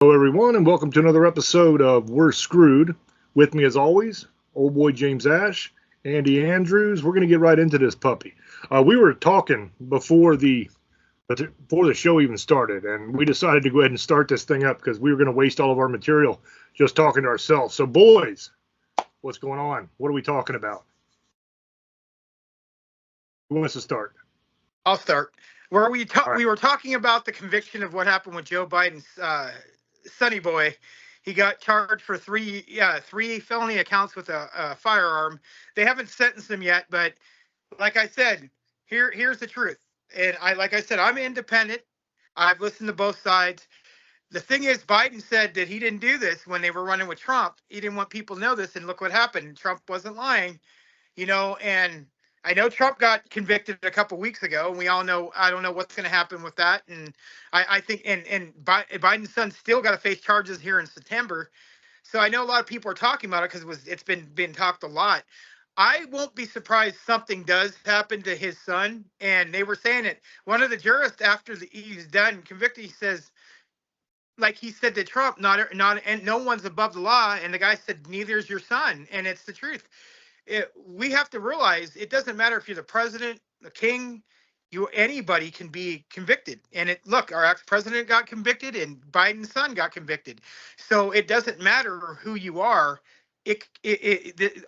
Hello, everyone, and welcome to another episode of We're Screwed. With me, as always, old boy James Ash, Andy Andrews. We're going to get right into this puppy. We were talking before the show even started, and we decided to go ahead and start this thing up because we were going to waste all of our material just talking to ourselves. So, boys, what's going on? What are we talking about? Who wants to start? I'll start. Where we All right. we were talking about the conviction of what happened with Joe Biden's Sonny Boy. He got charged for three felony accounts with a firearm. They haven't sentenced him yet, but like I said, here's the truth. And like I said, I'm independent. I've listened to both sides. The thing is, Biden said that he didn't do this when they were running with Trump. He didn't want people to know this, and look what happened. Trump wasn't lying, and I know Trump got convicted a couple weeks ago, and we all know. I don't know what's going to happen with that, and I think Biden's son still got to face charges here in September. So I know a lot of people are talking about it because it's been talked a lot. I won't be surprised something does happen to his son. And they were saying it. One of the jurists, after he's done convicted, he says, like he said to Trump, not and no one's above the law. And the guy said, neither is your son, and it's the truth. We have to realize it doesn't matter if you're the president, the king, anybody can be convicted. And look, our ex-president got convicted, and Biden's son got convicted. So it doesn't matter who you are.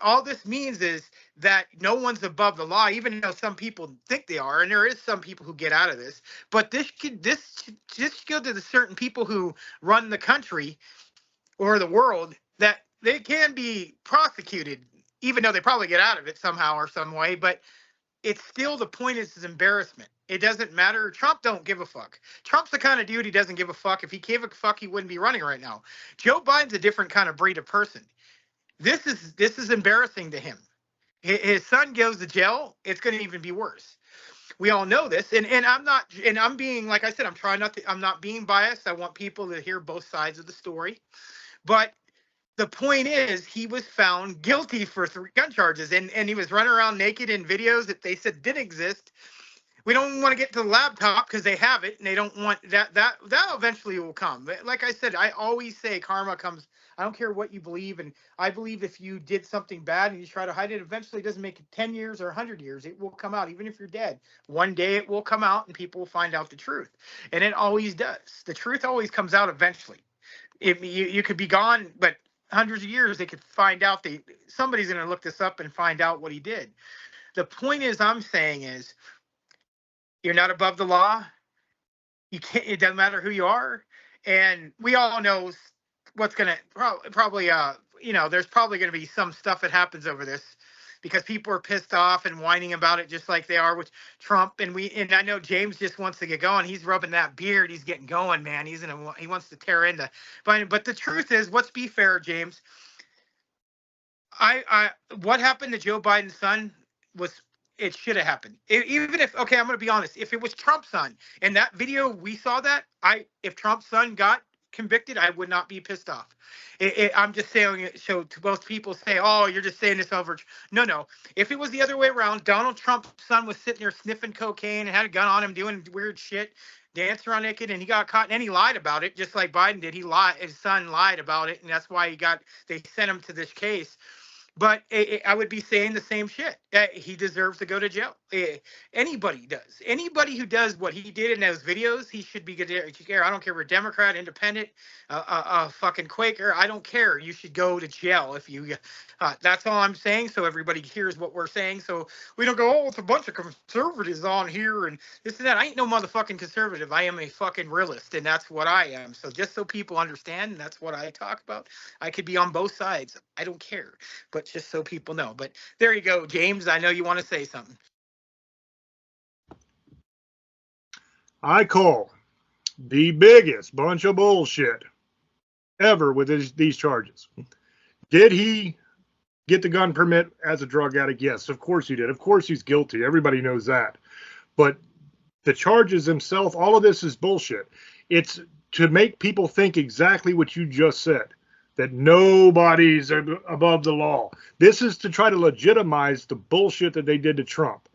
All this means is that no one's above the law, even though some people think they are, and there is some people who get out of this. But this just go to the certain people who run the country or the world, that they can be prosecuted, even though they probably get out of it somehow or some way. But it's still, the point is embarrassment. It doesn't matter. Trump don't give a fuck. Trump's the kind of dude, he doesn't give a fuck. If he gave a fuck, he wouldn't be running right now. Joe Biden's a different kind of breed of person. This is embarrassing to him. His son goes to jail, it's going to even be worse. We all know this, and I'm being, like I said, I'm not being biased. I want people to hear both sides of the story. But the point is, he was found guilty for 3 gun charges, and he was running around naked in videos that they said didn't exist. We don't want to get to the laptop because they have it, and they don't want that eventually will come. But like I said, I always say karma comes. I don't care what you believe, and I believe if you did something bad and you try to hide it, eventually it doesn't make it 10 years or 100 years. It will come out, even if you're dead. One day it will come out, and people will find out the truth, and it always does. The truth always comes out eventually. If you could be gone, but hundreds of years, they could find out. Somebody's going to look this up and find out what he did. The point is, I'm saying is, you're not above the law. You can't. It doesn't matter who you are, and we all know what's going to probably. There's probably going to be some stuff that happens over this, because people are pissed off and whining about it, just like they are with Trump. And I know James just wants to get going. He's rubbing that beard. He's getting going, man. He wants to tear into Biden. But the truth is, let's be fair, James. What happened to Joe Biden's son it should have happened. Even if, okay, I'm going to be honest. If it was Trump's son, in that video we saw that, if Trump's son got convicted, I would not be pissed off. I'm just saying it so to most people say, oh, you're just saying this over. No. If it was the other way around, Donald Trump's son was sitting there sniffing cocaine and had a gun on him, doing weird shit, dancing around naked, and he got caught, and he lied about it, just like Biden did. His son lied about it, and that's why they sent him to this case. But I would be saying the same shit. He deserves to go to jail. Anybody does. Anybody who does what he did in those videos, he should be good. I don't care if you're a Democrat, independent, a fucking Quaker. I don't care. You should go to jail if you. That's all I'm saying. So everybody hears what we're saying. So we don't go, oh, it's a bunch of conservatives on here and this and that. I ain't no motherfucking conservative. I am a fucking realist, and that's what I am. So just so people understand, and that's what I talk about. I could be on both sides. I don't care. But just so people know. But there you go, James. I know you want to say something. I call the biggest bunch of bullshit ever with these charges. Did he get the gun permit as a drug addict? Yes, of course he did. Of course he's guilty. Everybody knows that. But the charges themselves, all of this is bullshit. It's to make people think exactly what you just said, that nobody's above the law. This is to try to legitimize the bullshit that they did to Trump,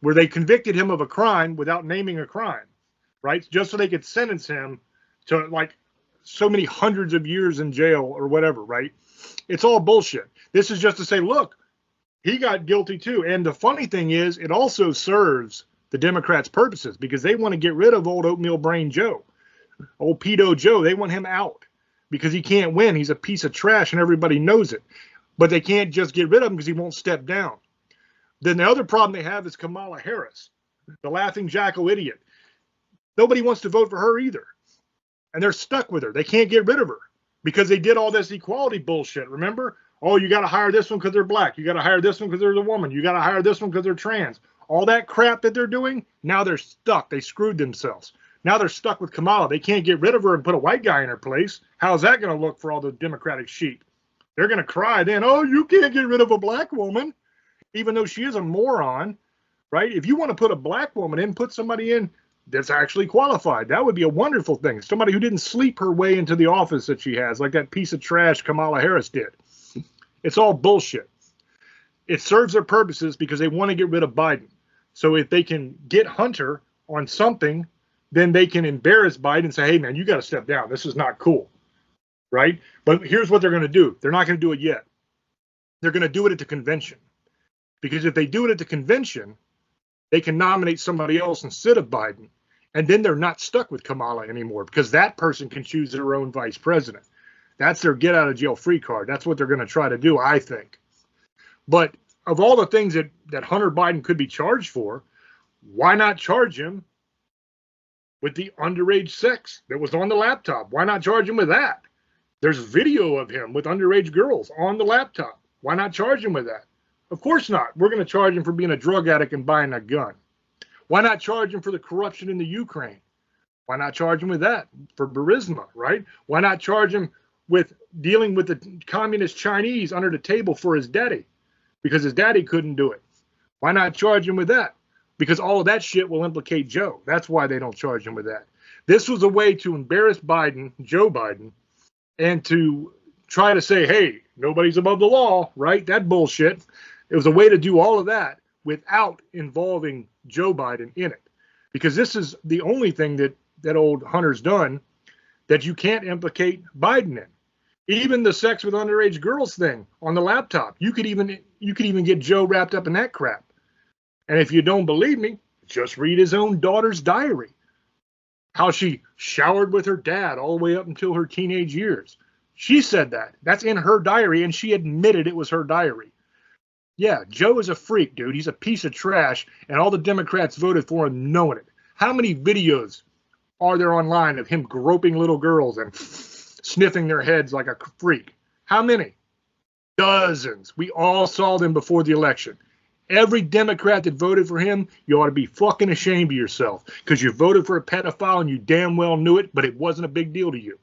where they convicted him of a crime without naming a crime, right? Just so they could sentence him to, like, so many hundreds of years in jail or whatever, right? It's all bullshit. This is just to say, look, he got guilty too. And the funny thing is, it also serves the Democrats' purposes because they want to get rid of old oatmeal brain Joe, old pedo Joe. They want him out because he can't win. He's a piece of trash and everybody knows it. But they can't just get rid of him because he won't step down. Then the other problem they have is Kamala Harris, the laughing jackal idiot. Nobody wants to vote for her either. And they're stuck with her. They can't get rid of her because they did all this equality bullshit. Remember? Oh, you got to hire this one because they're black. You got to hire this one because they're a woman. You got to hire this one because they're trans. All that crap that they're doing, now they're stuck. They screwed themselves. Now they're stuck with Kamala. They can't get rid of her and put a white guy in her place. How's that going to look for all the Democratic sheep? They're going to cry then, oh, you can't get rid of a black woman, even though she is a moron, right? If you want to put a black woman in, put somebody in that's actually qualified. That would be a wonderful thing. Somebody who didn't sleep her way into the office that she has, like that piece of trash Kamala Harris did. It's all bullshit. It serves their purposes because they want to get rid of Biden. So if they can get Hunter on something, then they can embarrass Biden and say, hey, man, you got to step down. This is not cool, right? But here's what they're going to do. They're not going to do it yet. They're going to do it at the convention. Because if they do it at the convention, they can nominate somebody else instead of Biden. And then they're not stuck with Kamala anymore because that person can choose their own vice president. That's their get out of jail free card. That's what they're going to try to do, I think. But of all the things that Hunter Biden could be charged for, why not charge him with the underage sex that was on the laptop? Why not charge him with that? There's video of him with underage girls on the laptop. Why not charge him with that? Of course not. We're going to charge him for being a drug addict and buying a gun. Why not charge him for the corruption in the Ukraine? Why not charge him with that for Burisma, right? Why not charge him with dealing with the communist Chinese under the table for his daddy? Because his daddy couldn't do it. Why not charge him with that? Because all of that shit will implicate Joe. That's why they don't charge him with that. This was a way to embarrass Biden, Joe Biden, and to try to say, hey, nobody's above the law, right? That bullshit. It was a way to do all of that without involving Joe Biden in it. Because this is the only thing that old Hunter's done that you can't implicate Biden in. Even the sex with underage girls thing on the laptop. You could even get Joe wrapped up in that crap. And if you don't believe me, just read his own daughter's diary. How she showered with her dad all the way up until her teenage years. She said that. That's in her diary, and she admitted it was her diary. Yeah, Joe is a freak, dude. He's a piece of trash, and all the Democrats voted for him knowing it. How many videos are there online of him groping little girls and sniffing their heads like a freak? How many? Dozens. We all saw them before the election. Every Democrat that voted for him, you ought to be fucking ashamed of yourself because you voted for a pedophile and you damn well knew it, but it wasn't a big deal to you.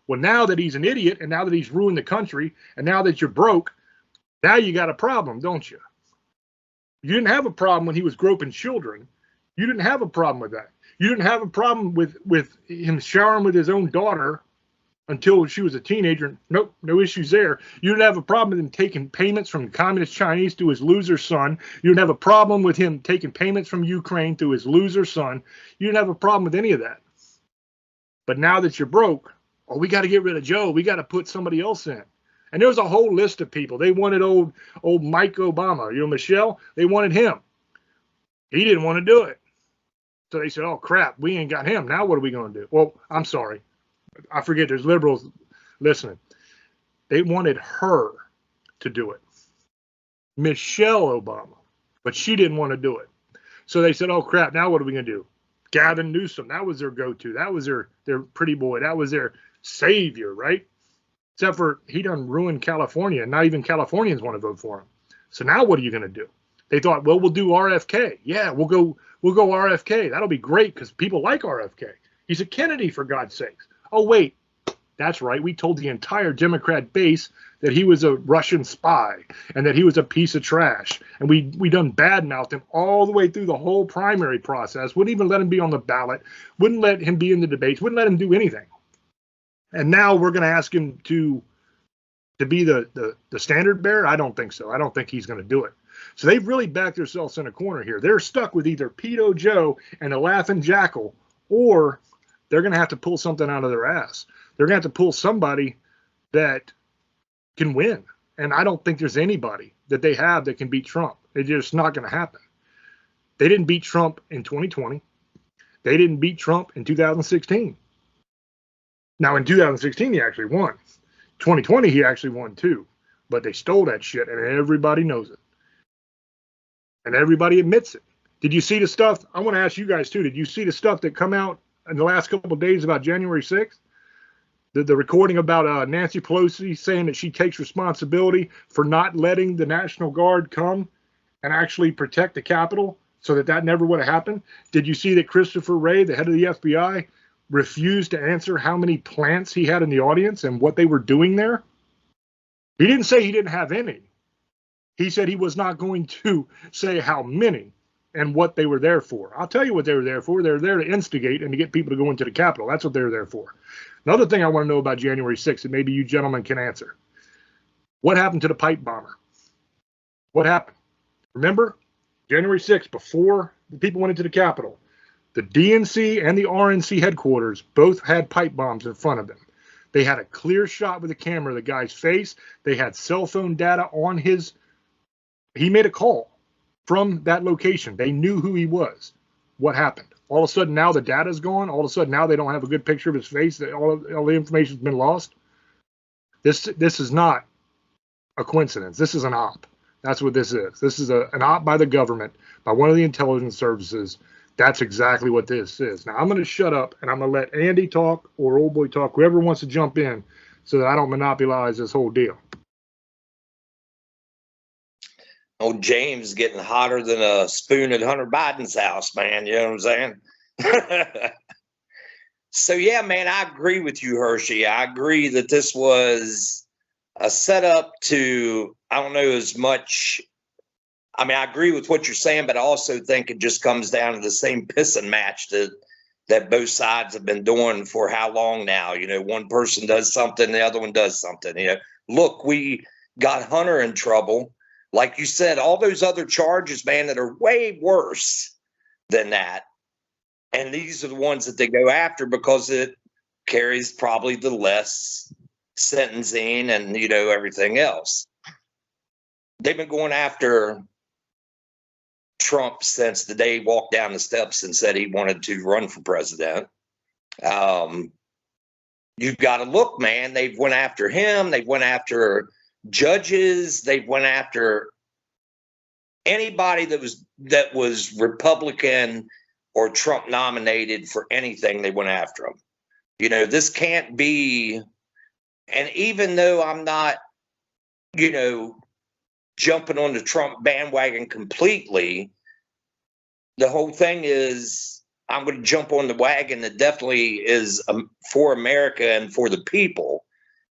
Well, now that he's an idiot and now that he's ruined the country and now that you're broke, now you got a problem, don't you? You didn't have a problem when he was groping children. You didn't have a problem with that. You didn't have a problem with him showering with his own daughter until she was a teenager. Nope, no issues there. You didn't have a problem with him taking payments from communist Chinese to his loser son. You didn't have a problem with him taking payments from Ukraine to his loser son. You didn't have a problem with any of that. But now that you're broke, oh, we got to get rid of Joe. We got to put somebody else in. And there was a whole list of people. They wanted old Mike Obama, Michelle. They wanted him. He didn't want to do it. So they said, oh, crap, we ain't got him. Now what are we going to do? Well, I'm sorry. I forget, there's liberals listening. They wanted her to do it. Michelle Obama. But she didn't want to do it. So they said, oh, crap, now what are we going to do? Gavin Newsom, that was their go-to. That was their pretty boy. That was their savior, right? Except for he done ruined California, and not even Californians want to vote for him. So now what are you going to do? They thought, well, we'll do RFK. Yeah, we'll go RFK. That'll be great because people like RFK. He's a Kennedy, for God's sakes. Oh, wait, that's right. We told the entire Democrat base that he was a Russian spy and that he was a piece of trash. And we done badmouthed him all the way through the whole primary process. Wouldn't even let him be on the ballot. Wouldn't let him be in the debates. Wouldn't let him do anything. And now we're going to ask him to be the standard bearer? I don't think so. I don't think he's going to do it. So they've really backed themselves in a corner here. They're stuck with either Pedo Joe and the Laughing Jackal, or they're going to have to pull something out of their ass. They're going to have to pull somebody that can win. And I don't think there's anybody that they have that can beat Trump. It's just not going to happen. They didn't beat Trump in 2020. They didn't beat Trump in 2016. Now, in 2016, he actually won. 2020, he actually won too. But they stole that shit, and everybody knows it. And everybody admits it. Did you see the stuff? I want to ask you guys too. Did you see the stuff that come out in the last couple of days about January 6th? The recording about Nancy Pelosi saying that she takes responsibility for not letting the National Guard come and actually protect the Capitol so that never would have happened. Did you see that Christopher Wray, the head of the FBI, refused to answer how many plants he had in the audience and what they were doing there? He didn't say he didn't have any. He said he was not going to say how many and what they were there for. I'll tell you what they were there for. They were there to instigate and to get people to go into the Capitol. That's what they were there for. Another thing I want to know about January 6th, and maybe you gentlemen can answer. What happened to the pipe bomber? What happened? Remember, January 6th, before the people went into the Capitol, the DNC and the RNC headquarters both had pipe bombs in front of them. They had a clear shot with the camera of the guy's face. They had cell phone data on his. He made a call from that location. They knew who he was. What happened? All of a sudden now the data's gone. All of a sudden now they don't have a good picture of his face. All the information's been lost. This is not a coincidence. This is an op. That's what this is. This is an op by the government, by one of the intelligence services. That's exactly what this is. Now I'm going to shut up and I'm going to let Andy talk or Old Boy talk, whoever wants to jump in, so that I don't monopolize this whole deal. Old James getting hotter than a spoon at Hunter Biden's house, man. You know what I'm saying? So, yeah, man, I agree with you, Hershey. I agree that this was a setup to, I don't know as much. I mean, I agree with what you're saying, but I also think it just comes down to the same pissing match that both sides have been doing for how long now. You know, one person does something, the other one does something. You know, look, we got Hunter in trouble. Like you said, all those other charges, man, that are way worse than that. And these are the ones that they go after because it carries probably the less sentencing and, you know, everything else. They've been going after Trump since the day he walked down the steps and said he wanted to run for president. You've got to look, man. They've went after him. They went after judges. They went after anybody that was Republican or Trump nominated for anything. They went after them. You know, this can't be. And even though I'm not, you know, jumping on the Trump bandwagon completely, the whole thing is I'm going to jump on the wagon that definitely is for America and for the people.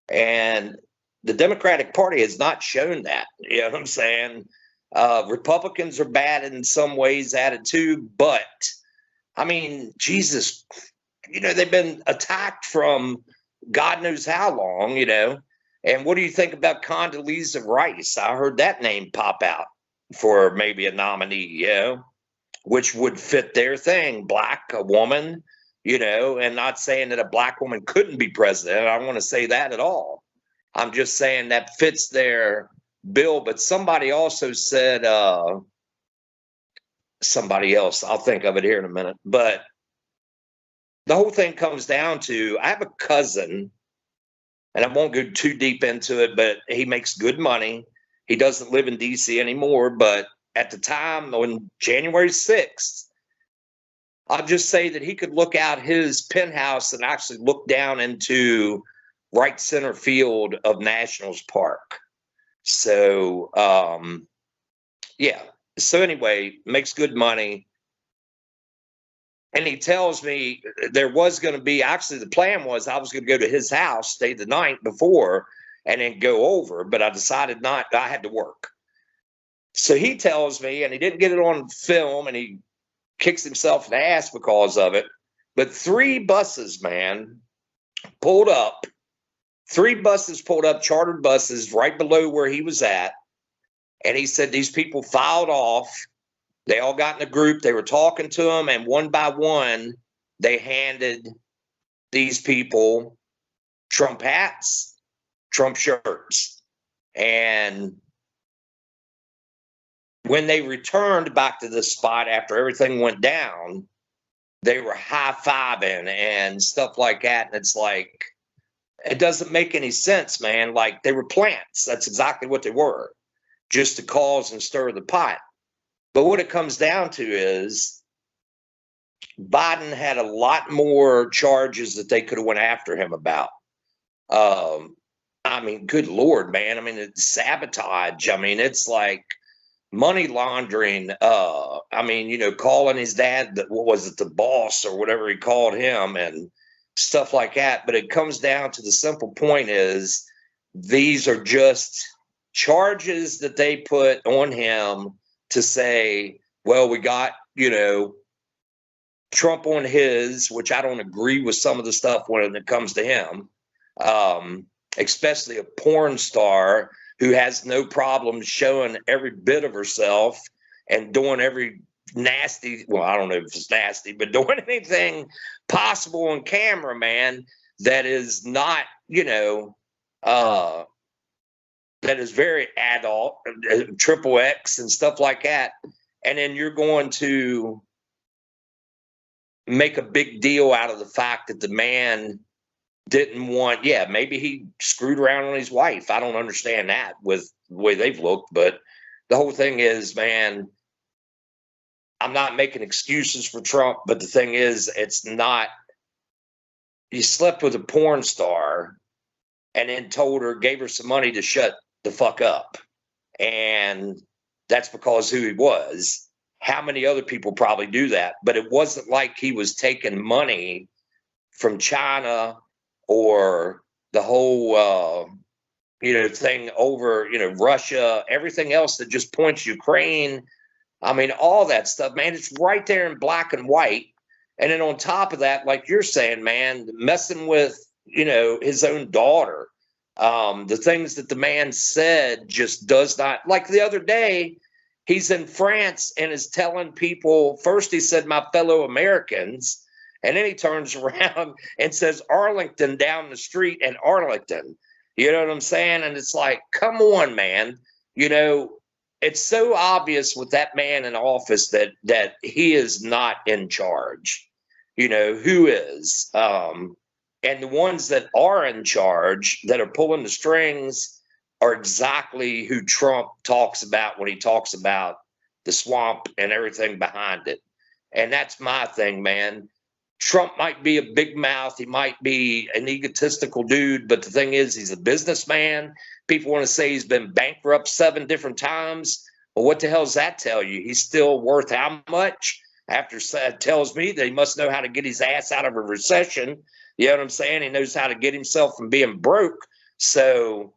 And the Democratic Party has not shown that. You know what I'm saying? Republicans are bad in some ways at it too, but I mean, Jesus, you know, they've been attacked from God knows how long, you know. And what do you think about Condoleezza Rice? I heard that name pop out for maybe a nominee, you know, which would fit their thing. Black, a woman, you know, and not saying that a black woman couldn't be president. I don't want to say that at all. I'm just saying that fits their bill. But somebody also said, somebody else, I'll think of it here in a minute. But the whole thing comes down to, I have a cousin, and I won't go too deep into it, but he makes good money. He doesn't live in D.C. anymore, but at the time on January 6th, I'll just say that he could look out his penthouse and actually look down into right center field of Nationals Park. So, yeah. So anyway, makes good money. And he tells me there was going to be, actually the plan was I was going to go to his house, stay the night before, and then go over. But I decided not, I had to work. So he tells me, and he didn't get it on film, and he kicks himself in the ass because of it. But 3 buses, man, pulled up. 3 buses pulled up, chartered buses, right below where he was at. And he said these people filed off. They all got in a group. They were talking to him, and one by one, they handed these people Trump hats, Trump shirts. And when they returned back to the spot after everything went down, they were high-fiving and stuff like that. And it's like, it doesn't make any sense, man. Like, they were plants. That's exactly what they were, just to cause and stir the pot. But what it comes down to is Biden had a lot more charges that they could have went after him about. I mean, good Lord, man. I mean, it's sabotage. I mean, it's like money laundering. I mean, you know, calling his dad, what was it, the boss or whatever he called him, and stuff like that. But it comes down to the simple point is these are just charges that they put on him to say, well, we got, you know, Trump on his, which I don't agree with some of the stuff when it comes to him, especially a porn star who has no problem showing every bit of herself and doing every nasty, well, I don't know if it's nasty, but doing anything possible on camera, man, that is not, you know, that is very adult, triple X and stuff like that. And then you're going to make a big deal out of the fact that the man didn't want, yeah, maybe he screwed around on his wife. I don't understand that with the way they've looked, but the whole thing is, man, I'm not making excuses for Trump, but the thing is, it's not, you slept with a porn star and then told her, gave her some money to shut the fuck up. And that's because who he was. How many other people probably do that? But it wasn't like he was taking money from China or the whole, you know, thing over, you know, Russia, everything else that just points Ukraine. I mean, all that stuff, man, it's right there in black and white. And then on top of that, like you're saying, man, messing with, you know, his own daughter, the things that the man said just does not, like the other day, he's in France and is telling people, first he said, my fellow Americans, and then he turns around and says Arlington down the street in Arlington. You know what I'm saying? And it's like, come on, man. You know, it's so obvious with that man in office that he is not in charge. You know, who is? And the ones that are in charge, that are pulling the strings, are exactly who Trump talks about when he talks about the swamp and everything behind it. And that's my thing, man. Trump might be a big mouth. He might be an egotistical dude. But the thing is, he's a businessman. People want to say he's been bankrupt 7 different times. Well, what the hell does that tell you? He's still worth how much? After tells me that he must know how to get his ass out of a recession. You know what I'm saying? He knows how to get himself from being broke. So,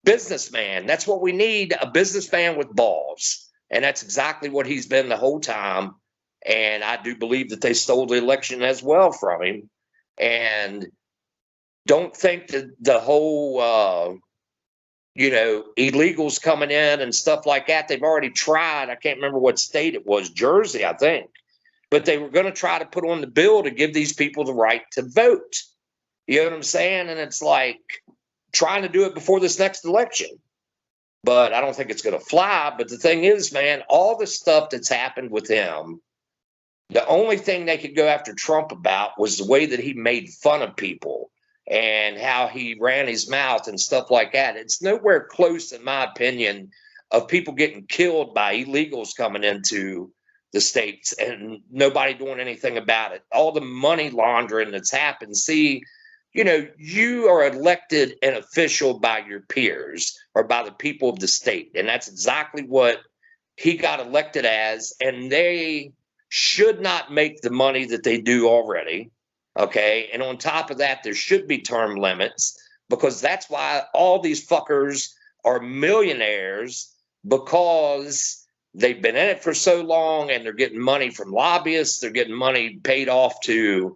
businessman, that's what we need, a businessman with balls. And that's exactly what he's been the whole time. And I do believe that they stole the election as well from him. And don't think that the whole, you know, illegals coming in and stuff like that, they've already tried. I can't remember what state it was, Jersey, I think. But they were going to try to put on the bill to give these people the right to vote. You know what I'm saying? And it's like trying to do it before this next election. But I don't think it's going to fly. But the thing is, man, all the stuff that's happened with him, the only thing they could go after Trump about was the way that he made fun of people and how he ran his mouth and stuff like that. It's nowhere close, in my opinion, of people getting killed by illegals coming into the states and nobody doing anything about it. All the money laundering that's happened. See, you know, you are elected an official by your peers or by the people of the state. And that's exactly what he got elected as. And they should not make the money that they do already. Okay. And on top of that, there should be term limits, because that's why all these fuckers are millionaires, because they've been in it for so long and they're getting money from lobbyists. They're getting money paid off to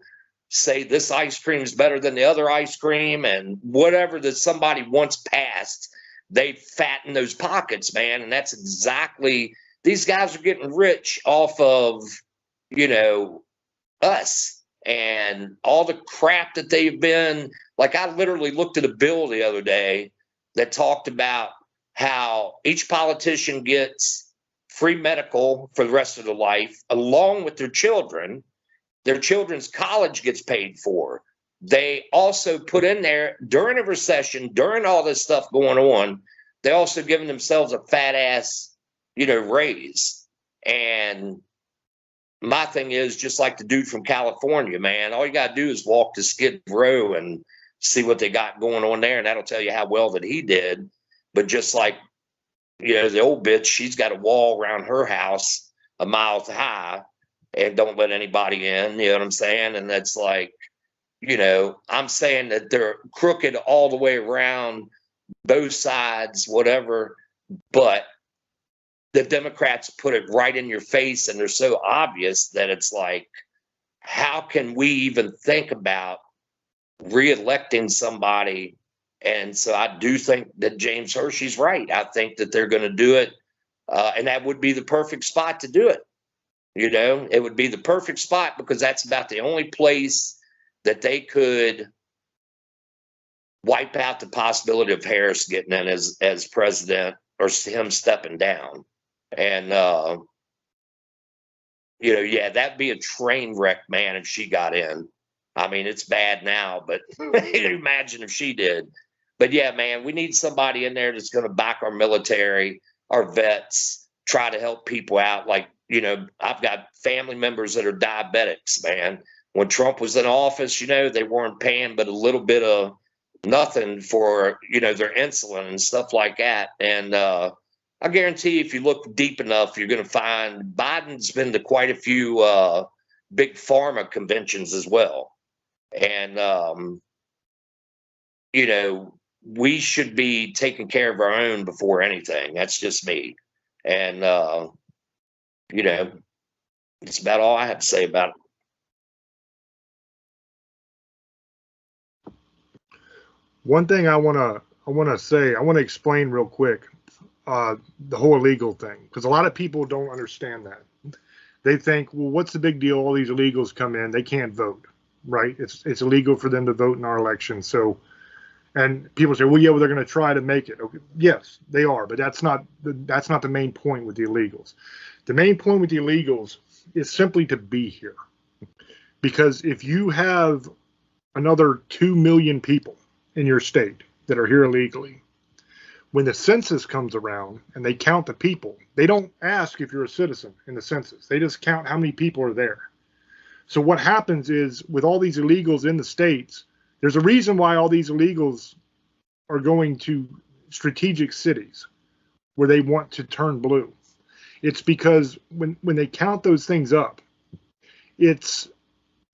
say this ice cream is better than the other ice cream, and whatever that somebody wants passed, they fatten those pockets, man. And that's exactly, these guys are getting rich off of, you know, us. and all the crap that they've been. Like, I literally looked at a bill the other day that talked about how each politician gets free medical for the rest of their life, along with their children. Their children's college gets paid for. They also put in there, during a recession, during all this stuff going on, they also given themselves a fat ass, raise. And my thing is, just like the dude from California, man, all you got to do is walk to Skid Row and see what they got going on there, and that'll tell you how well that he did. But just like, the old bitch, she's got a wall around her house a mile high and don't let anybody in, you know what I'm saying? And that's like, I'm saying that they're crooked all the way around, both sides, whatever, but the Democrats put it right in your face, and they're so obvious that it's like, how can we even think about reelecting somebody? And so I do think that James Hershey's right. I think that they're going to do it, and that would be the perfect spot to do it. It would be the perfect spot, because that's about the only place that they could wipe out the possibility of Harris getting in as president, or him stepping down. And, that'd be a train wreck, man, if she got in. I mean, it's bad now, but imagine if she did. But yeah, man, we need somebody in there that's going to back our military, our vets, try to help people out. Like, I've got family members that are diabetics, man. When Trump was in office, they weren't paying but a little bit of nothing for, their insulin and stuff like that. And I guarantee if you look deep enough, you're going to find Biden's been to quite a few big pharma conventions as well. And, we should be taking care of our own before anything. That's just me. And, it's about all I have to say about it. One thing I want to explain real quick, the whole illegal thing, because a lot of people don't understand that. They think, well, what's the big deal? All these illegals come in, they can't vote, right? It's illegal for them to vote in our election. So, and people say, well, yeah, well, they're going to try to make it. Okay, yes, they are, but that's not the main point with the illegals. The main point with the illegals is simply to be here, because if you have another 2 million people in your state that are here illegally, when the census comes around and they count the people, they don't ask if you're a citizen in the census. They just count how many people are there. So what happens is, with all these illegals in the states, there's a reason why all these illegals are going to strategic cities where they want to turn blue. It's because when they count those things up, it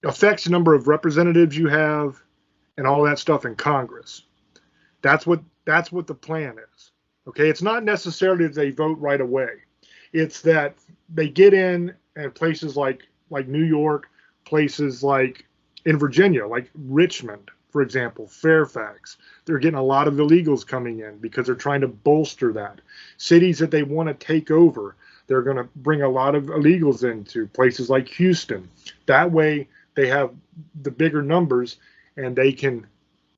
affects the number of representatives you have and all that stuff in Congress. That's what the plan is. Okay, it's not necessarily that they vote right away. It's that they get in at places like New York, places like in Virginia, like Richmond, for example, Fairfax. They're getting a lot of illegals coming in because they're trying to bolster that. Cities that they want to take over, they're going to bring a lot of illegals into places like Houston. That way they have the bigger numbers, and they can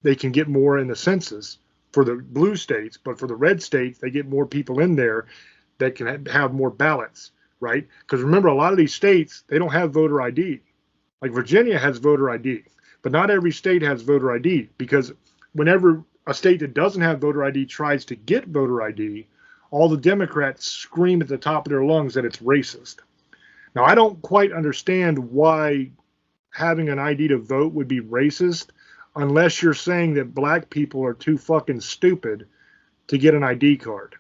get more in the census for the blue states. But for the red states, they get more people in there that can have more ballots, right? Because remember, a lot of these states, they don't have voter ID. Like Virginia has voter ID, but not every state has voter ID, because whenever a state that doesn't have voter ID tries to get voter ID, all the Democrats scream at the top of their lungs that it's racist. Now, I don't quite understand why having an ID to vote would be racist, unless you're saying that black people are too fucking stupid to get an ID card.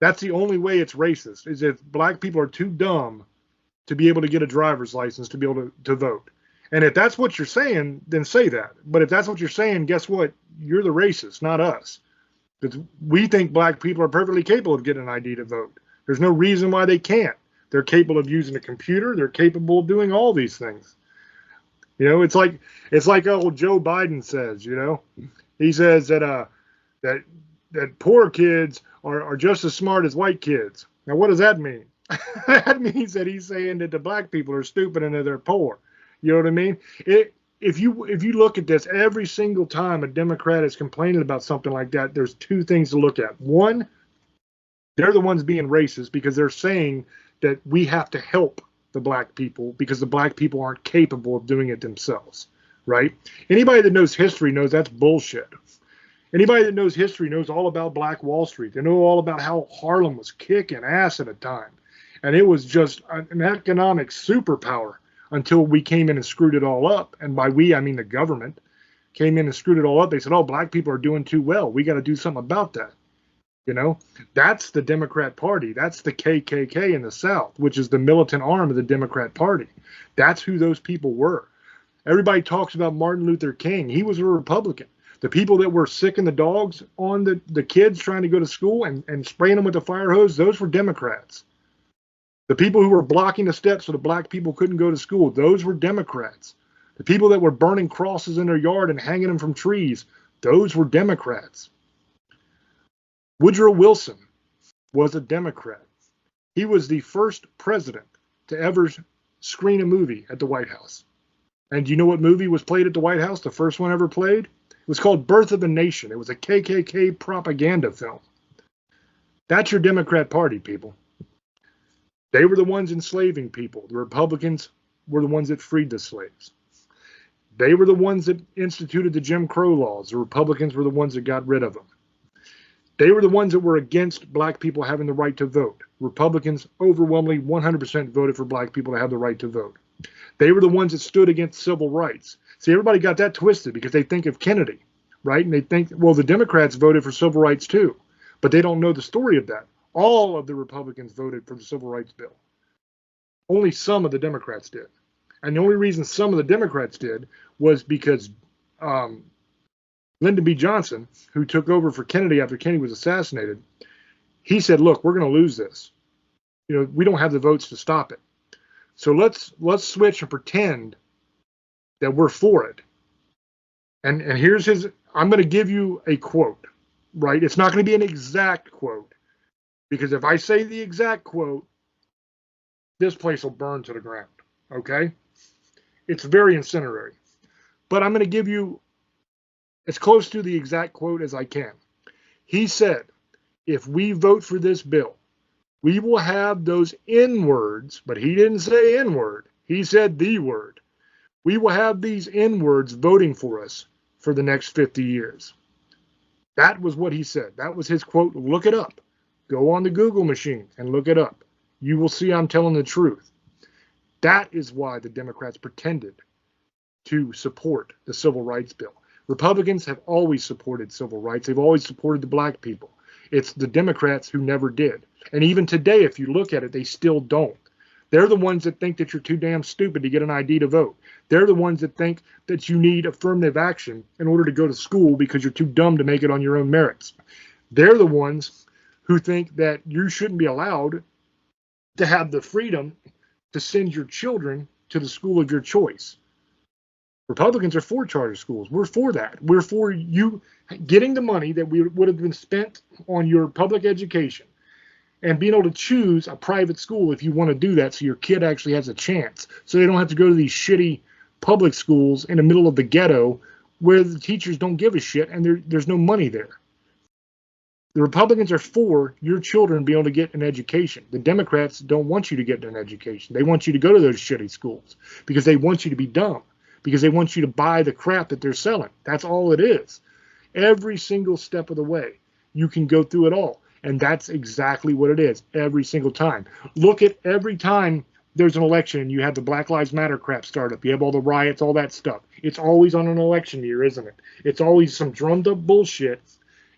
That's the only way it's racist, is if black people are too dumb to be able to get a driver's license to be able to vote. And if that's what you're saying, then say that. But if that's what you're saying, guess what? You're the racist, not us. Because we think black people are perfectly capable of getting an ID to vote. There's no reason why they can't. They're capable of using a computer. They're capable of doing all these things. It's like old Joe Biden says. He says that poor kids are just as smart as white kids. Now, what does that mean? That means that he's saying that the black people are stupid and that they're poor. You know what I mean? If you look at this, every single time a Democrat is complaining about something like that, there's two things to look at. One, they're the ones being racist because they're saying that we have to help the black people because the black people aren't capable of doing it themselves, right? Anybody that knows history knows that's bullshit. Anybody that knows history knows all about Black Wall Street. They know all about how Harlem was kicking ass at a time. And it was just an economic superpower until we came in and screwed it all up. And by we, I mean the government came in and screwed it all up. They said, oh, black people are doing too well. We got to do something about that. You know, that's the Democrat Party. That's the KKK in the South, which is the militant arm of the Democrat Party. That's who those people were. Everybody talks about Martin Luther King. He was a Republican. The people that were sicking the dogs on the kids trying to go to school and spraying them with the fire hose, those were Democrats. The people who were blocking the steps so the black people couldn't go to school, those were Democrats. The people that were burning crosses in their yard and hanging them from trees, those were Democrats. Woodrow Wilson was a Democrat. He was the first president to ever screen a movie at the White House. And do you know what movie was played at the White House? The first one ever played? It was called Birth of a Nation. It was a KKK propaganda film. That's your Democrat Party, people. They were the ones enslaving people. The Republicans were the ones that freed the slaves. They were the ones that instituted the Jim Crow laws. The Republicans were the ones that got rid of them. They were the ones that were against black people having the right to vote. Republicans overwhelmingly 100% voted for black people to have the right to vote. They were the ones that stood against civil rights. See, everybody got that twisted because they think of Kennedy, right? And they think, well, the Democrats voted for civil rights too, but they don't know the story of that. All of the Republicans voted for the Civil Rights Bill. Only some of the Democrats did. And the only reason some of the Democrats did was because Lyndon B. Johnson, who took over for Kennedy after Kennedy was assassinated, he said, look, we're going to lose this. You know, we don't have the votes to stop it. So let's switch and pretend that we're for it. And here's his, I'm going to give you a quote, right? It's not going to be an exact quote, because if I say the exact quote, this place will burn to the ground, okay? It's very incendiary. But I'm going to give you as close to the exact quote as I can. He said, if we vote for this bill, we will have those N-words, but he didn't say N-word. He said the word. We will have these N-words voting for us for the next 50 years. That was what he said. That was his quote. Look it up. Go on the Google machine and look it up. You will see I'm telling the truth. That is why the Democrats pretended to support the Civil Rights Bill. Republicans have always supported civil rights. They've always supported the black people. It's the Democrats who never did. And even today, if you look at it, they still don't. They're the ones that think that you're too damn stupid to get an ID to vote. They're the ones that think that you need affirmative action in order to go to school because you're too dumb to make it on your own merits. They're the ones who think that you shouldn't be allowed to have the freedom to send your children to the school of your choice. Republicans are for charter schools. We're for that. We're for you getting the money that would have been spent on your public education and being able to choose a private school if you want to do that so your kid actually has a chance. So they don't have to go to these shitty public schools in the middle of the ghetto where the teachers don't give a shit and there's no money there. The Republicans are for your children being able to get an education. The Democrats don't want you to get an education. They want you to go to those shitty schools because they want you to be dumb, because they want you to buy the crap that they're selling. That's all it is. Every single step of the way, you can go through it all. And that's exactly what it is every single time. Look at every time there's an election and you have the Black Lives Matter crap start up. You have all the riots, all that stuff. It's always on an election year, isn't it? It's always some drummed up bullshit.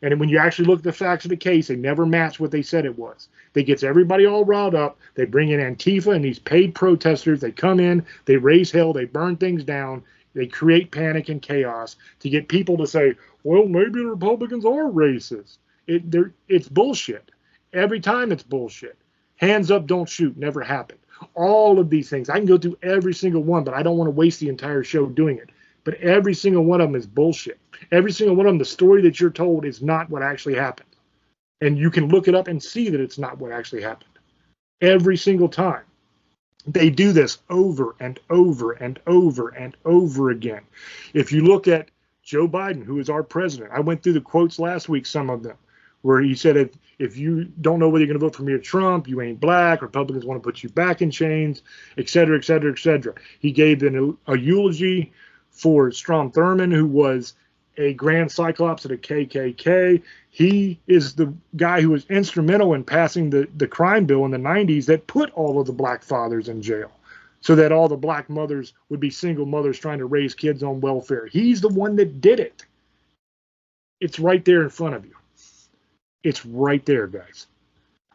And when you actually look at the facts of the case, they never match what they said it was. They gets everybody all riled up. They bring in Antifa and these paid protesters. They come in, they raise hell, they burn things down. They create panic and chaos to get people to say, well, maybe the Republicans are racist. It's bullshit. Every time it's bullshit. Hands up, don't shoot. Never happened. All of these things. I can go through every single one, but I don't want to waste the entire show doing it. But every single one of them is bullshit. Every single one of them, the story that you're told is not what actually happened. And you can look it up and see that it's not what actually happened. Every single time. They do this over and over and over and over again. If you look at Joe Biden, who is our president, I went through the quotes last week, some of them, where he said, if you don't know whether you're going to vote for me or Trump, you ain't black, Republicans want to put you back in chains, et cetera, et cetera, et cetera. He gave a eulogy for Strom Thurmond, who was a Grand Cyclops of the KKK. He is the guy who was instrumental in passing the crime bill in the 90s that put all of the black fathers in jail so that all the black mothers would be single mothers trying to raise kids on welfare. He's the one that did it. It's right there in front of you. It's right there, guys.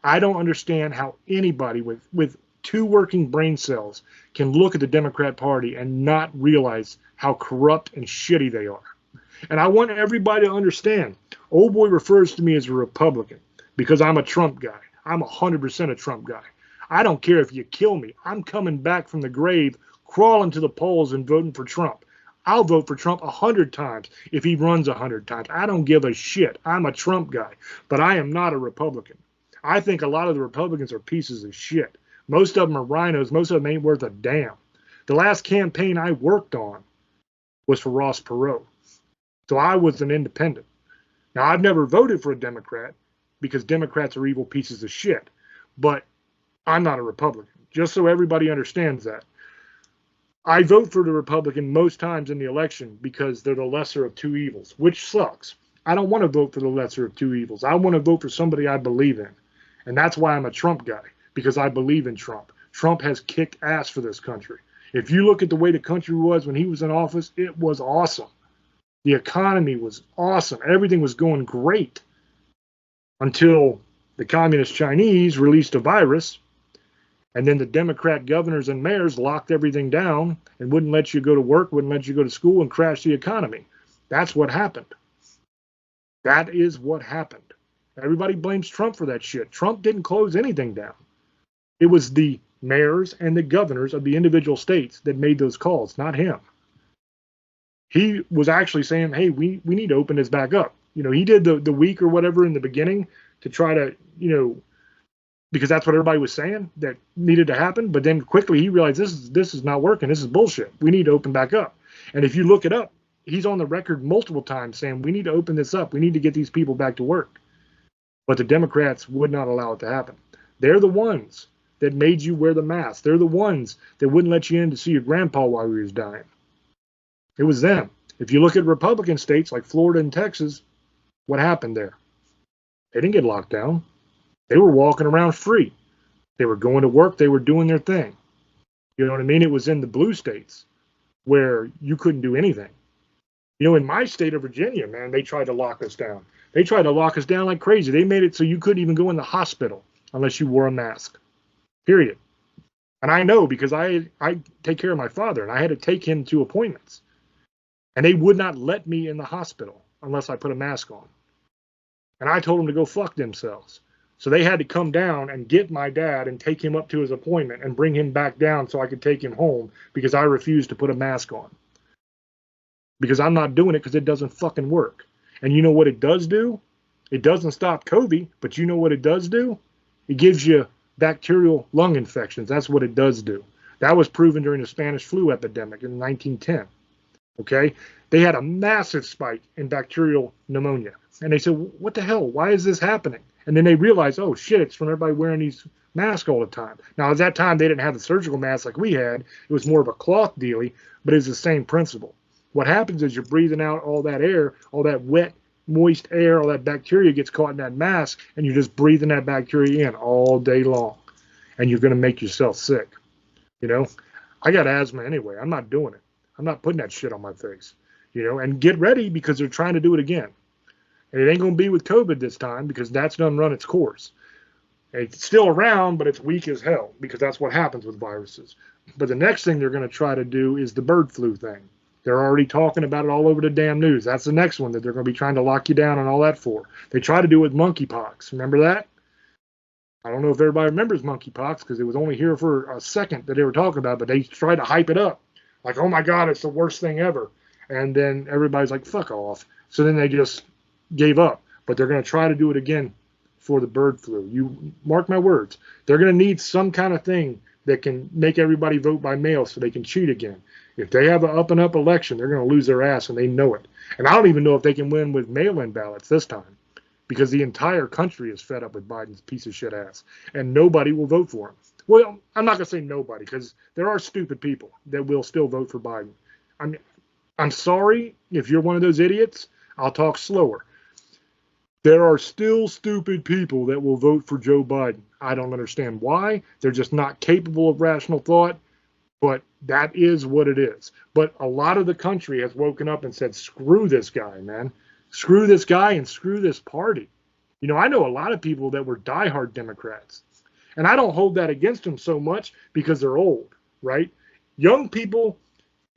I don't understand how anybody with two working brain cells can look at the Democrat Party and not realize how corrupt and shitty they are. And I want everybody to understand, old boy refers to me as a Republican because I'm a Trump guy. I'm 100% a Trump guy. I don't care if you kill me. I'm coming back from the grave, crawling to the polls and voting for Trump. I'll vote for Trump 100 times if he runs 100 times. I don't give a shit. I'm a Trump guy, but I am not a Republican. I think a lot of the Republicans are pieces of shit. Most of them are rhinos. Most of them ain't worth a damn. The last campaign I worked on was for Ross Perot. So I was an independent. Now, I've never voted for a Democrat because Democrats are evil pieces of shit. But I'm not a Republican, just so everybody understands that. I vote for the Republican most times in the election because they're the lesser of two evils, which sucks. I don't want to vote for the lesser of two evils. I want to vote for somebody I believe in. And that's why I'm a Trump guy, because I believe in Trump. Trump has kicked ass for this country. If you look at the way the country was when he was in office, it was awesome. The economy was awesome. Everything was going great until the communist Chinese released a virus. And then the Democrat governors and mayors locked everything down and wouldn't let you go to work, wouldn't let you go to school, and crashed the economy. That's what happened. That is what happened. Everybody blames Trump for that shit. Trump didn't close anything down. It was the mayors and the governors of the individual states that made those calls, not him. He was actually saying, hey, we need to open this back up. You know, he did the week or whatever in the beginning to try to, you know, because that's what everybody was saying that needed to happen. But then quickly he realized this is not working. This is bullshit. We need to open back up. And if you look it up, he's on the record multiple times saying we need to open this up. We need to get these people back to work. But the Democrats would not allow it to happen. They're the ones that made you wear the mask. They're the ones that wouldn't let you in to see your grandpa while he was dying. It was them. If you look at Republican states like Florida and Texas, what happened there? They didn't get locked down. They were walking around free. They were going to work. They were doing their thing. You know what I mean? It was in the blue states where you couldn't do anything. You know, in my state of Virginia, man, they tried to lock us down. They tried to lock us down like crazy. They made it so you couldn't even go in the hospital unless you wore a mask. Period. And I know because I take care of my father, and I had to take him to appointments. And they would not let me in the hospital unless I put a mask on. And I told them to go fuck themselves. So they had to come down and get my dad and take him up to his appointment and bring him back down so I could take him home because I refused to put a mask on. Because I'm not doing it because it doesn't fucking work. And you know what it does do? It doesn't stop COVID, but you know what it does do? It gives you bacterial lung infections. That's what it does do. That was proven during the Spanish flu epidemic in 1910. Okay? They had a massive spike in bacterial pneumonia. And they said, what the hell? Why is this happening? And then they realized, oh shit, it's from everybody wearing these masks all the time. Now, at that time, they didn't have the surgical masks like we had. It was more of a cloth dealy, but it's the same principle. What happens is you're breathing out all that air, all that wet, moist air, all that bacteria gets caught in that mask, and you're just breathing that bacteria in all day long. And you're going to make yourself sick. You know, I got asthma anyway. I'm not doing it. I'm not putting that shit on my face. You know, and get ready because they're trying to do it again. And it ain't going to be with COVID this time because that's done run its course. It's still around, but it's weak as hell because that's what happens with viruses. But the next thing they're going to try to do is the bird flu thing. They're already talking about it all over the damn news. That's the next one that they're going to be trying to lock you down and all that for. They tried to do it with monkeypox. Remember that? I don't know if everybody remembers monkeypox because it was only here for a second that they were talking about, but they tried to hype it up. Like, oh my God, it's the worst thing ever. And then everybody's like, fuck off. So then they just gave up. But they're going to try to do it again for the bird flu. You mark my words. They're going to need some kind of thing that can make everybody vote by mail so they can cheat again. If they have an up and up election, they're going to lose their ass, and they know it. And I don't even know if they can win with mail-in ballots this time, because the entire country is fed up with Biden's piece of shit ass, and nobody will vote for him. Well, I'm not going to say nobody, because there are stupid people that will still vote for Biden. I'm sorry if you're one of those idiots. I'll talk slower. There are still stupid people that will vote for Joe Biden. I don't understand why. They're just not capable of rational thought, but that is what it is. But a lot of the country has woken up and said, screw this guy, man. Screw this guy and screw this party. You know, I know a lot of people that were diehard Democrats, and I don't hold that against them so much because they're old, right? Young people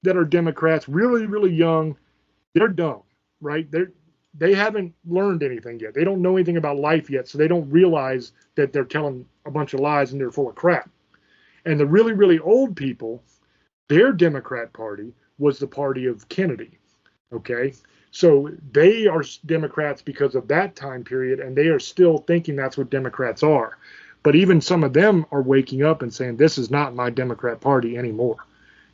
that are Democrats, really, really young, they're dumb, right? They haven't learned anything yet. They don't know anything about life yet, so they don't realize that they're telling a bunch of lies and they're full of crap. And the really, really old people, their Democrat party was the party of Kennedy, okay? So they are Democrats because of that time period, and they are still thinking that's what Democrats are. But even some of them are waking up and saying, this is not my Democrat party anymore.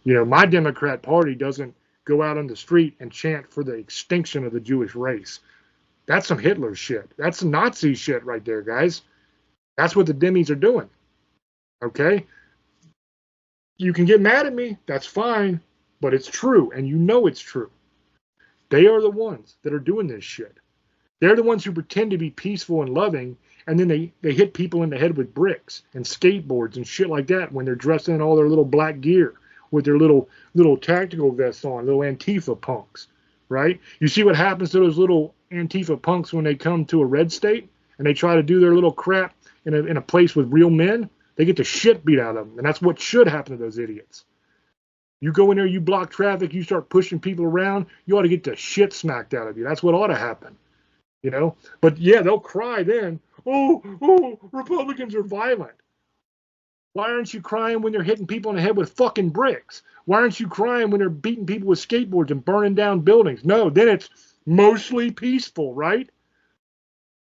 You know, my Democrat party doesn't go out on the street and chant for the extinction of the Jewish race. That's some Hitler shit. That's some Nazi shit right there, guys. That's what the Demis are doing. Okay? You can get mad at me. That's fine. But it's true, and you know it's true. They are the ones that are doing this shit. They're the ones who pretend to be peaceful and loving, and then they hit people in the head with bricks and skateboards and shit like that when they're dressed in all their little black gear with their little tactical vests on, little Antifa punks, right? You see what happens to those little Antifa punks when they come to a red state and they try to do their little crap in a place with real men? They get the shit beat out of them, and that's what should happen to those idiots. You go in there, you block traffic, you start pushing people around, you ought to get the shit smacked out of you. That's what ought to happen, you know? But yeah, they'll cry then, oh, Republicans are violent. Why aren't you crying when they're hitting people in the head with fucking bricks? Why aren't you crying when they're beating people with skateboards and burning down buildings? No, then it's mostly peaceful, right?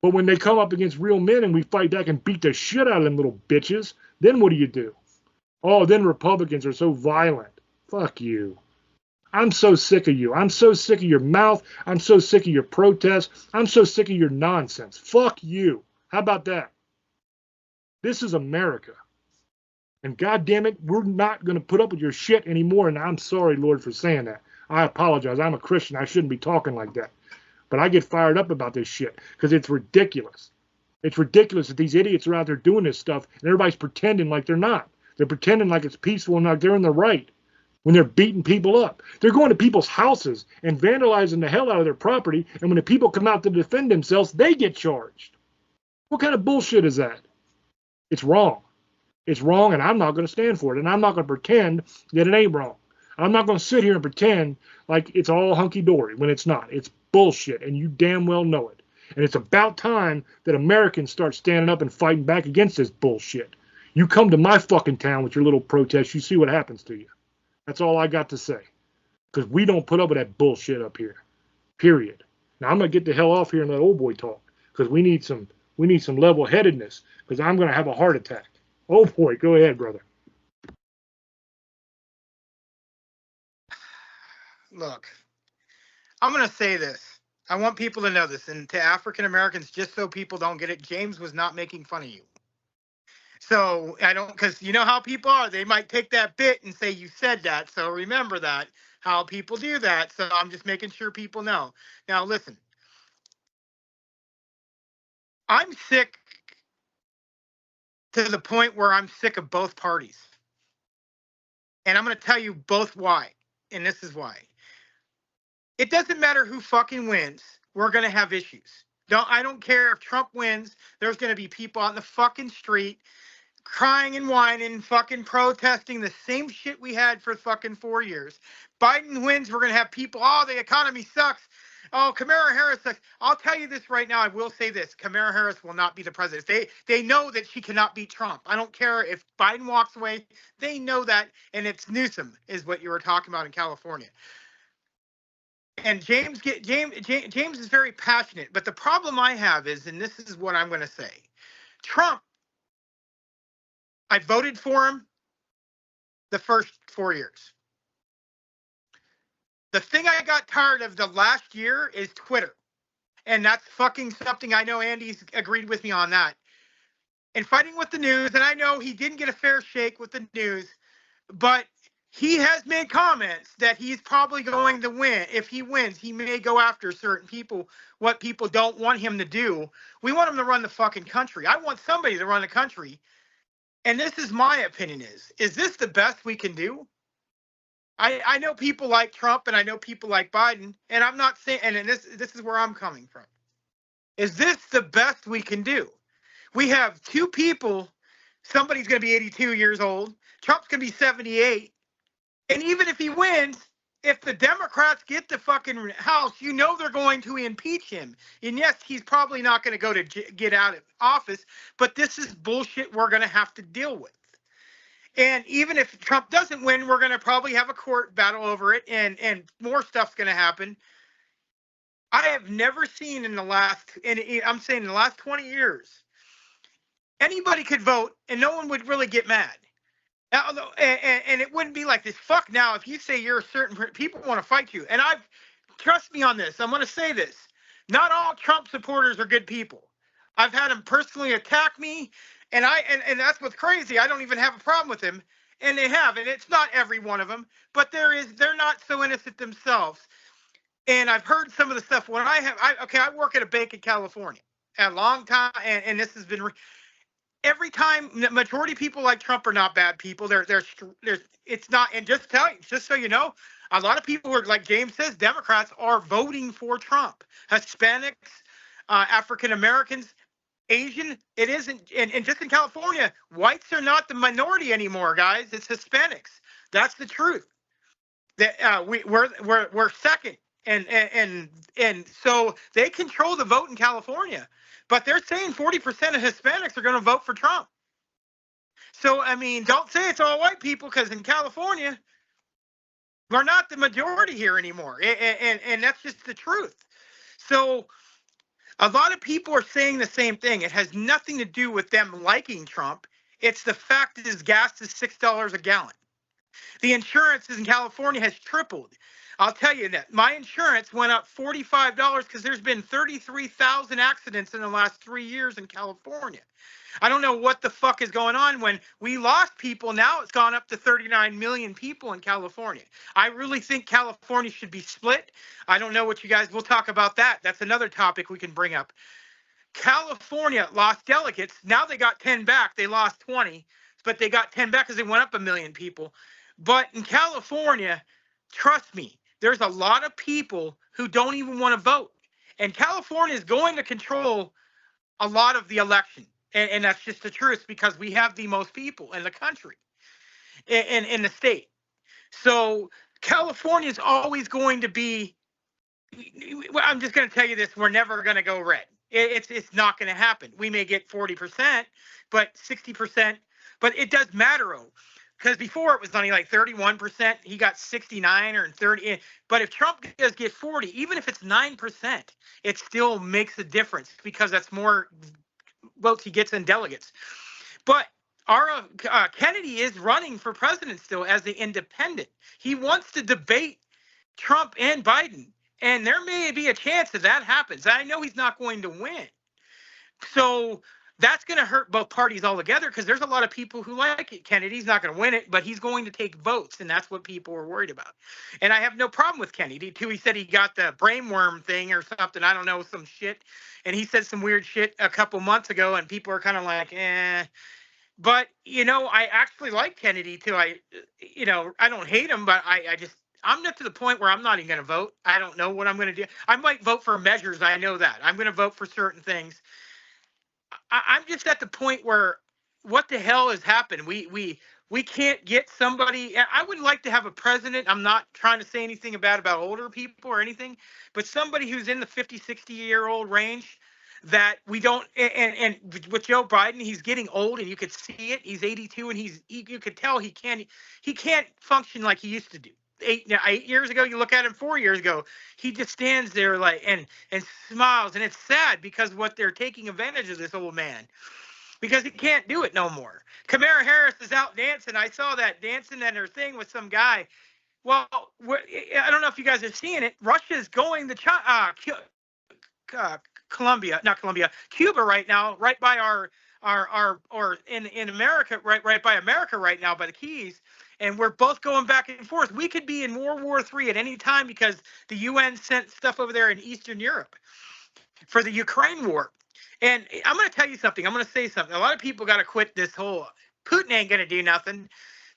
But when they come up against real men and we fight back and beat the shit out of them little bitches, then what do? Oh, then Republicans are so violent. Fuck you. I'm so sick of you. I'm so sick of your mouth. I'm so sick of your protests. I'm so sick of your nonsense. Fuck you. How about that? This is America. And God damn it, we're not going to put up with your shit anymore. And I'm sorry, Lord, for saying that. I apologize. I'm a Christian. I shouldn't be talking like that. But I get fired up about this shit because it's ridiculous. It's ridiculous that these idiots are out there doing this stuff and everybody's pretending like they're not. They're pretending like it's peaceful and like they're in the right when they're beating people up. They're going to people's houses and vandalizing the hell out of their property. And when the people come out to defend themselves, they get charged. What kind of bullshit is that? It's wrong. It's wrong, and I'm not going to stand for it. And I'm not going to pretend that it ain't wrong. I'm not going to sit here and pretend like it's all hunky-dory when it's not. It's bullshit, and you damn well know it. And it's about time that Americans start standing up and fighting back against this bullshit. You come to my fucking town with your little protests, you see what happens to you. That's all I got to say. Because we don't put up with that bullshit up here. Period. Now, I'm going to get the hell off here and let old boy talk. Because we need some level-headedness. Because I'm going to have a heart attack. Oh boy, go ahead, brother. Look, I'm going to say this. I want people to know this. And to African Americans, just so people don't get it, James was not making fun of you. So I don't, because you know how people are. They might take that bit and say you said that. So remember that, how people do that. So I'm just making sure people know. Now, listen, I'm sick to the point where I'm sick of both parties. And I'm going to tell you both why. And this is why. It doesn't matter who fucking wins. We're going to have issues. I don't care if Trump wins. There's going to be people on the fucking street crying and whining, fucking protesting the same shit we had for fucking 4 years. Biden wins. We're going to have people, oh, the economy sucks. Oh, Kamala Harris sucks. I'll tell you this right now. I will say this. Kamala Harris will not be the president. They know that she cannot beat Trump. I don't care if Biden walks away. They know that. And it's Newsom is what you were talking about in California. And James is very passionate. But the problem I have is, and this is what I'm going to say, Trump, I voted for him. the first 4 years. The thing I got tired of the last year is Twitter. And that's fucking something I know Andy's agreed with me on that. And fighting with the news, and I know he didn't get a fair shake with the news, but he has made comments that he's probably going to win. If he wins, he may go after certain people, what people don't want him to do. We want him to run the fucking country. I want somebody to run the country. And this is my opinion is this the best we can do? I know people like Trump and I know people like Biden, and I'm not saying, and this is where I'm coming from. Is this the best we can do? We have two people, somebody's going to be 82 years old, Trump's going to be 78, and even if he wins, if the Democrats get the fucking House, you know they're going to impeach him. And yes, he's probably not going to go to get out of office, but this is bullshit we're going to have to deal with. And even if Trump doesn't win, we're going to probably have a court battle over it, and more stuff's going to happen. I have never seen in the last, and I'm saying in the last 20 years, anybody could vote and no one would really get mad. And it wouldn't be like this. Fuck now, if you say you're a certain people want to fight you. And trust me on this. I'm going to say this. Not all Trump supporters are good people. I've had them personally attack me. And that's what's crazy. I don't even have a problem with him. And they have. And it's not every one of them. But they're not so innocent themselves. And I've heard some of the stuff when I work at a bank in California a long time. And this has been every time. The majority of people like Trump are not bad people. It's not. And just so you know, a lot of people are, like James says, Democrats are voting for Trump. Hispanics, African Americans, Asian, it isn't, and just in California, whites are not the minority anymore, guys. It's Hispanics. That's the truth. That we're second, and so they control the vote in California, but they're saying 40% of Hispanics are going to vote for Trump. So I mean, don't say it's all white people, because in California, we're not the majority here anymore, and that's just the truth. So a lot of people are saying the same thing. It has nothing to do with them liking Trump. It's the fact that his gas is $6 a gallon. The insurance in California has tripled. I'll tell you that. My insurance went up $45 because there's been 33,000 accidents in the last 3 years in California. I don't know what the fuck is going on. When we lost people, now it's gone up to 39 million people in California. I really think California should be split. I don't know what you guys, we'll talk about that. That's another topic we can bring up. California lost delegates. Now they got 10 back. They lost 20, but they got 10 back because they went up 1 million people. But in California, trust me, there's a lot of people who don't even want to vote. And California is going to control a lot of the election. And that's just the truth, because we have the most people in the country, in the state. So California is always going to be, I'm just going to tell you this, we're never going to go red. It's not going to happen. We may get 40%, but 60%, but it does matter, because before it was only like 31%. He got 69 or 30. But if Trump does get 40, even if it's 9%, it still makes a difference, because that's more votes he gets in delegates. But our Kennedy is running for president still as the independent. He wants to debate Trump and Biden, and there may be a chance that happens. I know he's not going to win. So that's going to hurt both parties altogether, because there's a lot of people who like it. Kennedy's not going to win it, but he's going to take votes, and that's what people are worried about. And I have no problem with Kennedy, too. He said he got the brainworm thing or something. I don't know, some shit. And he said some weird shit a couple months ago, and people are kind of like, eh. But, I actually like Kennedy, too. I don't hate him, but I'm not to the point where I'm not even going to vote. I don't know what I'm going to do. I might vote for measures. I know that. I'm going to vote for certain things. I'm just at the point where, what the hell has happened? We can't get somebody. I would like to have a president. I'm not trying to say anything about older people or anything, but somebody who's in the 50, 60-year-old range that we don't. And with Joe Biden, he's getting old, and you could see it. He's 82, and you could tell he can't function like he used to do. 8 years ago, you look at him 4 years ago, he just stands there like and smiles, and it's sad, because what they're taking advantage of this old man. because he can't do it no more. Kamala Harris is out dancing. I saw that dancing at her thing with some guy. Well, I don't know if you guys are seeing it. Russia's going to Cuba right now, right by or in America, right by America right now, by the Keys, and we're both going back and forth. We could be in World War III at any time because the UN sent stuff over there in Eastern Europe for the Ukraine war. And I'm going to tell you something. I'm going to say something. A lot of people got to quit this whole Putin ain't going to do nothing.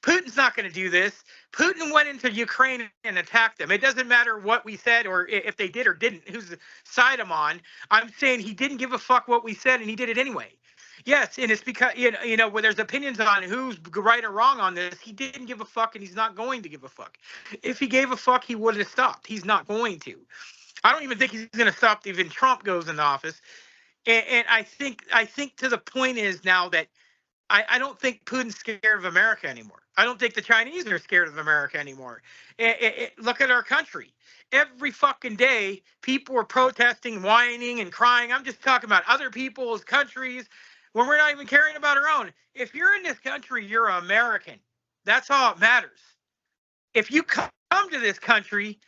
Putin's not going to do this. Putin went into Ukraine and attacked them. It doesn't matter what we said or if they did or didn't, whose side I'm on. I'm saying he didn't give a fuck what we said, and he did it anyway. Yes, and it's because, where there's opinions on who's right or wrong on this, he didn't give a fuck, and he's not going to give a fuck. If he gave a fuck, he would have stopped. He's not going to. I don't even think he's going to stop even Trump goes into office. And I think to the point is now that I don't think Putin's scared of America anymore. I don't think the Chinese are scared of America anymore. Look at our country. Every fucking day, people are protesting, whining, and crying. I'm just talking about other people's countries when we're not even caring about our own. If you're in this country, you're American. That's all that matters. If you come to this country,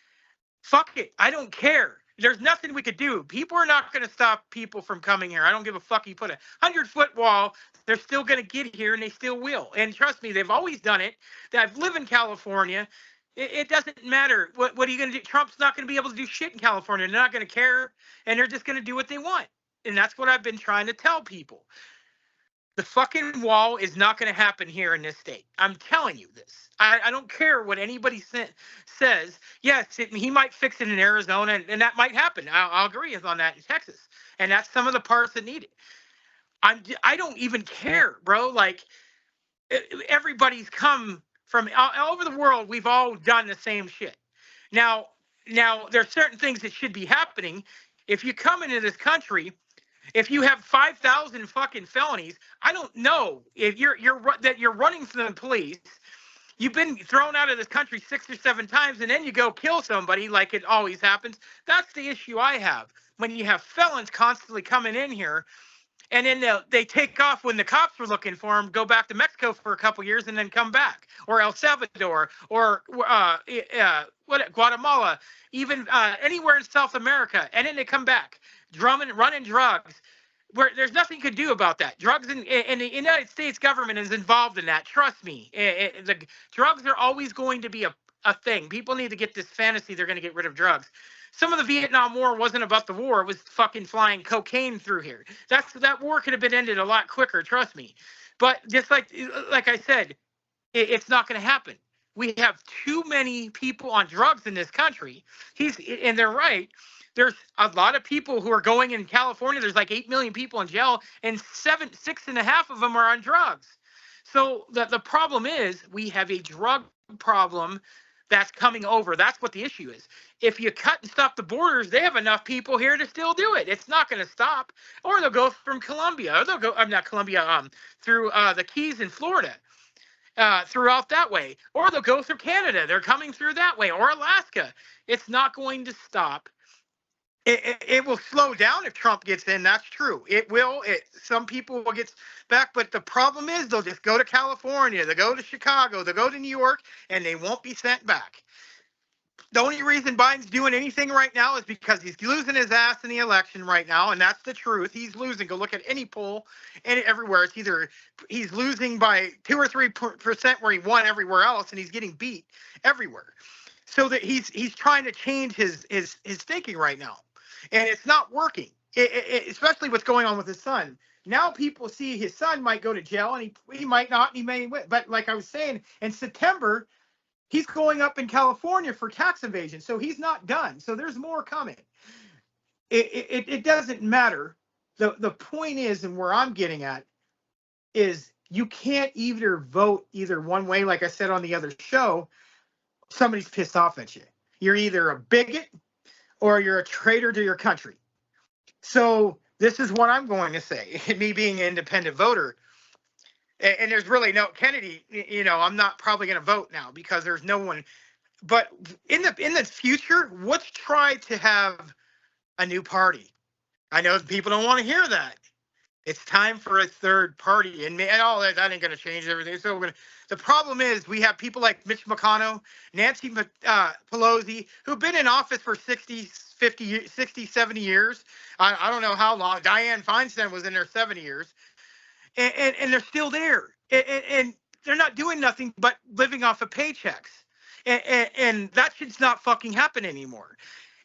fuck it. I don't care. There's nothing we could do. People are not going to stop people from coming here. I don't give a fuck. You put a 100-foot wall, they're still going to get here, and they still will. And trust me, they've always done it. I've lived in California. It doesn't matter. What are you going to do? Trump's not going to be able to do shit in California. They're not going to care, and they're just going to do what they want. And that's what I've been trying to tell people. The fucking wall is not going to happen here in this state. I'm telling you this. I don't care what anybody says. Yes, he might fix it in Arizona, and that might happen. I'll agree on that in Texas. And that's some of the parts that need it. I don't even care, bro. Like, everybody's come from all over the world. We've all done the same shit. Now there's certain things that should be happening. If you come into this country, if you have 5,000 fucking felonies, I don't know if you're running from the police. You've been thrown out of this country 6 or 7 times, and then you go kill somebody like it always happens. That's the issue I have. When you have felons constantly coming in here, and then they take off when the cops were looking for them, go back to Mexico for a couple years, and then come back, or El Salvador, or Guatemala, even anywhere in South America, and then they come back, running drugs. Where there's nothing you could do about that. Drugs and the United States government is involved in that. Trust me. The drugs are always going to be a thing. People need to get this fantasy they're going to get rid of drugs. Some of the Vietnam War wasn't about the war. It was fucking flying cocaine through here. That war could have been ended a lot quicker. Trust me. But just like I said, it's not going to happen. We have too many people on drugs in this country. And they're right. There's a lot of people who are going in California. There's like 8 million people in jail, and 6.5 of them are on drugs. So the problem is we have a drug problem that's coming over. That's what the issue is. If you cut and stop the borders, they have enough people here to still do it. It's not going to stop. Or they'll go from Colombia, or they'll go, I'm not Colombia, through the Keys in Florida, throughout that way. Or they'll go through Canada. They're coming through that way, or Alaska. It's not going to stop. It will slow down if Trump gets in. That's true. It will. Some people will get back, but the problem is they'll just go to California, they'll go to Chicago, they'll go to New York, and they won't be sent back. The only reason Biden's doing anything right now is because he's losing his ass in the election right now, and that's the truth. He's losing. Go look at any poll, and everywhere it's either he's losing by 2 or 3% where he won everywhere else, and he's getting beat everywhere. So that he's trying to change his thinking right now. And it's not working, especially what's going on with his son. Now people see his son might go to jail, and he might not, and he may win. But like I was saying, in September, he's going up in California for tax evasion. So he's not done. So there's more coming. It doesn't matter. The point is, and where I'm getting at, is you can't either vote either one way. Like I said on the other show, somebody's pissed off at you. You're either a bigot or you're a traitor to your country. So this is what I'm going to say, me being an independent voter. And there's really no Kennedy, I'm not probably going to vote now because there's no one. But in the future, let's try to have a new party. I know people don't want to hear that. It's time for a third party, and all that ain't going to change everything. So the problem is we have people like Mitch McConnell, Nancy Pelosi, who've been in office for 60, 50, 60, 70 years. I don't know how long. Dianne Feinstein was in there 70 years. And they're still there. And they're not doing nothing but living off of paychecks. And that should not fucking happen anymore.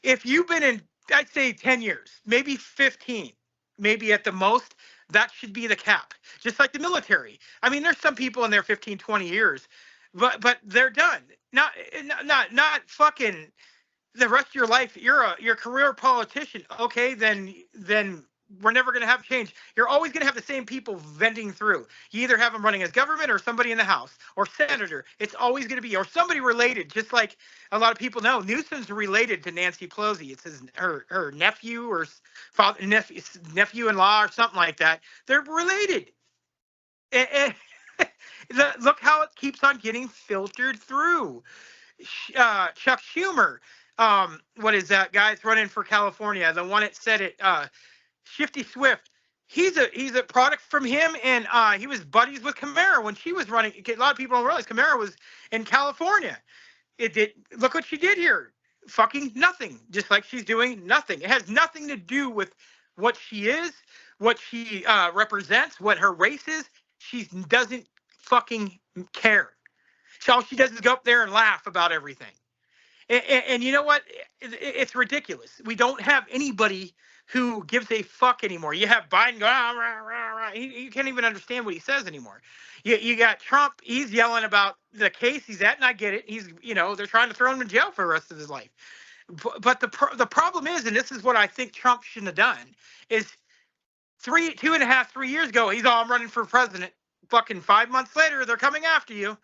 If you've been in, I'd say 10 years, maybe 15, maybe at the most, that should be the cap. Just like the military. I mean, there's some people in there 15, 20 years, but they're done. Not fucking the rest of your life. You're a career politician. Okay, then we're never going to have change. You're always going to have the same people vending through. You either have them running as government or somebody in the House or senator. It's always going to be or somebody related. Just like a lot of people know, Newsom's related to Nancy Pelosi. It's her nephew or father, nephew-in-law or something like that. They're related. And look how it keeps on getting filtered through. Chuck Schumer. What is that guy's running for California? The one that said it. Shifty Swift, he's a product from him, and he was buddies with Kamara when she was running. A lot of people don't realize Kamara was in California. Look what she did here. Fucking nothing. Just like she's doing nothing. It has nothing to do with what she is, what she represents, what her race is. She doesn't fucking care. All she does is go up there and laugh about everything. And you know what? It's ridiculous. We don't have anybody who gives a fuck anymore. You have Biden go, rah, rah, rah. You can't even understand what he says anymore. You got Trump. He's yelling about the case he's at, and I get it. They're trying to throw him in jail for the rest of his life. But the problem is, and this is what I think Trump shouldn't have done, is 2.5, 3 years ago, I'm running for president. Fucking 5 months later, they're coming after you.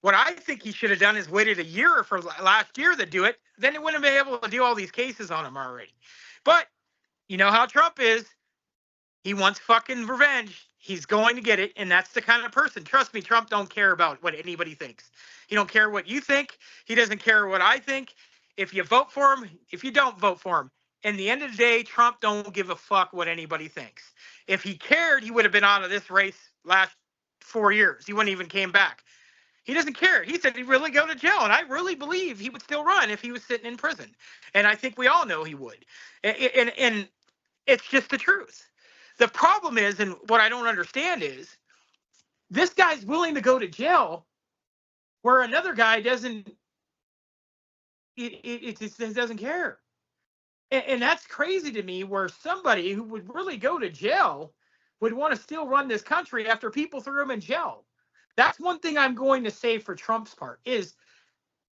What I think he should have done is waited a year for last year to do it. Then he wouldn't have been able to do all these cases on him already. But you know how Trump is. He wants fucking revenge. He's going to get it, and that's the kind of person. Trust me, Trump don't care about what anybody thinks. He don't care what you think. He doesn't care what I think. If you vote for him, if you don't vote for him, in the end of the day, Trump don't give a fuck what anybody thinks. If he cared, he would have been out of this race last 4 years. He wouldn't even came back. He doesn't care. He said he'd really go to jail, and I really believe he would still run if he was sitting in prison. And I think we all know he would. And it's just the truth. The problem is, and what I don't understand is, this guy's willing to go to jail where another guy doesn't. It just doesn't care. And that's crazy to me, where somebody who would really go to jail would want to still run this country after people threw him in jail. That's one thing I'm going to say for Trump's part is,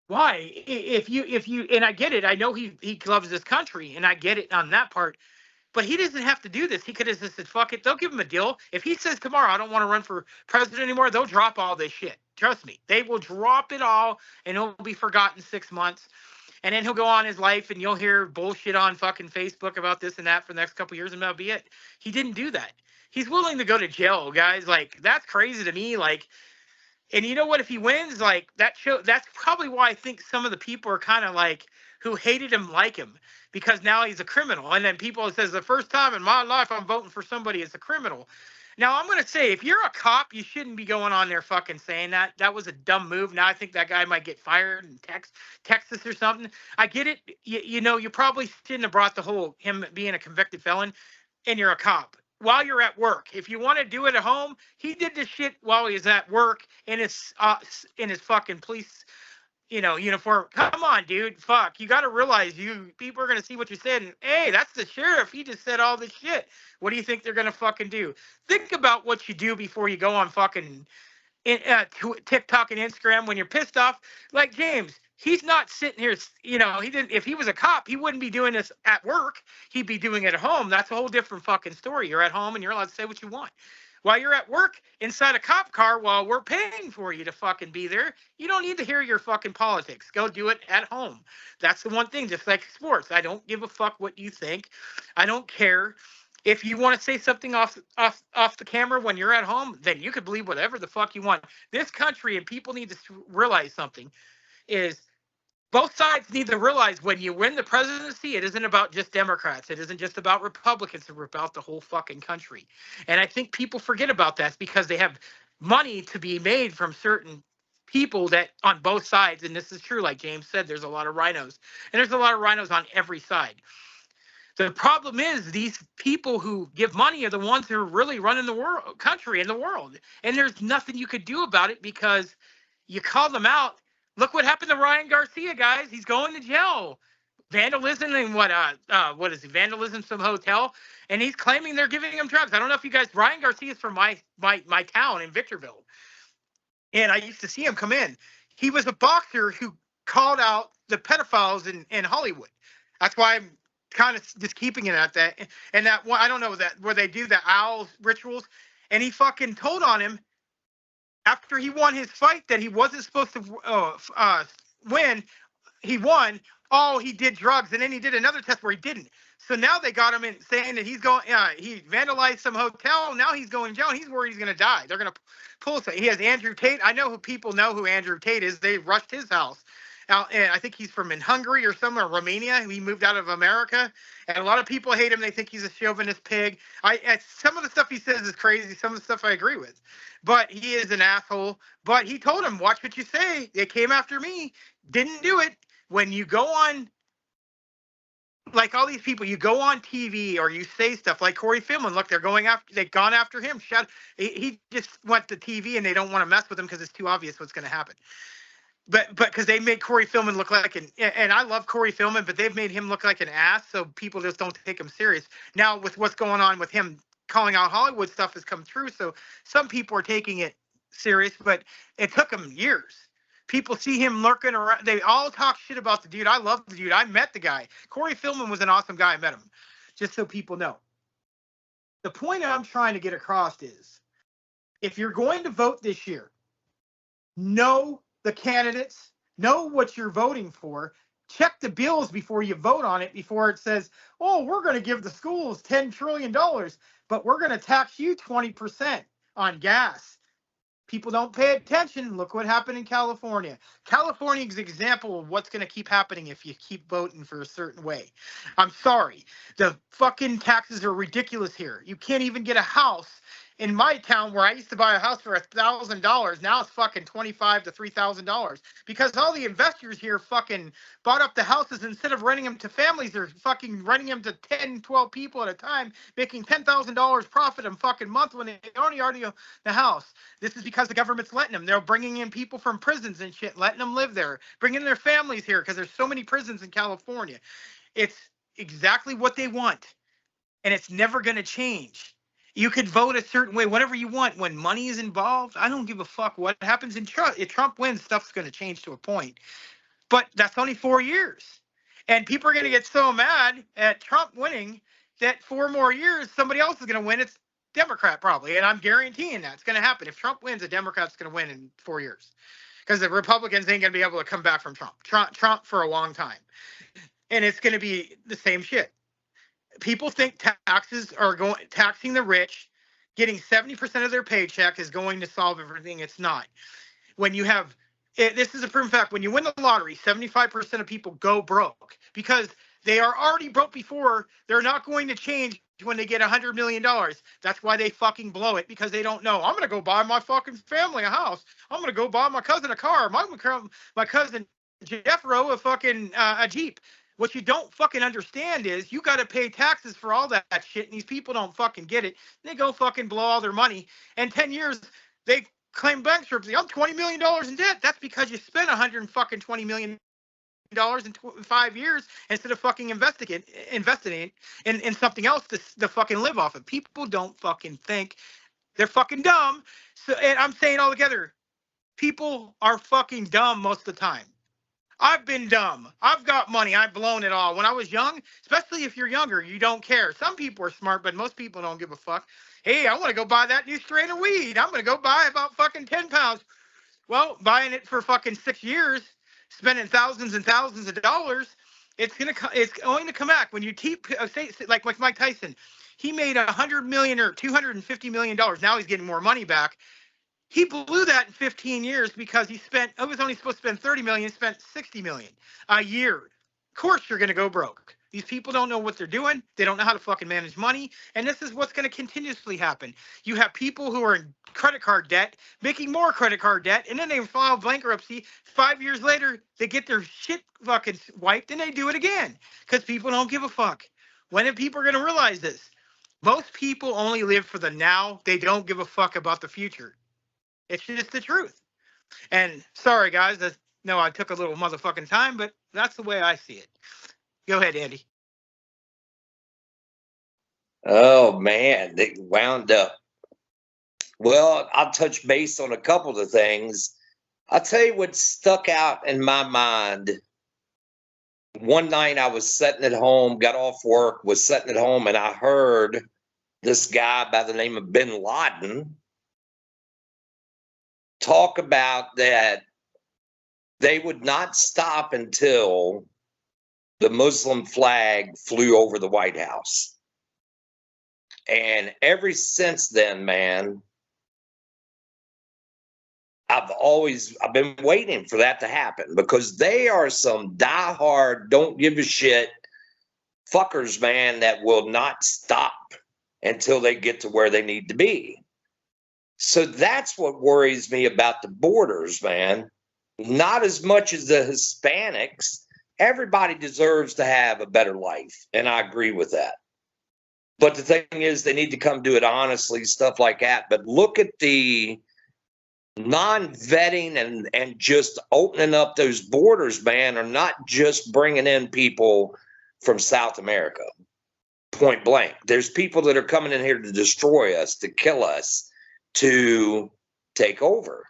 why? If you, and I get it, I know he loves this country, and I get it on that part, but he doesn't have to do this. He could have just said, fuck it, they'll give him a deal. If he says tomorrow, I don't want to run for president anymore, they'll drop all this shit. Trust me, they will drop it all, and he'll be forgotten 6 months. And then he'll go on his life, and you'll hear bullshit on fucking Facebook about this and that for the next couple of years, and that'll be it. He didn't do that. He's willing to go to jail, guys. Like, that's crazy to me. Like, and you know what? If he wins, like, that's probably why I think some of the people are kind of like, who hated him like him, because now he's a criminal. And then people says, the first time in my life I'm voting for somebody as a criminal. Now, I'm going to say, if you're a cop, you shouldn't be going on there fucking saying that. That was a dumb move. Now I think that guy might get fired in Texas or something. I get it. You probably shouldn't have brought the whole him being a convicted felon, and you're a cop. While you're at work, if you want to do it at home, he did this shit while he was at work in his fucking police, uniform. Come on, dude. Fuck. You got to realize people are going to see what you said. And, hey, that's the sheriff. He just said all this shit. What do you think they're going to fucking do? Think about what you do before you go on fucking TikTok and Instagram when you're pissed off. Like James, he's not sitting here, he didn't, if he was a cop, he wouldn't be doing this at work. He'd be doing it at home. That's a whole different fucking story. You're at home and you're allowed to say what you want. While you're at work inside a cop car while we're paying for you to fucking be there, you don't need to hear your fucking politics. Go do it at home. That's the one thing, just like sports. I don't give a fuck what you think. I don't care. If you want to say something off the camera when you're at home, then you could believe whatever the fuck you want. This country, and people need to realize something, is both sides need to realize when you win the presidency, it isn't about just Democrats. It isn't just about Republicans. It's about the whole fucking country. And I think people forget about that because they have money to be made from certain people that on both sides. And this is true. Like James said, there's a lot of rhinos, and there's a lot of rhinos on every side. The problem is these people who give money are the ones who are really running the world, country and the world. And there's nothing you could do about it because you call them out. Look what happened to Ryan Garcia, guys. He's going to jail. Vandalism and what is it? Vandalism some hotel, and he's claiming they're giving him drugs. I don't know if you guys. Ryan Garcia is from my town in Victorville, and I used to see him come in. He was a boxer who called out the pedophiles in Hollywood. That's why I'm kind of just keeping it at that. And that one, I don't know that where they do the owl rituals, and he fucking told on him after he won his fight that he wasn't supposed to win. He won. Oh, he did drugs, and then he did another test where he didn't. So now they got him in saying that he's going. He vandalized some hotel. Now he's going to jail. And he's worried he's going to die. They're going to pull. He has Andrew Tate. I know who people know who Andrew Tate is. They rushed his house. And I think he's from in Hungary or somewhere, Romania. He moved out of America, and a lot of people hate him. They think he's a chauvinist pig. Some of the stuff he says is crazy. Some of the stuff I agree with, but he is an asshole. But he told him, "Watch what you say." They came after me. Didn't do it. When you go on, like all these people, you go on TV or you say stuff like Corey Feldman. Look, they've gone after him. He just went to TV and they don't want to mess with him because it's too obvious what's going to happen. But because they made Corey Feldman look like and I love Corey Feldman, but they've made him look like an ass, so people just don't take him serious. Now with what's going on with him calling out Hollywood stuff has come true, so some people are taking it serious, but it took him years. People see him lurking around. They all talk shit about the dude. I love the dude. I met the guy. Corey Feldman was an awesome guy. I met him, just so people know. The point I'm trying to get across is, if you're going to vote this year, know the candidates, know what you're voting for, check the bills before you vote on it, before it says, oh, we're going to give the schools $10 trillion, but we're going to tax you 20% on gas. People don't pay attention. Look what happened in California. California is an example of what's going to keep happening if you keep voting for a certain way. I'm sorry. The fucking taxes are ridiculous here. You can't even get a house. In my town, where I used to buy a house for $1,000, now it's fucking $2,500 to $3,000 because all the investors here fucking bought up the houses. Instead of renting them to families, they're fucking renting them to 10, 12 people at a time, making $10,000 profit a fucking month when they already own the house. This is because the government's letting them. They're bringing in people from prisons and shit, letting them live there, bringing their families here because there's so many prisons in California. It's exactly what they want, and it's never going to change. You could vote a certain way, whatever you want. When money is involved, I don't give a fuck what happens in Trump. If Trump wins, stuff's going to change to a point. But that's only 4 years. And people are going to get so mad at Trump winning that 4 more years, somebody else is going to win. It's Democrat probably. And I'm guaranteeing that it's going to happen. If Trump wins, a Democrat's going to win in 4 years. Because the Republicans ain't going to be able to come back from Trump for a long time. And it's going to be the same shit. People think taxes are taxing the rich, getting 70% of their paycheck is going to solve everything. It's not. When you have, this is a proven fact, when you win the lottery, 75% of people go broke because they are already broke before. They're not going to change when they get $100 million. That's why they fucking blow it, because they don't know. I'm going to go buy my fucking family a house. I'm going to go buy my cousin a car. My cousin Jeffro a fucking a Jeep. What you don't fucking understand is you got to pay taxes for all that shit, and these people don't fucking get it. They go fucking blow all their money. And 10 years, they claim bankruptcy. I'm $20 million in debt. That's because you spent $120 million in 5 years instead of fucking investing it in something else to fucking live off of. People don't fucking think. They're fucking dumb. So, and I'm saying all together, people are fucking dumb most of the time. I've been dumb. I've got money. I've blown it all. When I was young, especially if you're younger, you don't care. Some people are smart, but most people don't give a fuck. Hey, I want to go buy that new strain of weed. I'm going to go buy about fucking 10 pounds. Well, buying it for fucking 6 years, spending thousands and thousands of dollars, it's going to come back. When you keep, like with Mike Tyson, he made $100 million or $250 million. Now he's getting more money back. He blew that in 15 years because I was only supposed to spend 30 million, spent 60 million a year. Of course you're going to go broke. These people don't know what they're doing. They don't know how to fucking manage money. And this is what's going to continuously happen. You have people who are in credit card debt, making more credit card debt, and then they file bankruptcy. 5 years later, they get their shit fucking wiped and they do it again because people don't give a fuck. When are people going to realize this? Most people only live for the now. They don't give a fuck about the future. It's just the truth. And sorry, guys, no, I took a little motherfucking time, but that's the way I see it. Go ahead, Andy. Oh man, they wound up. Well, I'll touch base on a couple of the things. I'll tell you what stuck out in my mind. One night I was sitting at home, got off work, was sitting at home, and I heard this guy by the name of Bin Laden talk about that they would not stop until the Muslim flag flew over the White House. And ever since then, man, I've been waiting for that to happen because they are some diehard, don't give a shit fuckers, man, that will not stop until they get to where they need to be. So that's what worries me about the borders, man. Not as much as the Hispanics. Everybody deserves to have a better life, and I agree with that. But the thing is, they need to come do it honestly, stuff like that. But look at the non-vetting and just opening up those borders, man, are not just bringing in people from South America, point blank. There's people that are coming in here to destroy us, to kill us, to take over.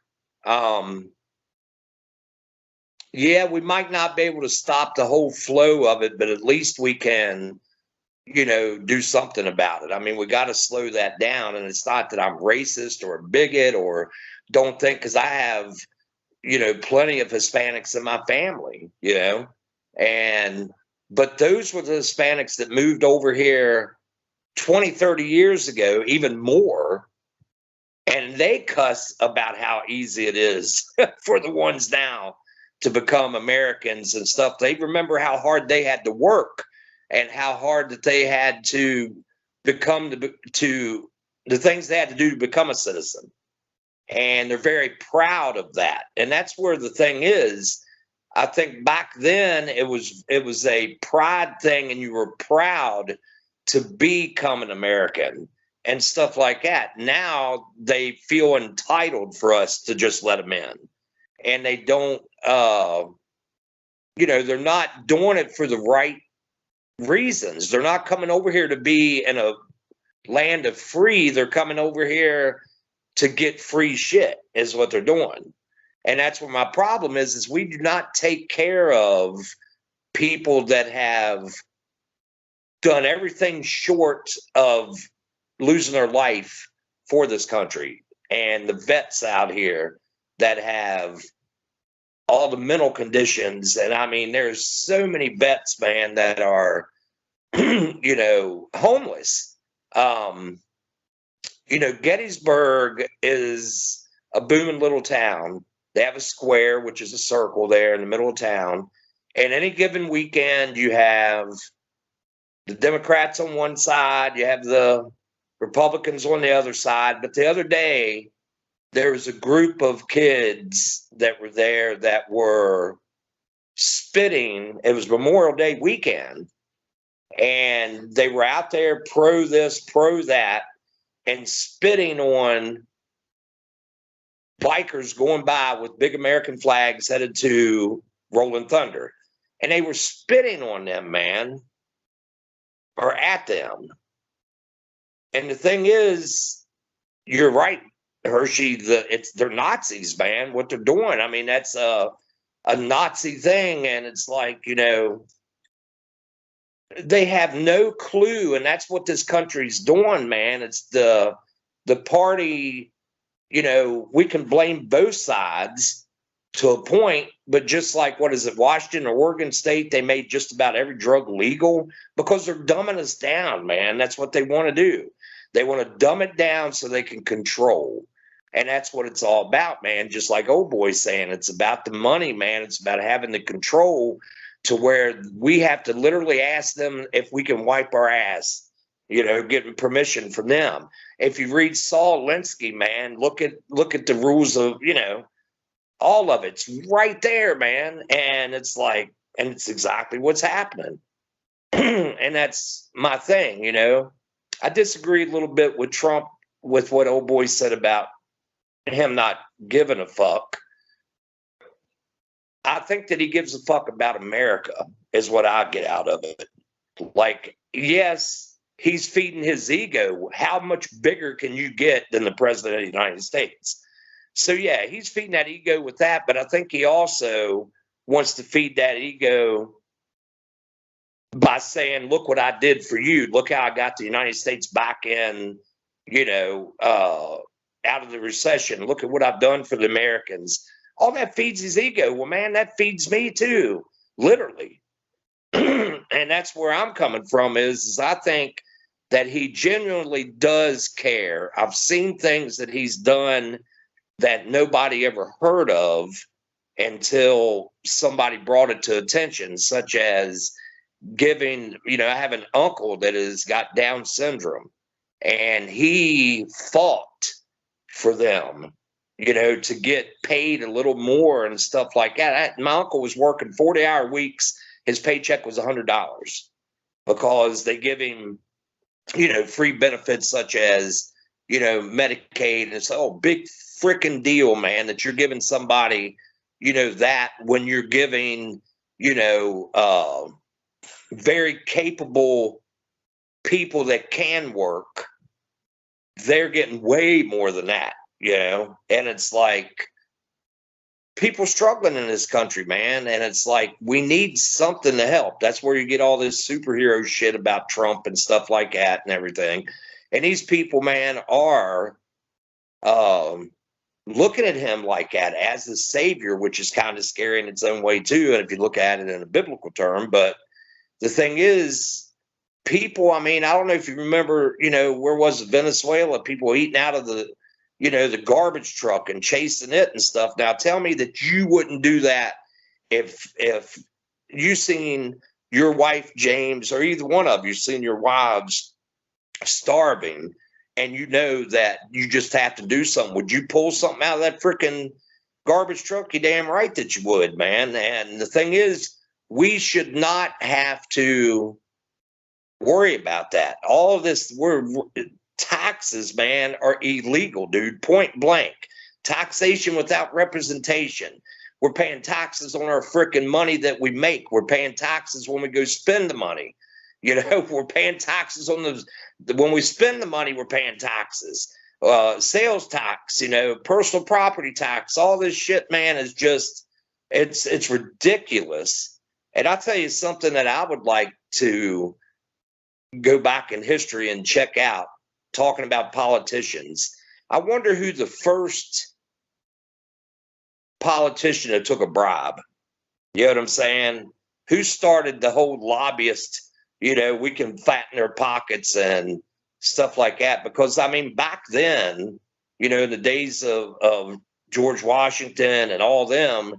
Yeah, we might not be able to stop the whole flow of it, but at least we can, do something about it. I mean, we got to slow that down. And it's not that I'm racist or a bigot or don't think, because I have, plenty of Hispanics in my family, but those were the Hispanics that moved over here 20, 30 years ago, even more. And they cuss about how easy it is for the ones now to become Americans and stuff. They remember how hard they had to work and how hard that they had to become to the things they had to do to become a citizen. And they're very proud of that. And that's where the thing is. I think back then it was a pride thing, and you were proud to become an American and stuff like that. Now they feel entitled for us to just let them in. And they don't, they're not doing it for the right reasons. They're not coming over here to be in a land of free. They're coming over here to get free shit is what they're doing. And that's where my problem is we do not take care of people that have done everything short of losing their life for this country. And the vets out here that have all the mental conditions. And I mean, there's so many vets, man, that are, homeless. Gettysburg is a booming little town. They have a square, which is a circle there in the middle of town. And any given weekend, you have the Democrats on one side, you have the Republicans on the other side. But the other day, there was a group of kids that were there that were spitting. It was Memorial Day weekend. And they were out there pro this, pro that, and spitting on bikers going by with big American flags headed to Rolling Thunder. And they were spitting on them, man, or at them. And the thing is, you're right, Hershey, they're Nazis, man, what they're doing. I mean, that's a Nazi thing. And it's like, they have no clue. And that's what this country's doing, man. It's the party, we can blame both sides to a point, but just like, what is it, Washington or Oregon State, they made just about every drug legal because they're dumbing us down, man. That's what they want to do. They want to dumb it down so they can control. And that's what it's all about, man. Just like old boy's saying, it's about the money, man. It's about having the control to where we have to literally ask them if we can wipe our ass, getting permission from them. If you read Saul Alinsky, man, look at the rules of, all of it's right there, man. And it's like, and it's exactly what's happening. And that's my thing, I disagree a little bit with Trump, with what old boy said about him not giving a fuck. I think that he gives a fuck about America is what I get out of it. Like, yes, he's feeding his ego. How much bigger can you get than the president of the United States? So yeah, he's feeding that ego with that, but I think he also wants to feed that ego by saying, look what I did for you. Look how I got the United States back in, out of the recession. Look at what I've done for the Americans. All that feeds his ego. Well, man, that feeds me too, literally. And that's where I'm coming from is I think that he genuinely does care. I've seen things that he's done that nobody ever heard of until somebody brought it to attention, such as giving, I have an uncle that has got Down syndrome, and he fought for them, to get paid a little more and stuff like that. My uncle was working 40-hour weeks. His paycheck was $100 because they give him, free benefits such as, Medicaid. And it's big freaking deal, man, that you're giving somebody, that when you're giving, very capable people that can work, they're getting way more than that, and it's like people struggling in this country, man. And it's like, we need something to help. That's where you get all this superhero shit about Trump and stuff like that and everything. And these people, man, are looking at him like that as the savior, which is kind of scary in its own way too. And if you look at it in a biblical term, but the thing is, people, I mean, I don't know if you remember, where was it, Venezuela, people eating out of the, the garbage truck and chasing it and stuff. Now tell me that you wouldn't do that if you seen your wife, James, or either one of you seen your wives starving and that you just have to do something. Would you pull something out of that freaking garbage truck? You damn right that you would, man. And the thing is, we should not have to worry about that. All of this, taxes, man, are illegal, dude. Point blank. Taxation without representation. We're paying taxes on our freaking money that we make. We're paying taxes when we go spend the money. We're paying taxes on when we spend the money, we're paying taxes. Sales tax, personal property tax, all this shit, man, is just, it's ridiculous. And I'll tell you something that I would like to go back in history and check out, talking about politicians. I wonder who the first politician that took a bribe. You know what I'm saying? Who started the whole lobbyist, we can fatten their pockets and stuff like that? Because, I mean, back then, in the days of George Washington and all them,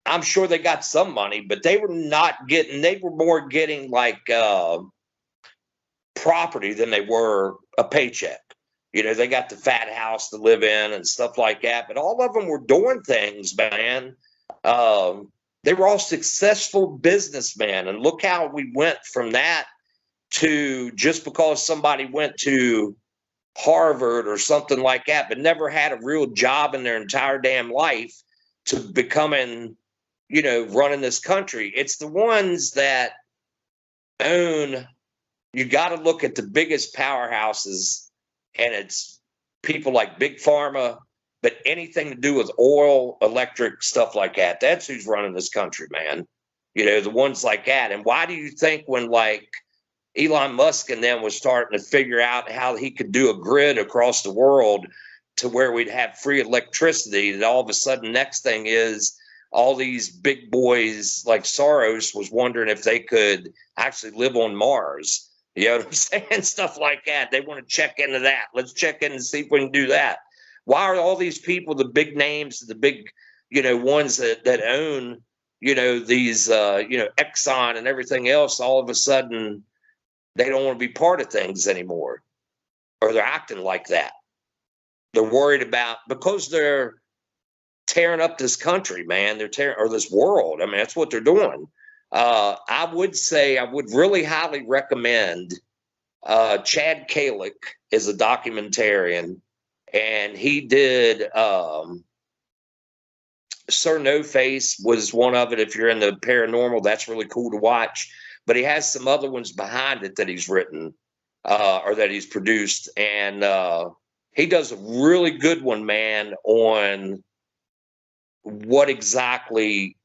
I'm sure they got some money, but they were more getting like property than they were a paycheck. They got the fat house to live in and stuff like that, but all of them were doing things, man. They were all successful businessmen. And look how we went from that to just because somebody went to Harvard or something like that, but never had a real job in their entire damn life, to becoming, running this country. It's the ones that own, you got to look at the biggest powerhouses, and it's people like Big Pharma, but anything to do with oil, electric, stuff like that. That's who's running this country, man. The ones like that. And why do you think when like Elon Musk and them was starting to figure out how he could do a grid across the world to where we'd have free electricity, that all of a sudden next thing is all these big boys like Soros was wondering if they could actually live on Mars. You know what I'm saying? Stuff like that. They want to check into that. Let's check in and see if we can do that. Why are all these people, the big names, the big, ones that own, these, Exxon and everything else, all of a sudden they don't want to be part of things anymore, or they're acting like that. They're worried about, because they're tearing up this country, man. They're tearing, or this world. I mean, that's what they're doing. I would say I would really highly recommend Chad Kalick is a documentarian, and he did Sir No Face was one of it. If you're in the paranormal, that's really cool to watch. But he has some other ones behind it that he's written or that he's produced, and he does a really good one, man, on what exactly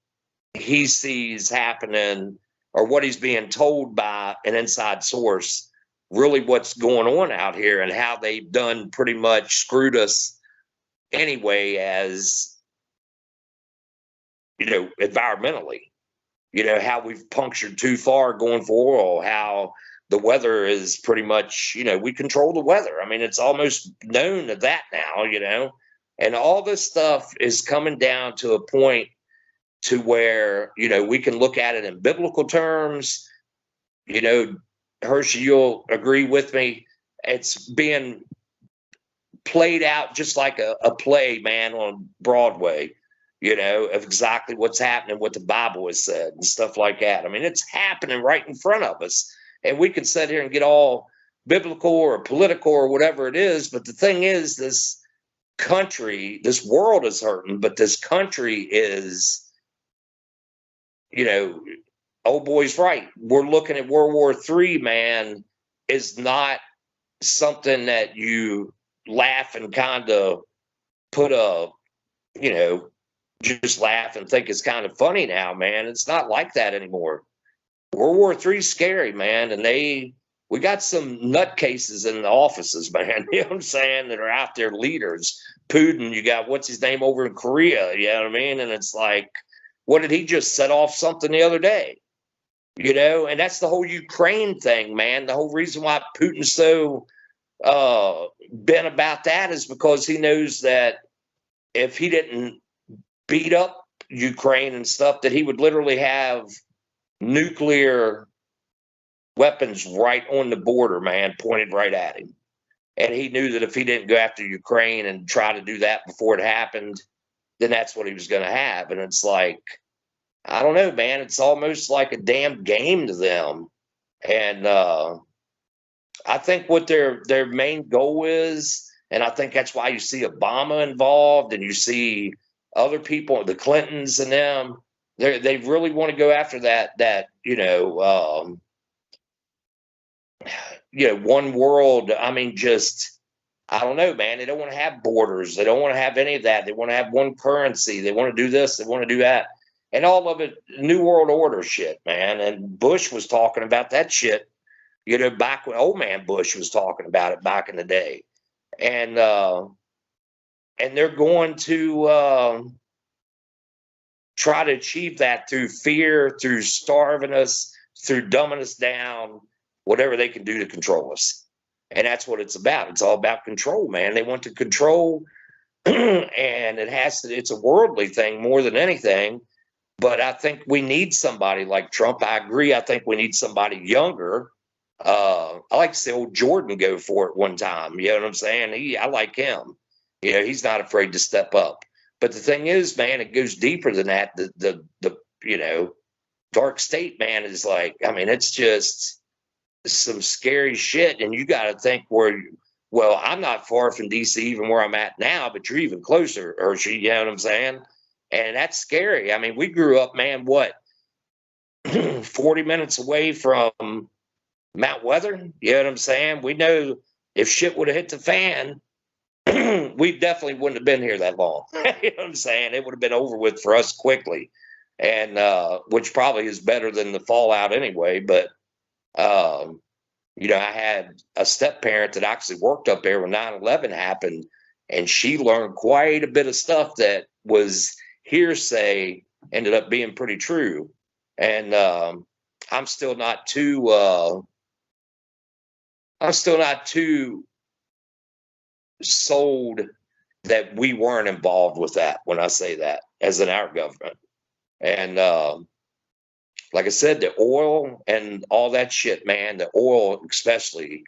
he sees happening, or what he's being told by an inside source, really what's going on out here, and how they've done pretty much screwed us anyway, as environmentally, how we've punctured too far going for oil, how the weather is pretty much, we control the weather. I mean, it's almost known of that now, and all this stuff is coming down to a point to where, we can look at it in biblical terms. Hershey, you'll agree with me. It's being played out just like a play, man, on Broadway, of exactly what's happening, what the Bible has said and stuff like that. I mean, it's happening right in front of us, and we can sit here and get all biblical or political or whatever it is. But the thing is, this country, this world is hurting, but this country is, old boy's right. We're looking at World War III, man, is not something that you laugh and kind of put just laugh and think it's kind of funny now, man. It's not like that anymore. World War III is scary, man. And we got some nutcases in the offices, man. You know what I'm saying? That are out there, leaders. Putin, you got, what's his name over in Korea? You know what I mean? And it's like, what did he just set off something the other day? And that's the whole Ukraine thing, man. The whole reason why Putin's so bent about that is because he knows that if he didn't beat up Ukraine and stuff, that he would literally have nuclear weapons right on the border, man, pointed right at him. And he knew that if he didn't go after Ukraine and try to do that before it happened, then that's what he was going to have. And it's like, I don't know, man. It's almost like a damn game to them. And I think what their main goal is, and I think that's why you see Obama involved, and you see other people, the Clintons and them, they really want to go after that one world. I mean, just, I don't know, man. They don't want to have borders. They don't want to have any of that. They want to have one currency. They want to do this. They want to do that. And all of it, New World Order shit, man. And Bush was talking about that shit, back when old man Bush was talking about it back in the day. And they're going to try to achieve that through fear, through starving us, through dumbing us down, whatever they can do to control us. And that's what it's about. It's all about control, man. They want to control, and it's a worldly thing more than anything. But I think we need somebody like Trump. I agree. I think we need somebody younger. I like to see old Jordan go for it one time. You know what I'm saying? I like him. He's not afraid to step up. But the thing is, man, it goes deeper than that. The dark state, man, is like, I mean, it's just some scary shit. And you got to think well, I'm not far from DC, even where I'm at now, but you're even closer, Hershey. You know what I'm saying? And that's scary. I mean, we grew up, man, 40 minutes away from Mount Weather? You know what I'm saying? We know if shit would have hit the fan, we definitely wouldn't have been here that long. You know what I'm saying? It would have been over with for us quickly. And which probably is better than the fallout anyway. But, I had a step parent that actually worked up there when 9/11 happened. And she learned quite a bit of stuff that was hearsay, ended up being pretty true. And I'm still not too I'm still not too sold that we weren't involved with that when I say that, as in our government. And like I said, the oil and all that shit, man, the oil especially,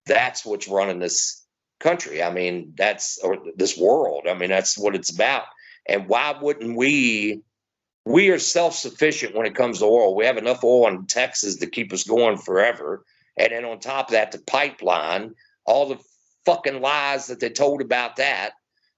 that's what's running this country. I mean, or this world. I mean, that's what it's about. And why wouldn't we are self-sufficient when it comes to oil. We have enough oil in Texas to keep us going forever. And then on top of that, the pipeline, all the fucking lies that they told about that.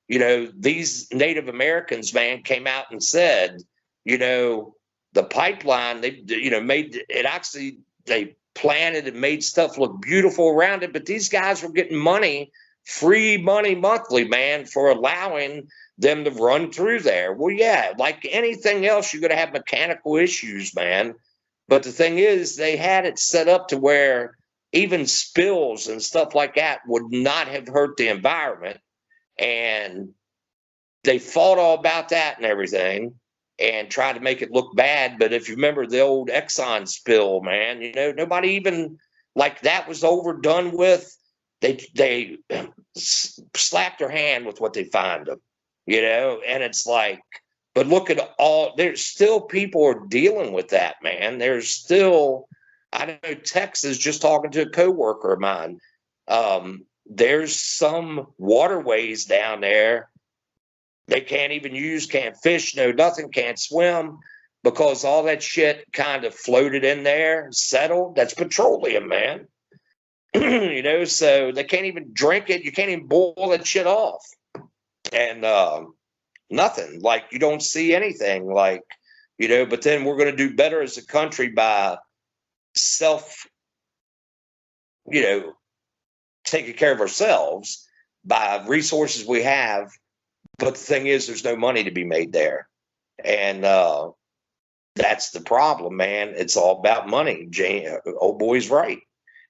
You know, these Native Americans, man, came out and said, you know, the pipeline, they, you know, made it actually, they planted and made stuff look beautiful around it. But these guys were getting money, free money monthly, man, for allowing them to run through there. Well, yeah, like anything else, you're going to have mechanical issues, man. But the thing is, they had it set up to where even spills and stuff like that would not have hurt the environment. And they fought all about that and everything and tried to make it look bad. But if you remember the old Exxon spill, man, you know, nobody even, like, that was overdone with. They slapped their hand with what they find them, you know, and it's like, but look at all, there's still people are dealing with that, man. There's still, I don't know, Texas, just talking to a coworker of mine. There's some waterways down there they can't even use, can't fish, no nothing, can't swim, because all that shit kind of floated in there, settled. That's petroleum, man. You know, so they can't even drink it. You can't even boil that shit off. And nothing. Like, you don't see anything. Like, you know, but then we're going to do better as a country by you know, taking care of ourselves by resources we have. But the thing is, there's no money to be made there. And that's the problem, man. It's all about money. Old boy's right.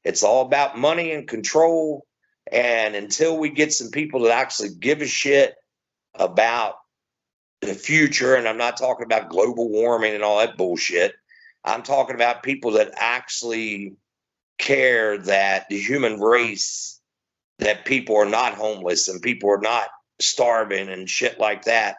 It's all about money and control. And until we get some people that actually give a shit about the future, and I'm not talking about global warming and all that bullshit, I'm talking about people that actually care that the human race, that people are not homeless and people are not starving and shit like that.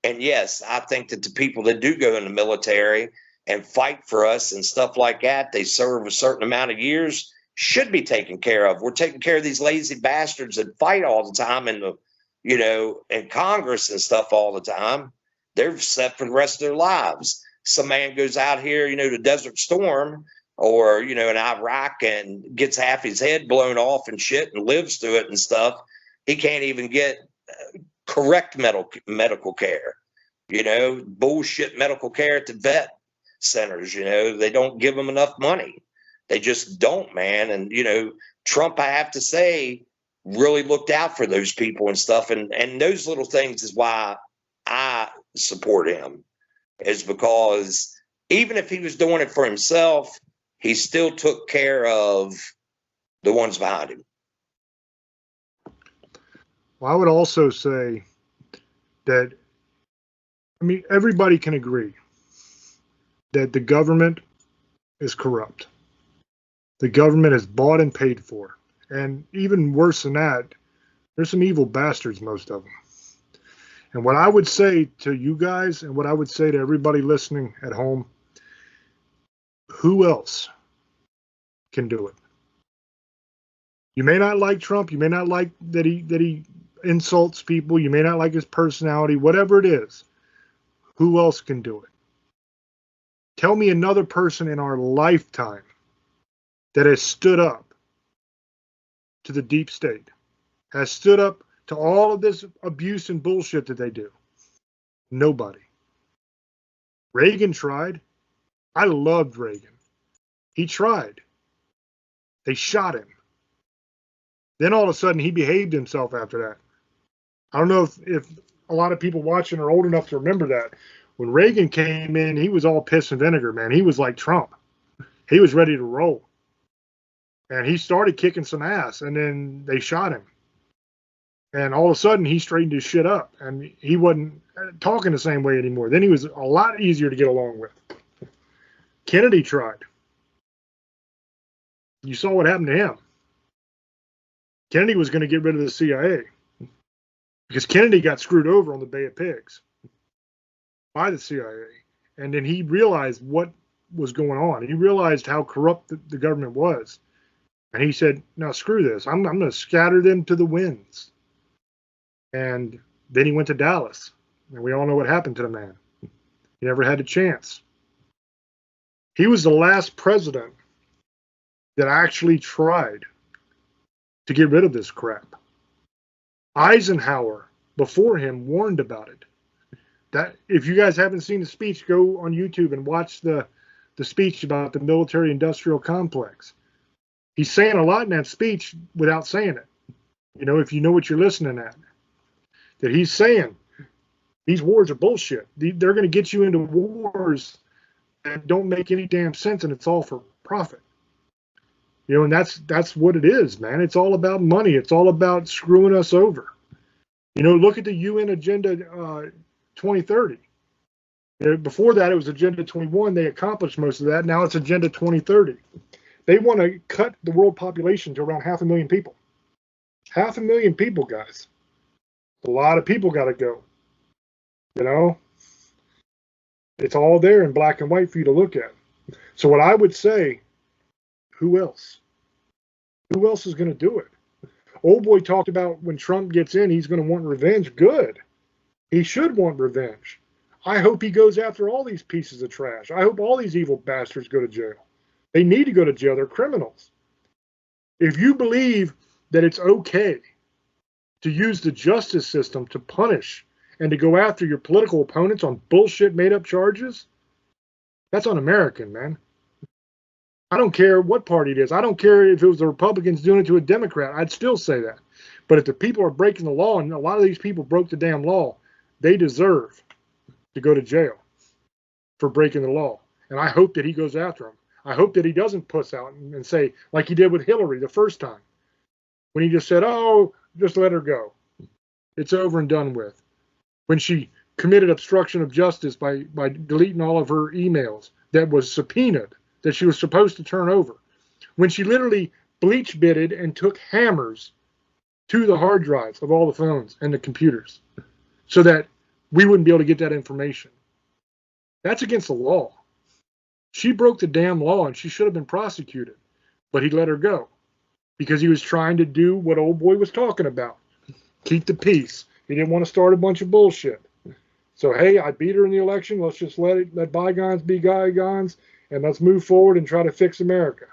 And yes, I think that the people that do go in the military and fight for us and stuff like that, they serve a certain amount of years, should be taken care of. We're taking care of these lazy bastards that fight all the time in the, you know, in Congress and stuff all the time. They're set for the rest of their lives. Some man goes out here, you know, to Desert Storm or, you know, in Iraq and gets half his head blown off and shit and lives through it and stuff. He can't even get correct medical care, you know, bullshit medical care at the vet centers. You know, they don't give them enough money. They just don't, man. And, you know, Trump, I have to say, really looked out for those people and stuff. And those little things is why I support him, is because even if he was doing it for himself, he still took care of the ones behind him. Well, I would also say that, I mean, everybody can agree that the government is corrupt. The government is bought and paid for. And even worse than that, there's some evil bastards, most of them. And what I would say to you guys, and what I would say to everybody listening at home, who else can do it? You may not like Trump. You may not like that he insults people. You may not like his personality, whatever it is. Who else can do it? Tell me another person in our lifetime that has stood up to the deep state, has stood up to all of this abuse and bullshit that they do. Nobody. Reagan tried. I loved Reagan. He tried. They shot him. Then all of a sudden he behaved himself after that. I don't know if a lot of people watching are old enough to remember that. When Reagan came in, he was all piss and vinegar, man. He was like Trump. He was ready to roll. And he started kicking some ass, and then they shot him. And all of a sudden, he straightened his shit up, and he wasn't talking the same way anymore. Then he was a lot easier to get along with. Kennedy tried. You saw what happened to him. Kennedy was going to get rid of the CIA because Kennedy got screwed over on the Bay of Pigs by the CIA. And then he realized what was going on. He realized how corrupt the government was. And he said, no, screw this. I'm going to scatter them to the winds. And then he went to Dallas. And we all know what happened to the man. He never had a chance. He was the last president that actually tried to get rid of this crap. Eisenhower, before him, warned about it. That if you guys haven't seen the speech, go on YouTube and watch the speech about the military-industrial complex. He's saying a lot in that speech without saying it. You know, if you know what you're listening at, that he's saying these wars are bullshit. They're going to get you into wars that don't make any damn sense, and it's all for profit. You know, and that's what it is, man. It's all about money. It's all about screwing us over. You know, look at the UN Agenda 2030. You know, before that, it was Agenda 21. They accomplished most of that. Now it's Agenda 2030. They want to cut the world population to around 500,000 people. 500,000 people, guys. A lot of people got to go. You know, it's all there in black and white for you to look at. So what I would say, who else? Who else is going to do it? Old boy talked about when Trump gets in, he's going to want revenge. Good. He should want revenge. I hope he goes after all these pieces of trash. I hope all these evil bastards go to jail. They need to go to jail. They're criminals. If you believe that it's okay to use the justice system to punish and to go after your political opponents on bullshit made-up charges, that's un-American, man. I don't care what party it is. I don't care if it was the Republicans doing it to a Democrat. I'd still say that. But if the people are breaking the law, and a lot of these people broke the damn law, they deserve to go to jail for breaking the law. And I hope that he goes after them. I hope that he doesn't puss out and say, like he did with Hillary the first time, when he just said, oh, just let her go. It's over and done with. When she committed obstruction of justice by deleting all of her emails that was subpoenaed, that she was supposed to turn over. When she literally bleach bitted and took hammers to the hard drives of all the phones and the computers so that we wouldn't be able to get that information. That's against the law. She broke the damn law and she should have been prosecuted, but he let her go because he was trying to do what old boy was talking about. Keep the peace. He didn't want to start a bunch of bullshit. So, hey, I beat her in the election. Let's just let bygones be bygones, and let's move forward and try to fix America.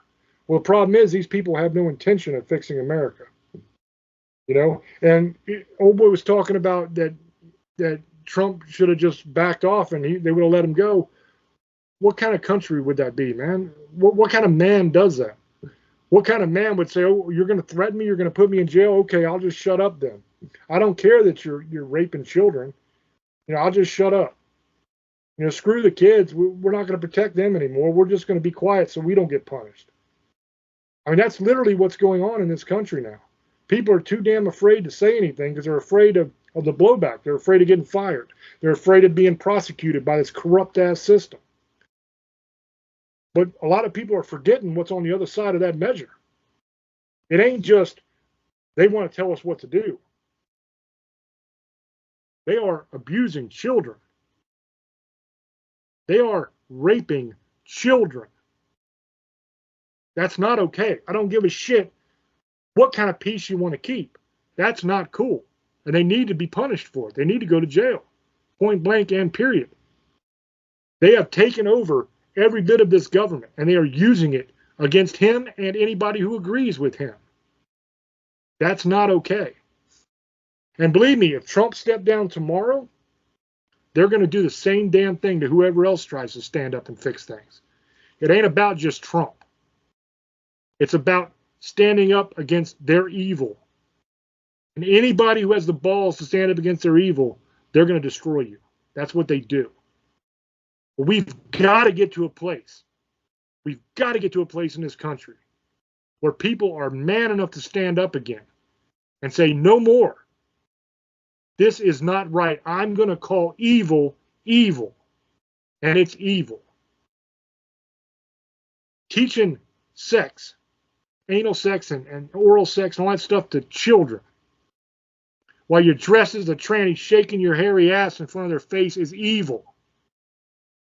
Well, the problem is these people have no intention of fixing America. You know, and old boy was talking about that Trump should have just backed off and they would have let him go. What kind of country would that be, man? What kind of man does that? What kind of man would say, oh, you're going to threaten me? You're going to put me in jail? Okay, I'll just shut up then. I don't care that you're raping children. You know, I'll just shut up. You know, screw the kids. We're not going to protect them anymore. We're just going to be quiet so we don't get punished. I mean, that's literally what's going on in this country now. People are too damn afraid to say anything because they're afraid of the blowback. They're afraid of getting fired. They're afraid of being prosecuted by this corrupt-ass system. But a lot of people are forgetting what's on the other side of that measure. It ain't just they want to tell us what to do. They are abusing children. They are raping children. That's not okay. I don't give a shit what kind of peace you want to keep. That's not cool. And they need to be punished for it. They need to go to jail. Point blank and period. They have taken over every bit of this government, and they are using it against him and anybody who agrees with him. That's not okay. And believe me, if Trump stepped down tomorrow, they're going to do the same damn thing to whoever else tries to stand up and fix things. It ain't about just Trump. It's about standing up against their evil. And anybody who has the balls to stand up against their evil, they're going to destroy you. That's what they do. But we've got to get to a place. We've got to get to a place in this country where people are man enough to stand up again and say, no more. This is not right. I'm going to call evil, evil. And it's evil. Teaching sex anal sex and oral sex and all that stuff to children, while you're dressed as a tranny shaking your hairy ass in front of their face, is evil.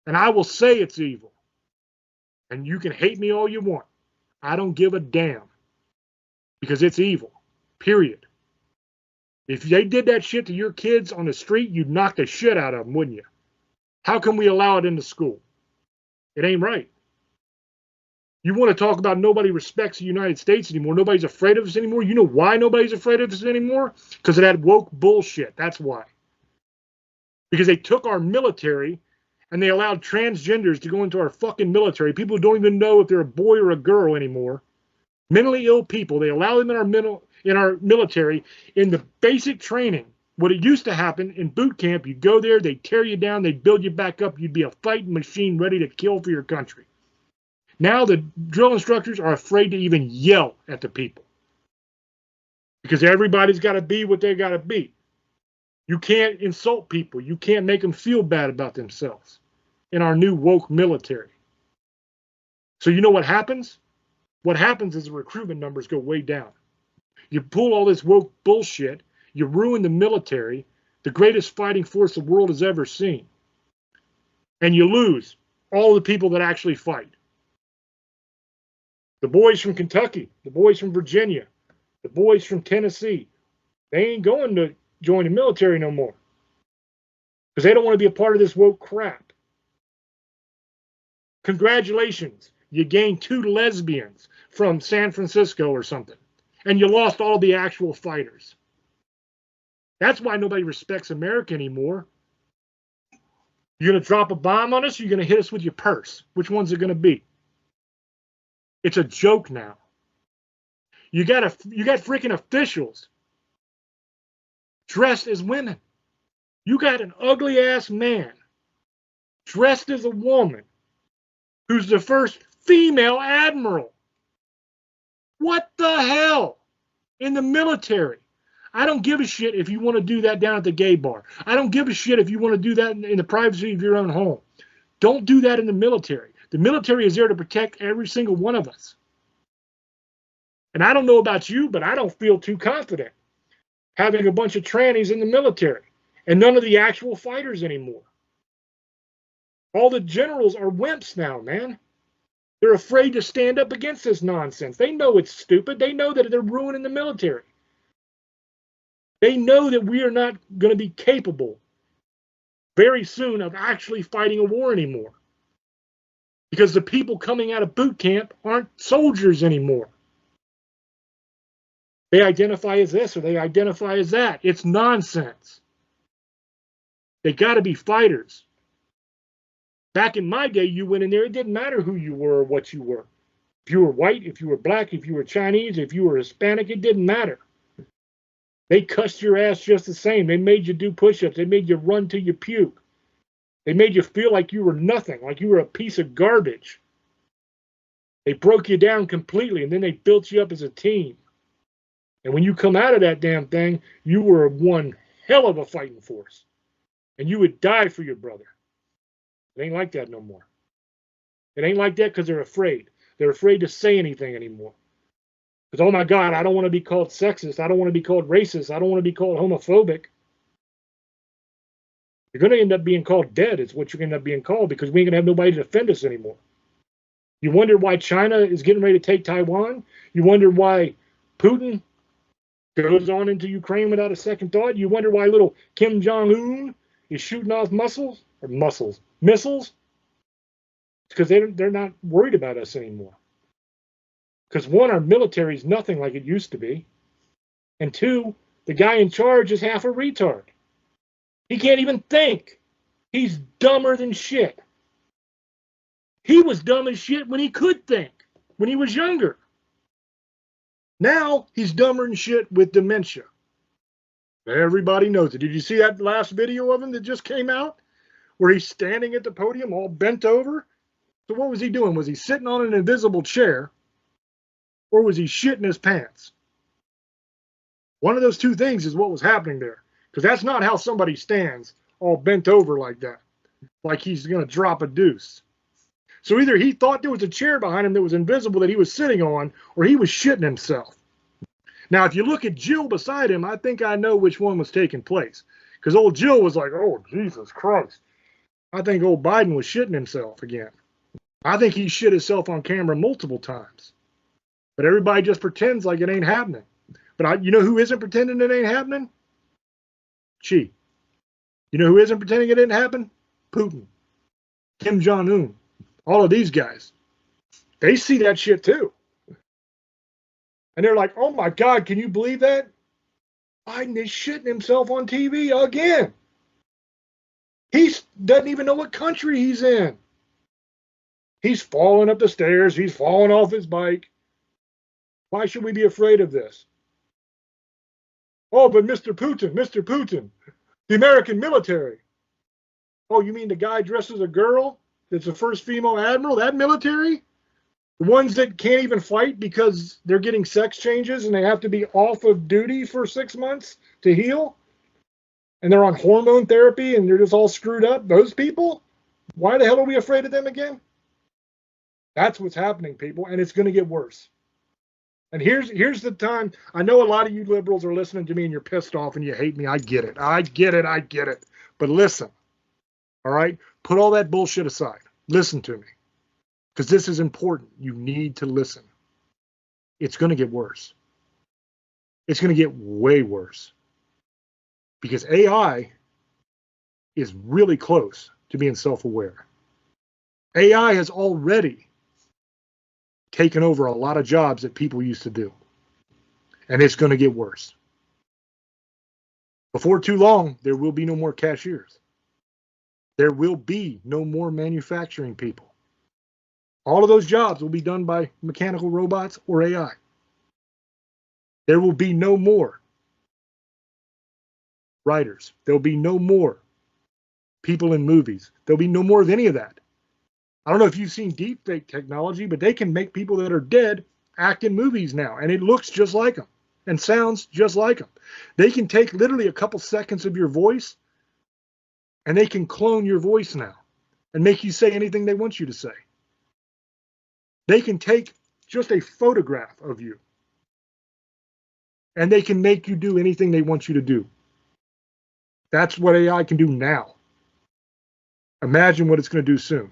And I will say it's evil. And you can hate me all you want. I don't give a damn. Because it's evil. Period. If they did that shit to your kids on the street, you'd knock the shit out of them, wouldn't you? How can we allow it in the school? It ain't right. You want to talk about nobody respects the United States anymore, nobody's afraid of us anymore? You know why nobody's afraid of us anymore? Because of that woke bullshit. That's why. Because they took our military and they allowed transgenders to go into our fucking military. People who don't even know if they're a boy or a girl anymore. Mentally ill people, they allow them in our military in the basic training. What it used to happen in boot camp, you go there, they tear you down, they build you back up, you'd be a fighting machine ready to kill for your country. Now the drill instructors are afraid to even yell at the people. Because everybody's got to be what they got to be. You can't insult people. You can't make them feel bad about themselves in our new woke military. So you know what happens? What happens is the recruitment numbers go way down. You pull all this woke bullshit, you ruin the military, the greatest fighting force the world has ever seen. And you lose all the people that actually fight. The boys from Kentucky, the boys from Virginia, the boys from Tennessee, they ain't going to join the military no more. Because they don't want to be a part of this woke crap. Congratulations, you gained 2 lesbians from San Francisco or something. And you lost all the actual fighters. That's why nobody respects America anymore. You're going to drop a bomb on us, or you're going to hit us with your purse? Which one's it going to be? It's a joke now. You got freaking officials dressed as women. You got an ugly ass man dressed as a woman who's the first female admiral. What the hell? In the military. I don't give a shit if you want to do that down at the gay bar. I don't give a shit if you want to do that in the privacy of your own home. Don't do that in the military. The military is there to protect every single one of us. And I don't know about you, but I don't feel too confident having a bunch of trannies in the military and none of the actual fighters anymore. All the generals are wimps now, man. They're afraid to stand up against this nonsense. They know it's stupid. They know that they're ruining the military. They know that we are not going to be capable very soon of actually fighting a war anymore. Because the people coming out of boot camp aren't soldiers anymore. They identify as this or they identify as that. It's nonsense. They got to be fighters. Back in my day, you went in there, it didn't matter who you were or what you were. If you were white, if you were black, if you were Chinese, if you were Hispanic, it didn't matter. They cussed your ass just the same. They made you do push-ups. They made you run till you puke. They made you feel like you were nothing, like you were a piece of garbage. They broke you down completely, and then they built you up as a team. And when you come out of that damn thing, you were one hell of a fighting force. And you would die for your brother. It ain't like that no more. It ain't like that because they're afraid. They're afraid to say anything anymore. Because, oh my God, I don't want to be called sexist. I don't want to be called racist. I don't want to be called homophobic. You're going to end up being called dead is what you're going to end up being called because we ain't going to have nobody to defend us anymore. You wonder why China is getting ready to take Taiwan? You wonder why Putin goes on into Ukraine without a second thought? You wonder why little Kim Jong-un is shooting off missiles? It's because they're not worried about us anymore. Because one, our military is nothing like it used to be. And two, the guy in charge is half a retard. He can't even think. He's dumber than shit. He was dumb as shit when he could think, when he was younger. Now he's dumber than shit with dementia. Everybody knows it. Did you see that last video of him that just came out? Where he's standing at the podium all bent over? So what was he doing? Was he sitting on an invisible chair? Or was he shitting his pants? One of those two things is what was happening there. Because that's not how somebody stands all bent over like that. Like he's going to drop a deuce. So either he thought there was a chair behind him that was invisible that he was sitting on, or he was shitting himself. Now, if you look at Jill beside him, I think I know which one was taking place. Because old Jill was like, oh, Jesus Christ. I think old Biden was shitting himself again. I think he shit himself on camera multiple times. But everybody just pretends like it ain't happening. But you know who isn't pretending it ain't happening? Xi. You know who isn't pretending it didn't happen? Putin. Kim Jong-un. All of these guys. They see that shit too. And they're like, oh my God, can you believe that? Biden is shitting himself on TV again. He doesn't even know what country he's in. He's falling up the stairs. He's falling off his bike. Why should we be afraid of this? Oh, but Mr. Putin, the American military. Oh, you mean the guy dressed as a girl that's the first female admiral? That military? The ones that can't even fight because they're getting sex changes and they have to be off of duty for 6 months to heal? And they're on hormone therapy and they're just all screwed up? Those people? Why the hell are we afraid of them again? That's what's happening, people, and it's going to get worse. And here's the time. I know a lot of you liberals are listening to me and you're pissed off and you hate me. I get it. I get it. But listen, all right? Put all that bullshit aside. Listen to me. Because this is important. You need to listen. It's going to get worse. It's going to get way worse. Because AI is really close to being self-aware. AI has already taken over a lot of jobs that people used to do. And it's going to get worse. Before too long, there will be no more cashiers. There will be no more manufacturing people. All of those jobs will be done by mechanical robots or AI. There will be no more writers. There will be no more people in movies. There'll be no more of any of that. I don't know if you've seen deepfake technology, but they can make people that are dead act in movies now, and it looks just like them and sounds just like them. They can take literally a couple seconds of your voice, and they can clone your voice now and make you say anything they want you to say. They can take just a photograph of you, and they can make you do anything they want you to do. That's what AI can do now. Imagine what it's going to do soon.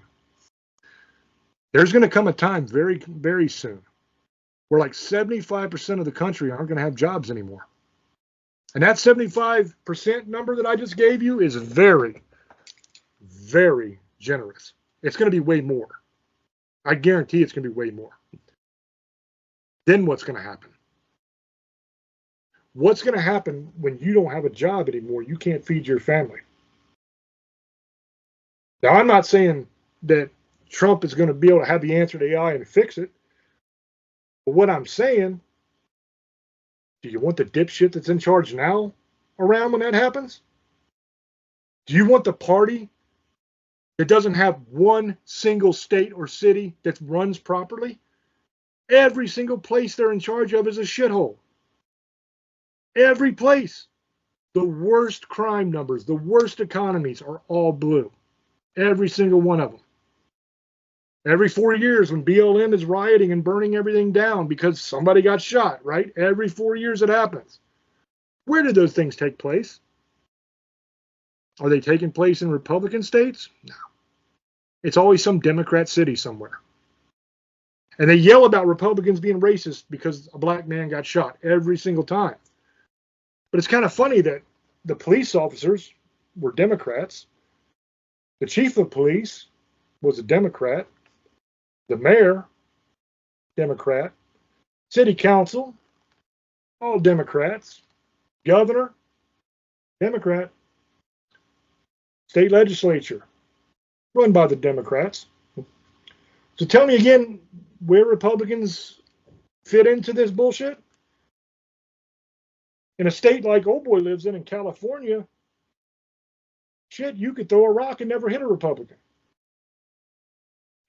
There's going to come a time very, very soon where like 75% of the country aren't going to have jobs anymore. And that 75% number that I just gave you is very, very generous. It's going to be way more. I guarantee it's going to be way more. Then what's going to happen? What's going to happen when you don't have a job anymore? You can't feed your family. Now, I'm not saying that Trump is going to be able to have the answer to AI and fix it. But what I'm saying, do you want the dipshit that's in charge now around when that happens? Do you want the party that doesn't have one single state or city that runs properly? Every single place they're in charge of is a shithole. Every place. The worst crime numbers, the worst economies are all blue. Every single one of them. Every 4 years when BLM is rioting and burning everything down because somebody got shot, right? Every 4 years it happens. Where did those things take place? Are they taking place in Republican states? No. It's always some Democrat city somewhere. And they yell about Republicans being racist because a black man got shot every single time. But it's kind of funny that the police officers were Democrats. The chief of police was a Democrat. The mayor, Democrat. City council, all Democrats. Governor, Democrat. State legislature, run by the Democrats. So tell me again where Republicans fit into this bullshit. In a state like old boy lives in California, shit, you could throw a rock and never hit a Republican.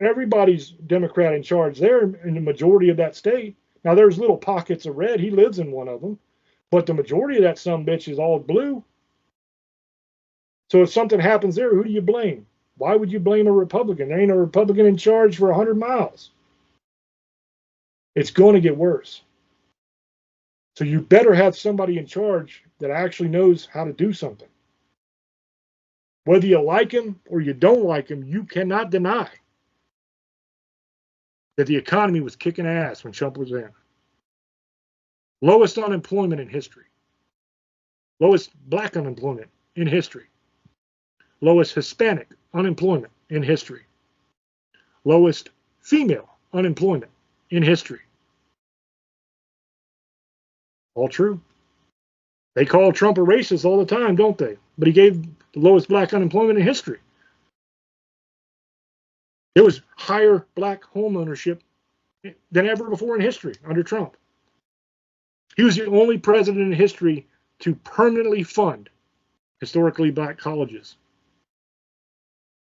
Everybody's Democrat in charge there in the majority of that state. Now, there's little pockets of red. He lives in one of them. But the majority of that sumbitch is all blue. So if something happens there, who do you blame? Why would you blame a Republican? There ain't a Republican in charge for 100 miles. It's going to get worse. So you better have somebody in charge that actually knows how to do something. Whether you like him or you don't like him, you cannot deny that the economy was kicking ass when Trump was in. Lowest unemployment in history. Lowest black unemployment in history. Lowest Hispanic unemployment in history. Lowest female unemployment in history. All true. They call Trump a racist all the time, don't they? But he gave the lowest black unemployment in history. There was higher black home ownership than ever before in history under Trump. He was the only president in history to permanently fund historically black colleges.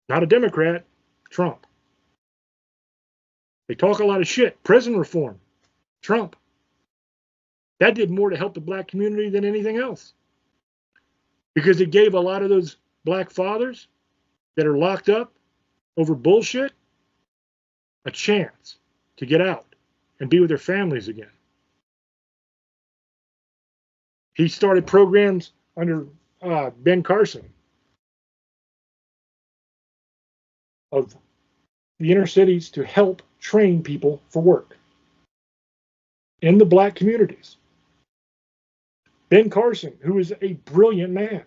Not a Democrat, Trump. They talk a lot of shit. Prison reform, Trump. That did more to help the black community than anything else. Because it gave a lot of those black fathers that are locked up over bullshit a chance to get out and be with their families again. He started programs under Ben Carson of the inner cities to help train people for work in the black communities. Ben Carson, who is a brilliant man.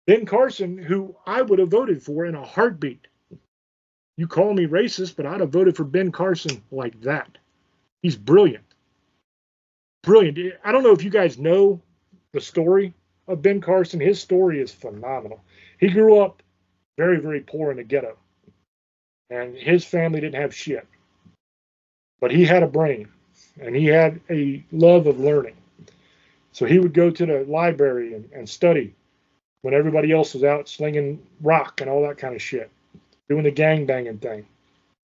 Ben Carson, who I would have voted for in a heartbeat. You call me racist, but I'd have voted for Ben Carson like that. He's brilliant. Brilliant. I don't know if you guys know the story of Ben Carson. His story is phenomenal. He grew up very, very poor in the ghetto. And his family didn't have shit. But he had a brain. And he had a love of learning. So he would go to the library and study when everybody else was out slinging rock and all that kind of shit, doing the gangbanging thing.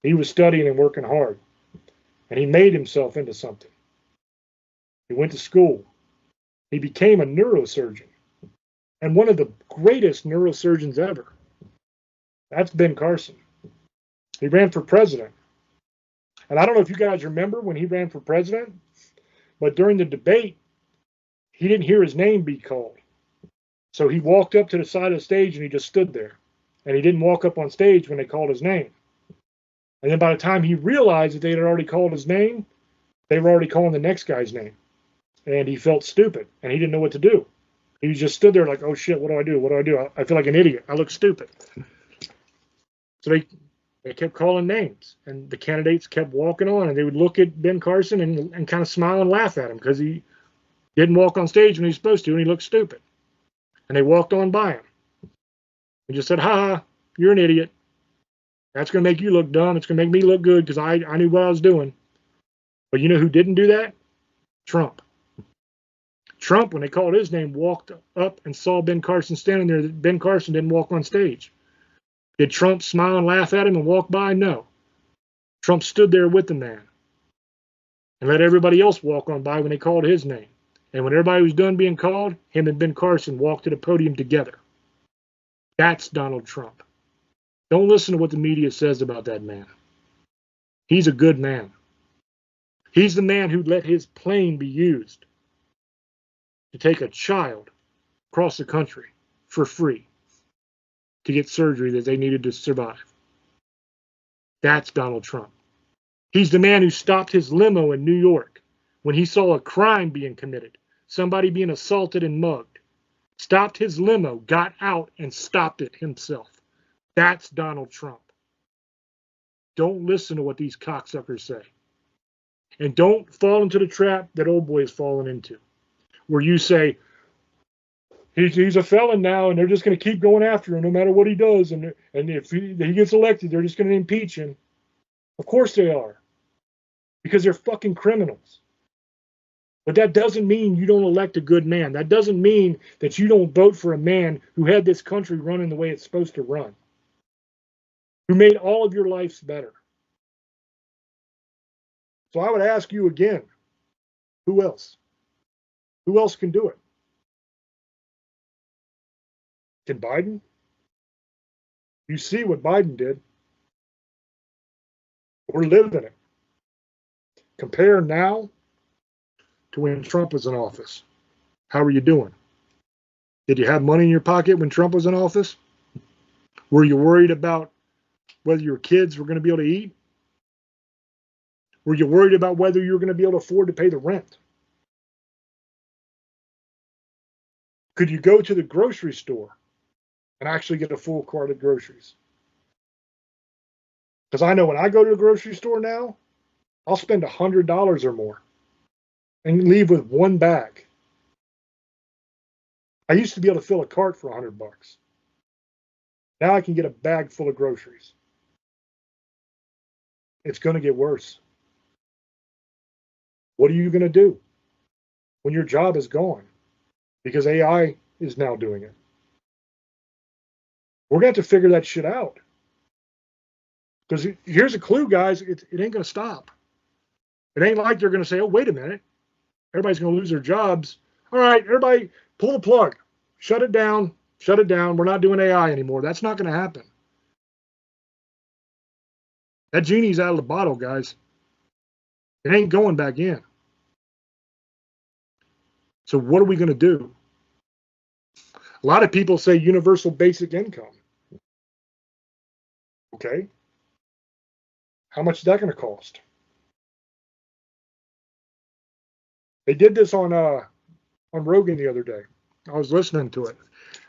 He was studying and working hard. And he made himself into something. He went to school. He became a neurosurgeon. And one of the greatest neurosurgeons ever. That's Ben Carson. He ran for president. And I don't know if you guys remember when he ran for president, but during the debate, he didn't hear his name be called. So he walked up to the side of the stage and he just stood there. And he didn't walk up on stage when they called his name. And then by the time he realized that they had already called his name, they were already calling the next guy's name. And he felt stupid and he didn't know what to do. He just stood there like, oh shit, what do I do? What do I do? I feel like an idiot. I look stupid. So they kept calling names, and the candidates kept walking on, and they would look at Ben Carson and kind of smile and laugh at him because he didn't walk on stage when he was supposed to, and he looked stupid. And they walked on by him. He just said, ha, you're an idiot. That's going to make you look dumb. It's going to make me look good because I knew what I was doing. But you know who didn't do that? Trump. Trump, when they called his name, walked up and saw Ben Carson standing there. Ben Carson didn't walk on stage. Did Trump smile and laugh at him and walk by? No. Trump stood there with the man and let everybody else walk on by when they called his name. And when everybody was done being called, him and Ben Carson walked to the podium together. That's Donald Trump. Don't listen to what the media says about that man. He's a good man. He's the man who let his plane be used to take a child across the country for free to get surgery that they needed to survive. That's Donald Trump. He's the man who stopped his limo in New York when he saw a crime being committed, somebody being assaulted and mugged. Stopped his limo, got out, and stopped it himself. That's Donald Trump. Don't listen to what these cocksuckers say. And don't fall into the trap that old boy has fallen into, where you say, he's a felon now, and they're just going to keep going after him no matter what he does. And if he gets elected, they're just going to impeach him. Of course they are. Because they're fucking criminals. But that doesn't mean you don't elect a good man. That doesn't mean that you don't vote for a man who had this country running the way it's supposed to run. Who made all of your lives better. So I would ask you again, who else? Who else can do it? Can Biden? You see what Biden did. We're living it. Compare now to when Trump was in office. How are you doing? Did you have money in your pocket when Trump was in office? Were you worried about whether your kids were going to be able to eat? Were you worried about whether you were going to be able to afford to pay the rent? Could you go to the grocery store and actually get a full cart of groceries? Because I know when I go to the grocery store now, I'll spend $100 or more and leave with one bag. I used to be able to fill a cart for $100. Now I can get a bag full of groceries. It's going to get worse. What are you going to do when your job is gone? Because AI is now doing it. We're going to have to figure that shit out. Because here's a clue, guys. It ain't going to stop. It ain't like they're going to say, oh, wait a minute. Everybody's going to lose their jobs. All right, everybody pull the plug. Shut it down. Shut it down. We're not doing AI anymore. That's not going to happen. That genie's out of the bottle, guys. It ain't going back in. So what are we going to do? A lot of people say universal basic income. Okay. How much is that going to cost? They did this on Rogan the other day. I was listening to it.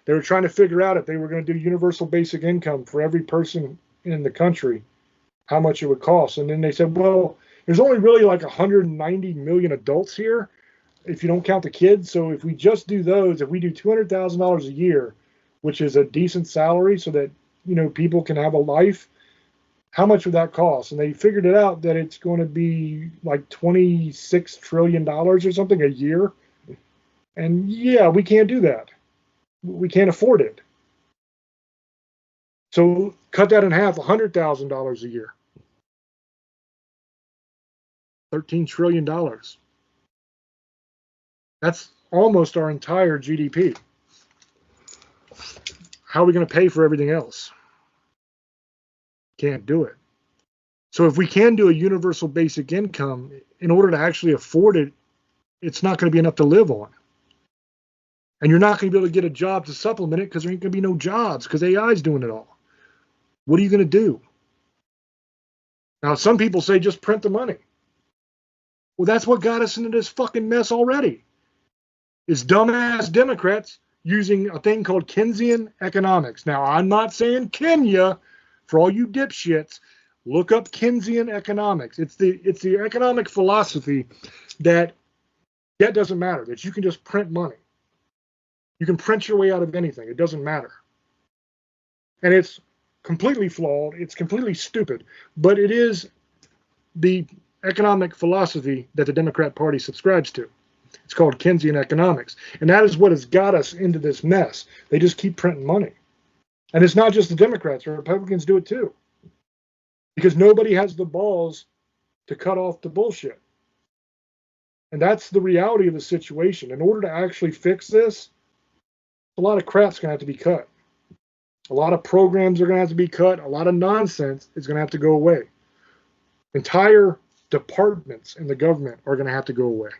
They were trying to figure out if they were going to do universal basic income for every person in the country, how much it would cost. And then they said, well, there's only really like 190 million adults here, if you don't count the kids. So if we just do those, if we do $200,000 a year, which is a decent salary so that, people can have a life, how much would that cost? And they figured it out that it's going to be like $26 trillion or something a year. And yeah, we can't do that. We can't afford it. So cut that in half, $100,000 a year. $13 trillion. That's almost our entire GDP. How are we going to pay for everything else? Can't do it. So if we can do a universal basic income, in order to actually afford it, it's not going to be enough to live on. And you're not going to be able to get a job to supplement it because there ain't going to be no jobs because AI is doing it all. What are you going to do? Now, some people say just print the money. Well, that's what got us into this fucking mess already. It's dumbass Democrats using a thing called Keynesian economics. Now, I'm not saying Kenya. For all you dipshits, look up Keynesian economics. It's the economic philosophy that doesn't matter, that you can just print money. You can print your way out of anything. It doesn't matter. And it's completely flawed. It's completely stupid. But it is the economic philosophy that the Democrat Party subscribes to. It's called Keynesian economics. And that is what has got us into this mess. They just keep printing money. And it's not just the Democrats. The Republicans do it too. Because nobody has the balls to cut off the bullshit. And that's the reality of the situation. In order to actually fix this, a lot of crap's going to have to be cut. A lot of programs are going to have to be cut. A lot of nonsense is going to have to go away. Entire departments in the government are going to have to go away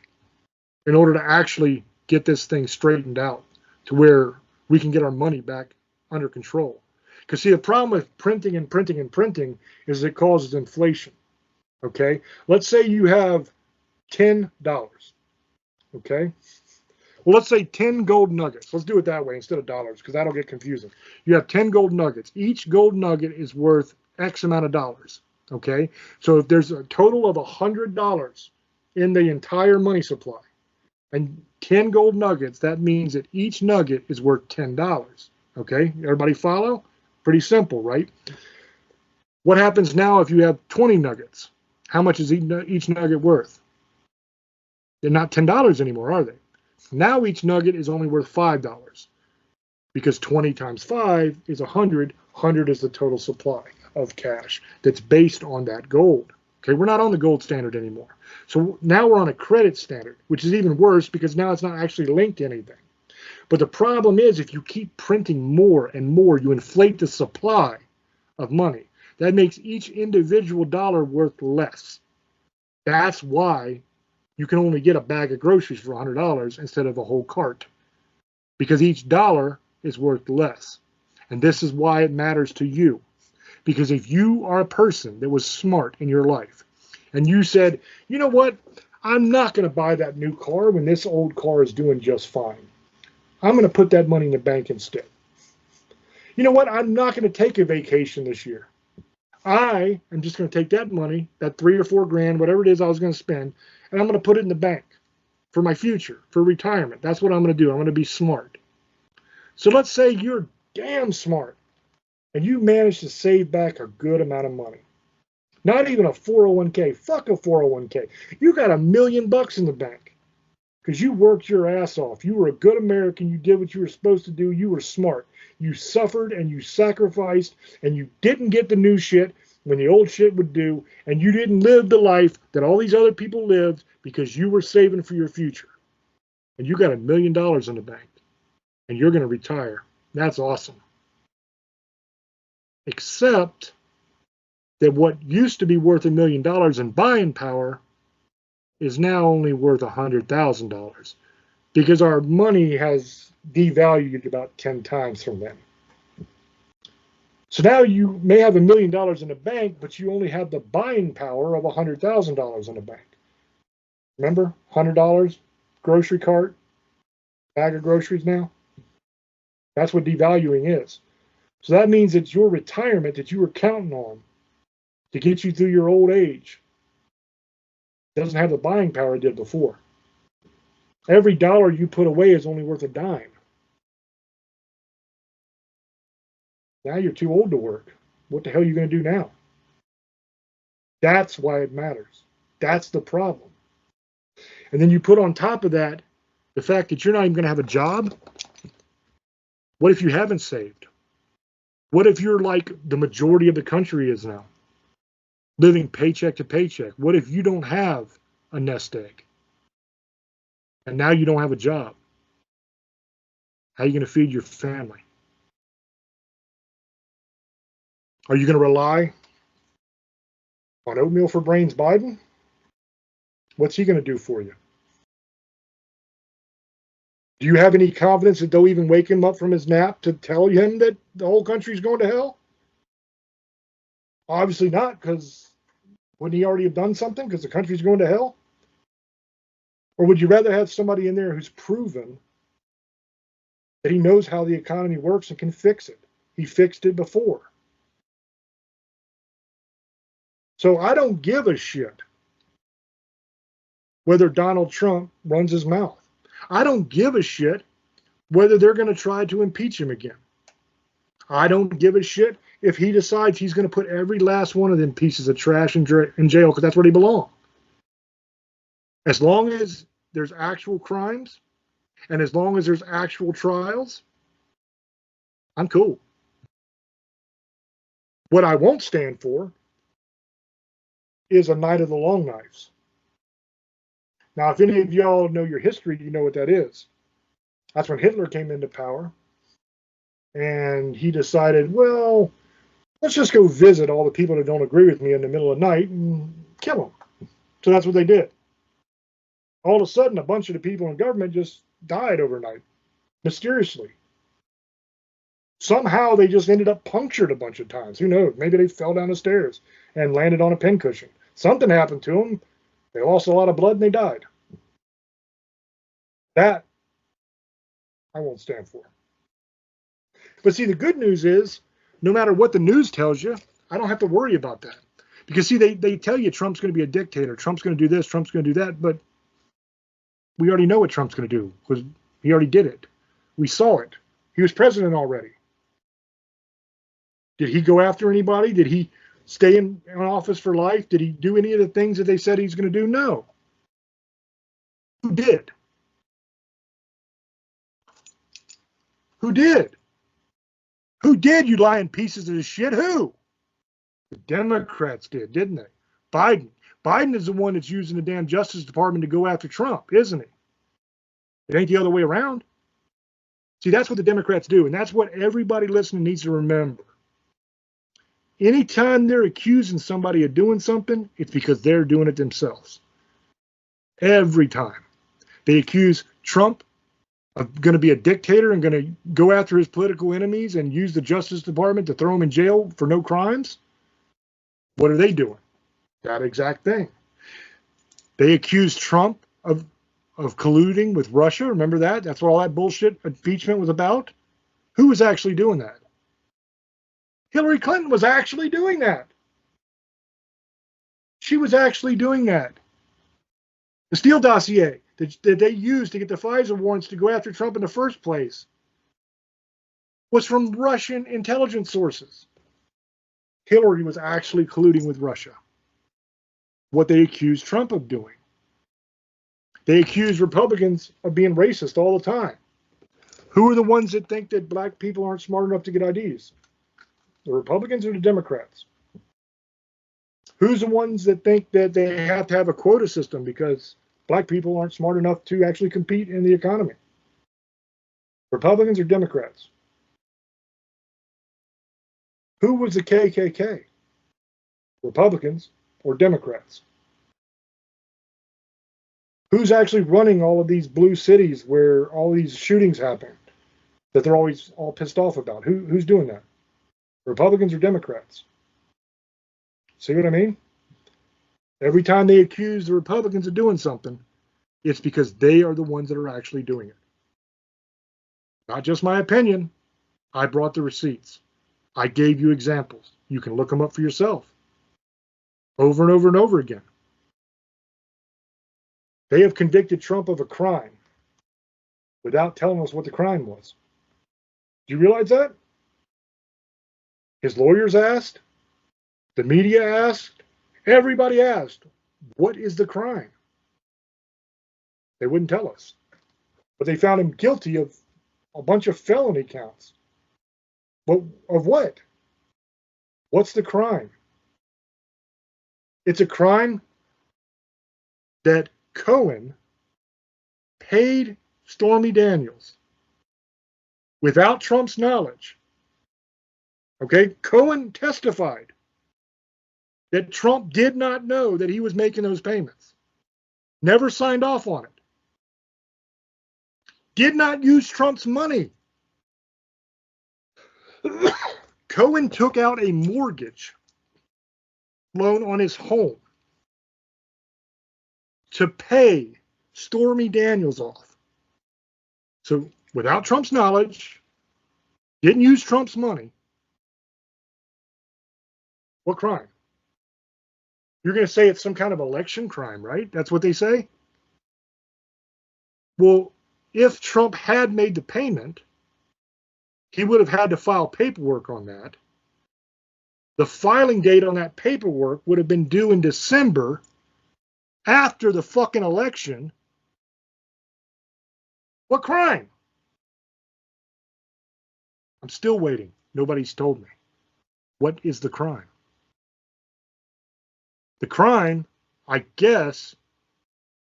in order to actually get this thing straightened out to where we can get our money back under control. Because see, the problem with printing and printing and printing is it causes inflation. Okay? Let's say you have $10. Okay? Well, let's say 10 gold nuggets. Let's do it that way instead of dollars because that'll get confusing. You have 10 gold nuggets. Each gold nugget is worth X amount of dollars. Okay? So if there's a total of $100 in the entire money supply and 10 gold nuggets, that means that each nugget is worth $10. Okay? Everybody follow? Pretty simple, right? What happens now if you have 20 nuggets? How much is each nugget worth? They're not $10 anymore, are they? Now each nugget is only worth $5 because 20 times 5 is 100. 100 is the total supply of cash that's based on that gold. Okay, we're not on the gold standard anymore. So now we're on a credit standard, which is even worse because now it's not actually linked to anything. But the problem is if you keep printing more and more, you inflate the supply. of money. That makes each individual dollar worth less. That's why you can only get a bag of groceries for $100 instead of a whole cart, because each dollar is worth less. And this is why it matters to you. Because if you are a person that was smart in your life and you said, you know what, I'm not going to buy that new car when this old car is doing just fine. I'm going to put that money in the bank instead. You know what, I'm not going to take a vacation this year. I am just going to take that money, that $3 or $4 grand, whatever it is I was going to spend, and I'm going to put it in the bank for my future, for retirement. That's what I'm going to do. I'm going to be smart. So let's say you're damn smart and you manage to save back a good amount of money. Not even a 401k. Fuck a 401k. You got $1 million in the bank because you worked your ass off. You were a good American. You did what you were supposed to do. You were smart. You suffered and you sacrificed and you didn't get the new shit when the old shit would do, and you didn't live the life that all these other people lived because you were saving for your future. And you got $1 million in the bank and you're going to retire. That's awesome. Except that what used to be worth $1 million in buying power is now only worth $100,000 because our money has devalued about 10 times from then. So now you may have $1 million in the bank, but you only have the buying power of $100,000 in the bank. Remember, $100 grocery cart, bag of groceries now? That's what devaluing is. So that means that your retirement that you were counting on to get you through your old age doesn't have the buying power it did before. Every dollar you put away is only worth a dime. Now you're too old to work. What the hell are you going to do now? That's why it matters. That's the problem. And then you put on top of that the fact that you're not even going to have a job. What if you haven't saved? What if you're like the majority of the country is now, living paycheck to paycheck? What if you don't have a nest egg? And now you don't have a job? How are you going to feed your family? Are you going to rely on oatmeal for brains Biden? What's he going to do for you? Do you have any confidence that they'll even wake him up from his nap to tell him that the whole country's going to hell? Obviously not, because wouldn't he already have done something because the country's going to hell? Or would you rather have somebody in there who's proven that he knows how the economy works and can fix it? He fixed it before. So I don't give a shit whether Donald Trump runs his mouth. I don't give a shit whether they're going to try to impeach him again. I don't give a shit if he decides he's going to put every last one of them pieces of trash in jail because that's where they belong. As long as there's actual crimes and as long as there's actual trials, I'm cool. What I won't stand for is a night of the long knives. Now, if any of y'all know your history, you know what that is. That's when Hitler came into power, and he decided, well, let's just go visit all the people that don't agree with me in the middle of the night and kill them. So that's what they did. All of a sudden, a bunch of the people in government just died overnight, mysteriously. Somehow they just ended up punctured a bunch of times. Who knows? Maybe they fell down the stairs and landed on a pincushion. Something happened to them. They lost a lot of blood and they died. That I won't stand for. But see, the good news is, no matter what the news tells you, I don't have to worry about that. Because see, they tell you Trump's going to be a dictator, Trump's going to do this, Trump's going to do that, but we already know what Trump's going to do because he already did it. We saw it. He was president already. Did he go after anybody? Did he stay in office for life? Did he do any of the things that they said he's going to do? No. Who did? Who did? Who did, you lying pieces of shit? Who? The Democrats did, didn't they? Biden. Biden is the one that's using the damn Justice Department to go after Trump, isn't he? It ain't the other way around. See, that's what the Democrats do, and that's what everybody listening needs to remember. anytime they're accusing somebody of doing something, it's because they're doing it themselves. Every time. They accuse Trump of going to be a dictator and going to go after his political enemies and use the Justice Department to throw him in jail for no crimes. What are they doing? That exact thing. They accused Trump of colluding with Russia. Remember that? That's what all that bullshit impeachment was about. Who was actually doing that? Hillary Clinton was actually doing that. She was actually doing that. The Steele dossier that they used to get the FISA warrants to go after Trump in the first place was from Russian intelligence sources. Hillary was actually colluding with Russia. What they accused Trump of doing. They accuse Republicans of being racist all the time. Who are the ones that think that black people aren't smart enough to get IDs? The Republicans or the Democrats? Who's the ones that think that they have to have a quota system because black people aren't smart enough to actually compete in the economy? Republicans or Democrats? Who was the KKK? Republicans or Democrats? Who's actually running all of these blue cities where all these shootings happen that they're always all pissed off about? Who's doing that? Republicans or Democrats? See what I mean? Every time they accuse the Republicans of doing something, it's because they are the ones that are actually doing it. Not just my opinion. I brought the receipts. I gave you examples. You can look them up for yourself. Over and over and over again. They have convicted Trump of a crime without telling us what the crime was. Do you realize that? His lawyers asked. The media asked. Everybody asked, what is the crime? They wouldn't tell us. But they found him guilty of a bunch of felony counts. But of what? What's the crime? It's a crime that Cohen paid Stormy Daniels without Trump's knowledge. Okay, Cohen testified that Trump did not know that he was making those payments. Never signed off on it. Did not use Trump's money. Cohen took out a mortgage loan on his home to pay Stormy Daniels off. So without Trump's knowledge, didn't use Trump's money. What crime? You're going to say it's some kind of election crime, right? That's what they say? Well, if Trump had made the payment, he would have had to file paperwork on that. The filing date on that paperwork would have been due in December after the fucking election. What crime? I'm still waiting. Nobody's told me. What is the crime? The crime, I guess,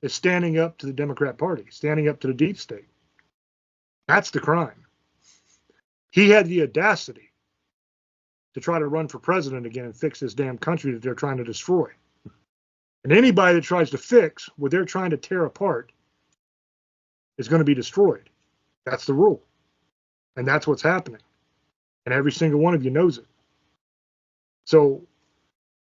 is standing up to the Democrat Party, standing up to the deep state. That's the crime. He had the audacity to try to run for president again and fix this damn country that they're trying to destroy. And anybody that tries to fix what they're trying to tear apart is going to be destroyed. That's the rule. And that's what's happening. And every single one of you knows it. So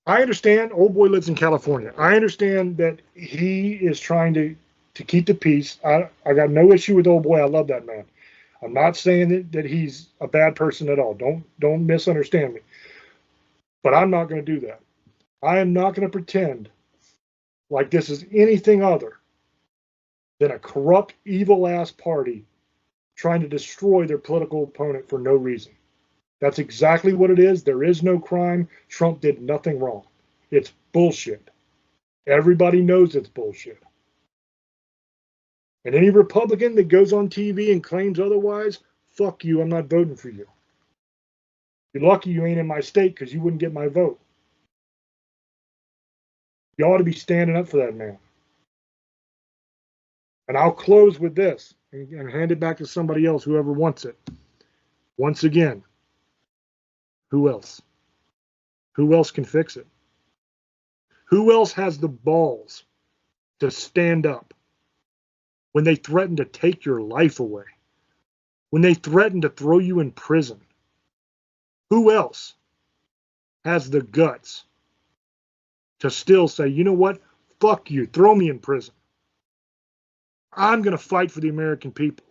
I understand old boy lives in California. I understand that he is trying to keep the peace. I got no issue with old boy. I love that man. I'm not saying that he's a bad person at all. Don't misunderstand me. But I'm not going to do that. I am not going to pretend like this is anything other than a corrupt, evil-ass party trying to destroy their political opponent for no reason. That's exactly what it is. There is no crime. Trump did nothing wrong. It's bullshit. Everybody knows it's bullshit. And any Republican that goes on TV and claims otherwise, fuck you, I'm not voting for you. You're lucky you ain't in my state because you wouldn't get my vote. You ought to be standing up for that man. And I'll close with this and hand it back to somebody else, whoever wants it. Once again, who else? Who else can fix it? Who else has the balls to stand up when they threaten to take your life away? When they threaten to throw you in prison? Who else has the guts to still say, you know what? Fuck you. Throw me in prison. I'm going to fight for the American people.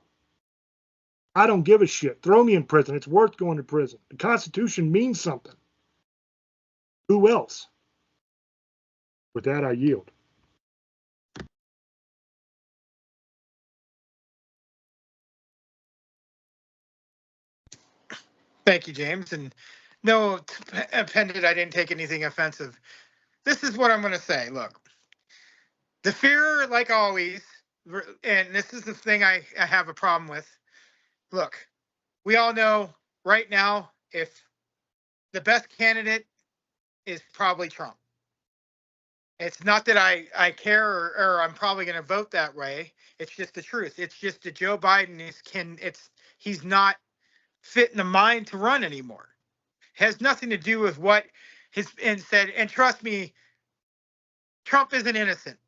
I don't give a shit. Throw me in prison. It's worth going to prison. The Constitution means something. Who else? With that, I yield. Thank you, James. And no, Pendant, I didn't take anything offensive. This is what I'm going to say. Look, the fear, like always, and this is the thing I have a problem with. Look, we all know right now if the best candidate is probably Trump. It's not that I care or I'm probably going to vote that way. It's just the truth. It's just that Joe Biden he's not fit in the mind to run anymore. Has nothing to do with what has been said. And trust me, Trump isn't innocent.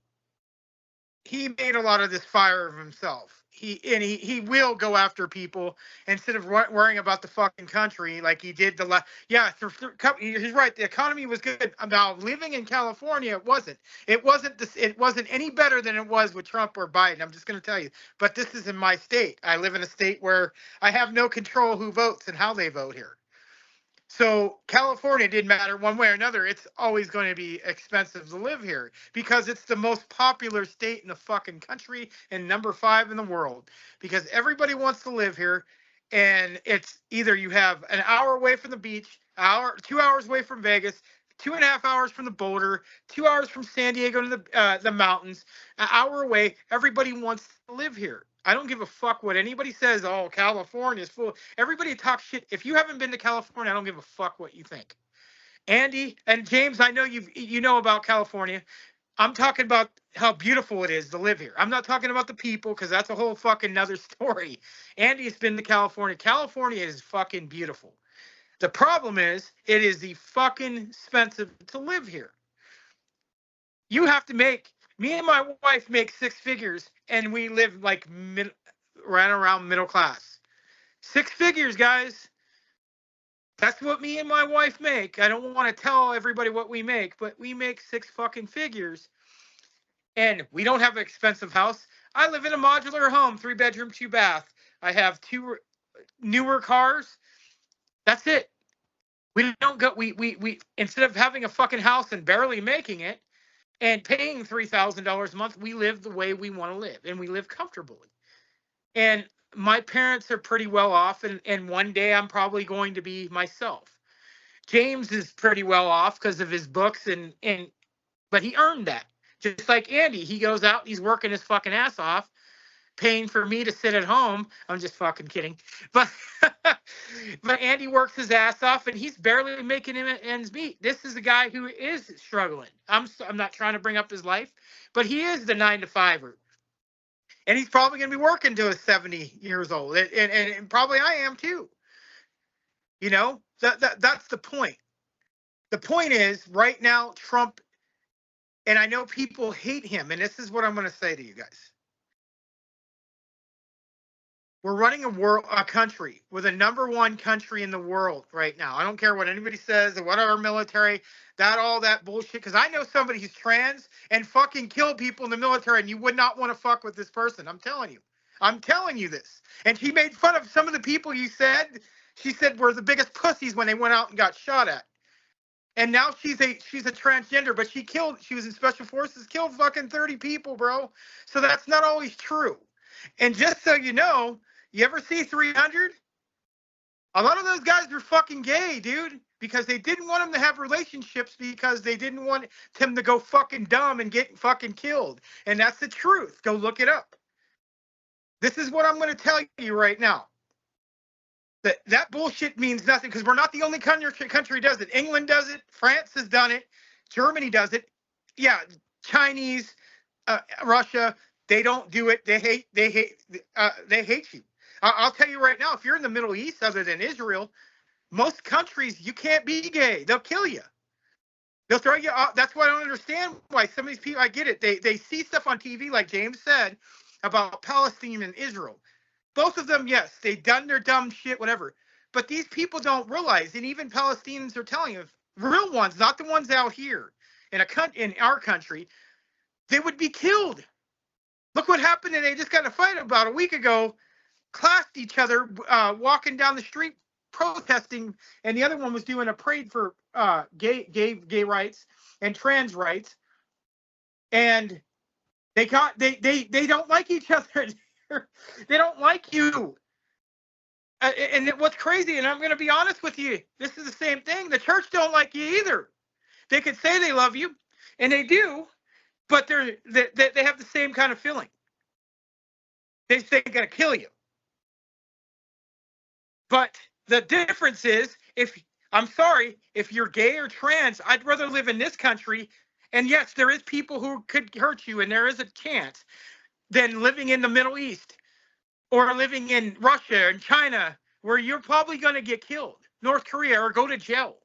He made a lot of this fire of himself. He will go after people instead of worrying about the fucking country like he did the last. Yeah, he's right. The economy was good. Now living in California, it wasn't. It wasn't any better than it was with Trump or Biden. I'm just going to tell you. But this is in my state. I live in a state where I have no control who votes and how they vote here. So California didn't matter one way or another. It's always going to be expensive to live here because it's the most popular state in the fucking country and number 5 in the world because everybody wants to live here. And it's either you have an hour away from the beach, 2 hours away from Vegas, 2.5 hours from the Boulder, 2 hours from San Diego to the mountains, an hour away. Everybody wants to live here. I don't give a fuck what anybody says. Oh, California is full. Everybody talks shit. If you haven't been to California, I don't give a fuck what you think. Andy and James, I know you know about California. I'm talking about how beautiful it is to live here. I'm not talking about the people because that's a whole fucking nother story. Andy's been to California. California is fucking beautiful. The problem is it is the fucking expensive to live here. You have to me and my wife make 6 figures and we live like right around middle class. 6 figures, guys. That's what me and my wife make. I don't want to tell everybody what we make, but we make 6 fucking figures. And we don't have an expensive house. I live in a modular home, 3 bedroom, 2 bath. I have 2 newer cars. That's it. We don't go we instead of having a fucking house and barely making it, and paying $3,000 a month, we live the way we want to live, and we live comfortably. And my parents are pretty well off, and one day I'm probably going to be myself. James is pretty well off because of his books, but he earned that. Just like Andy, he goes out, he's working his fucking ass off, paying for me to sit at home. I'm just fucking kidding. But but Andy works his ass off and he's barely making ends meet. This is a guy who is struggling. I'm not trying to bring up his life, but he is the 9-to-5er. And he's probably going to be working till he's 70 years old. And probably I am too. You know, that's the point. The point is right now, Trump, and I know people hate him. And this is what I'm going to say to you guys. We're running a country. We're the number 1 country in the world right now. I don't care what anybody says or what our military, all that bullshit. Because I know somebody who's trans and fucking killed people in the military, and you would not want to fuck with this person. I'm telling you. I'm telling you this. And she made fun of some of the people you said. She said were the biggest pussies when they went out and got shot at. And now she's a transgender, but she was in special forces, killed fucking 30 people, bro. So that's not always true. And just so you know, you ever see 300? A lot of those guys were fucking gay, dude, because they didn't want them to have relationships because they didn't want them to go fucking dumb and get fucking killed. And that's the truth. Go look it up. This is what I'm going to tell you right now. That bullshit means nothing because we're not the only country does it. England does it. France has done it. Germany does it. Yeah, Chinese, Russia, they don't do it. They hate you. I'll tell you right now, if you're in the Middle East, other than Israel, most countries, you can't be gay. They'll kill you. They'll throw you off. That's why I don't understand why some of these people, I get it. They see stuff on TV, like James said, about Palestine and Israel. Both of them, yes, they done their dumb shit, whatever. But these people don't realize, and even Palestinians are telling you, real ones, not the ones out here in our country, they would be killed. Look what happened, and they just got in a fight about a week ago, classed each other, walking down the street protesting, and the other one was doing a parade for gay rights and trans rights, and they don't like each other. They don't like you. And what's crazy, and I'm going to be honest with you, this is the same thing. The church don't like you either. They could say they love you, and they do, but they have the same kind of feeling. They're going to kill you. But the difference is, I'm sorry, if you're gay or trans, I'd rather live in this country. And yes, there is people who could hurt you, and there is a chance, than living in the Middle East or living in Russia and China, where you're probably going to get killed, North Korea, or go to jail.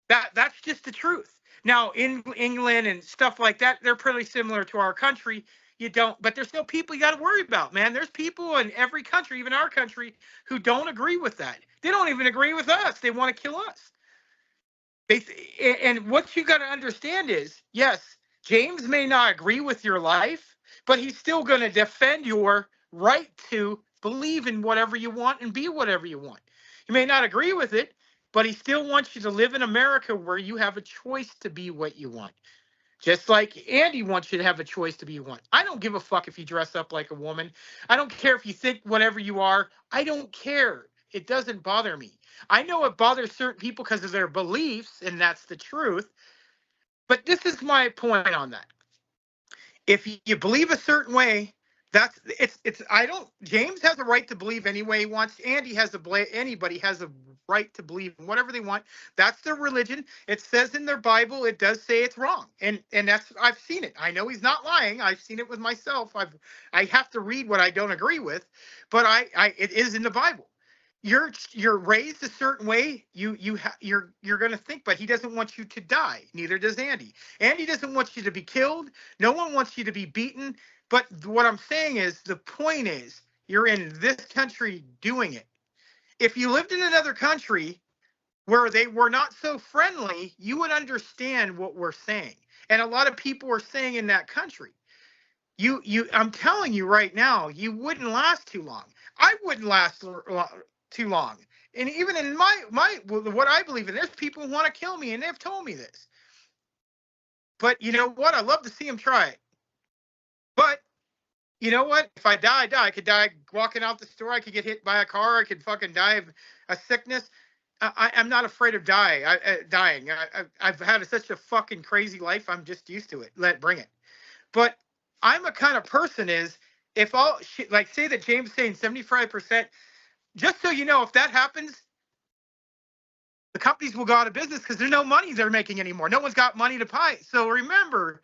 That's just the truth. Now, in England and stuff like that, they're pretty similar to our country. But there's still people you got to worry about, man. There's people in every country, even our country, who don't agree with that. They don't even agree with us. They want to kill us. And what you got to understand is, yes, James may not agree with your life, but he's still going to defend your right to believe in whatever you want and be whatever you want. He may not agree with it, but he still wants you to live in America where you have a choice to be what you want. Just like Andy wants you to have a choice to be you want. I don't give a fuck if you dress up like a woman. I don't care if you think whatever you are. I don't care. It doesn't bother me. I know it bothers certain people because of their beliefs, and that's the truth. But this is my point on that. If you believe a certain way, James has a right to believe any way he wants. Anybody has a right to believe in whatever they want. That's their religion. It says in their Bible, it does say it's wrong. And I've seen it. I know he's not lying. I've seen it with myself. I have to read what I don't agree with, but it is in the Bible. You're raised a certain way. You're going to think, but he doesn't want you to die. Neither does Andy. Andy doesn't want you to be killed. No one wants you to be beaten. But what I'm saying is, the point is, you're in this country doing it. If you lived in another country where they were not so friendly, you would understand what we're saying. And a lot of people are saying in that country. I'm telling you right now, you wouldn't last too long. I wouldn't last too long. And even in what I believe in, there's people who want to kill me, and they've told me this. But you know what? I love to see them try it. But you know what? If I die, I die. I could die walking out the store. I could get hit by a car. I could fucking die of a sickness. I'm not afraid of dying. I've had such a fucking crazy life. I'm just used to it. Bring it. But I'm a kind of person like say that James is saying 75%, just so you know, if that happens, the companies will go out of business because there's no money they're making anymore. No one's got money to pay. So remember,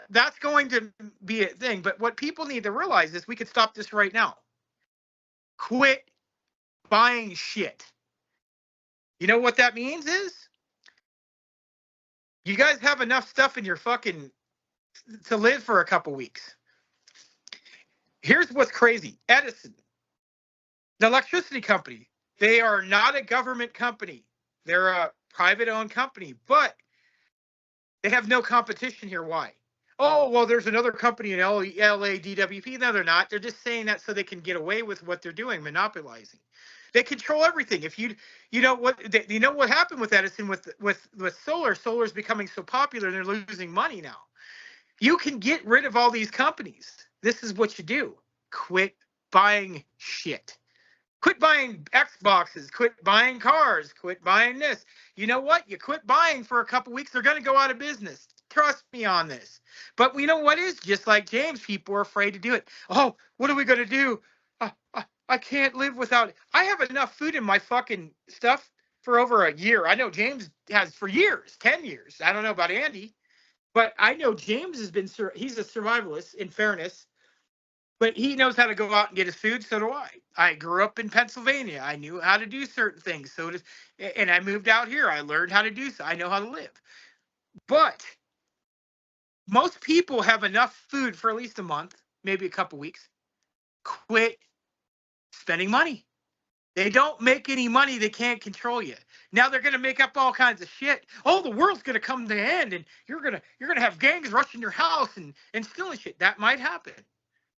that's going to be a thing. But what people need to realize is we could stop this right now. Quit buying shit. You know what that means is you guys have enough stuff in your fucking to live for a couple weeks. Here's what's crazy. Edison, the electricity company, they are not a government company. They're a private owned company, but they have no competition here. Why? Oh, well, there's another company in LA, DWP. No, they're not. They're just saying that so they can get away with what they're doing, monopolizing. They control everything. If you know what happened with Edison with solar. Solar is becoming so popular, they're losing money now. You can get rid of all these companies. This is what you do. Quit buying shit. Quit buying Xboxes. Quit buying cars. Quit buying this. You know what? You quit buying for a couple weeks, they're going to go out of business. Trust me on this. But you know what is? Just like James, people are afraid to do it. Oh, what are we going to do? I can't live without it. I have enough food in my fucking stuff for over a year. I know James has for years, 10 years. I don't know about Andy. But I know James he's a survivalist, in fairness, but he knows how to go out and get his food. So do I. I grew up in Pennsylvania. I knew how to do certain things. And I moved out here. I learned how to do so. I know how to live. But most people have enough food for at least a month, maybe a couple weeks. Quit spending money. They don't make any money. They can't control you. Now they're gonna make up all kinds of shit. Oh, the world's gonna come to an end, and you're gonna have gangs rushing your house and stealing shit. That might happen.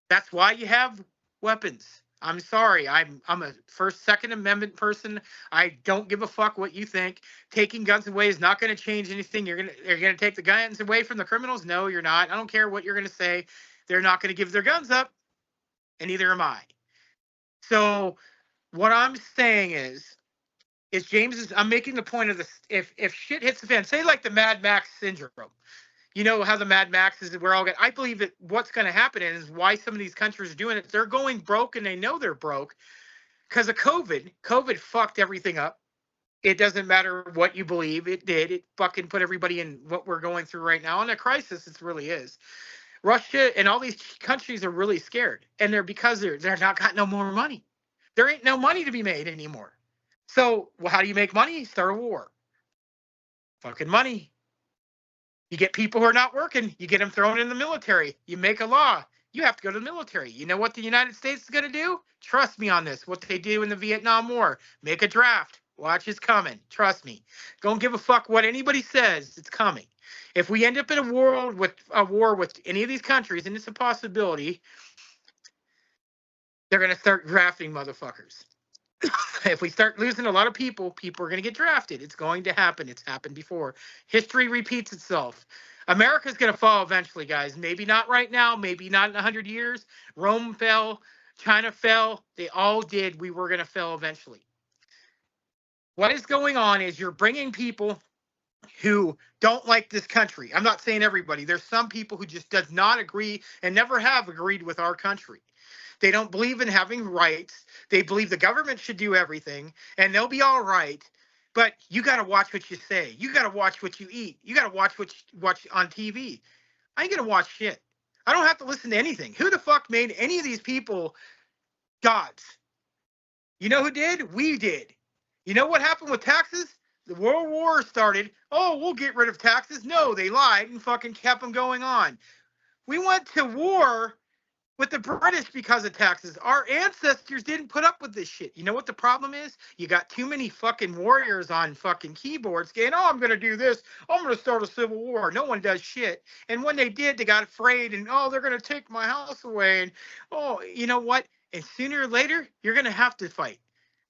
That's why you have weapons. I'm sorry. I'm a First, Second Amendment person. I don't give a fuck what you think. Taking guns away is not going to change anything. You're gonna take the guns away from the criminals? No, you're not. I don't care what you're gonna say. They're not going to give their guns up, and neither am I. So what I'm saying is I'm making the point of this. If shit hits the fan, say like the Mad Max syndrome. You know how the Mad Max is, we're all getting. I believe that what's going to happen is why some of these countries are doing it. They're going broke, and they know they're broke because of COVID. COVID fucked everything up. It doesn't matter what you believe. It did. It fucking put everybody in what we're going through right now in a crisis. It really is. Russia and all these countries are really scared, and because they're not got no more money. There ain't no money to be made anymore. So, well, how do you make money? Start a war. Fucking money. You get people who are not working, you get them thrown in the military. You make a law, you have to go to the military. You know what the United States is going to do? Trust me on this. What they do in the Vietnam War. Make a draft. Watch, it's coming. Trust me. Don't give a fuck what anybody says. It's coming. If we end up in a war with any of these countries, and it's a possibility, they're going to start drafting motherfuckers. If we start losing a lot of people are going to get drafted. It's going to happen. It's happened before. History repeats itself. America's going to fall eventually, guys. Maybe not right now.Maybe not in 100 years. Rome fell. China fell. They all did. We were going to fail eventually. What is going on is you're bringing people who don't like this country. I'm not saying everybody. There's some people who just does not agree and never have agreed with our country. They don't believe in having rights. They believe the government should do everything, and they'll be all right. But you got to watch what you say. You got to watch what you eat. You got to watch what you watch on TV. I ain't going to watch shit. I don't have to listen to anything. Who the fuck made any of these people gods? You know who did? We did. You know what happened with taxes? The World War started. Oh, we'll get rid of taxes. No, they lied and fucking kept them going on. We went to war with the British because of taxes. Our ancestors didn't put up with this shit. You know what the problem is? You got too many fucking warriors on fucking keyboards saying, oh, I'm going to do this. I'm going to start a civil war. No one does shit. And when they did, they got afraid and, oh, they're going to take my house away. And, oh, you know what? And sooner or later, you're going to have to fight.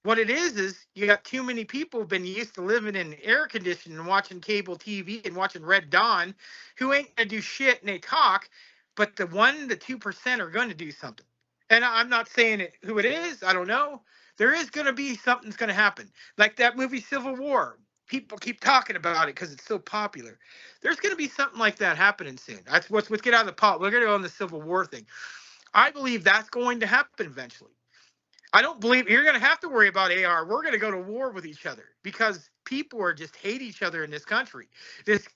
What it is you got too many people been used to living in air conditioning and watching cable TV and watching Red Dawn who ain't going to do shit and they talk. But the 2% are going to do something. And I'm not saying who it is. I don't know. There is going to be something's going to happen. Like that movie Civil War. People keep talking about it because it's so popular. There's going to be something like that happening soon. Let's get out of the pot. We're going to go on the Civil War thing. I believe that's going to happen eventually. I don't believe you're going to have to worry about AR. We're going to go to war with each other because people are just hate each other in this country.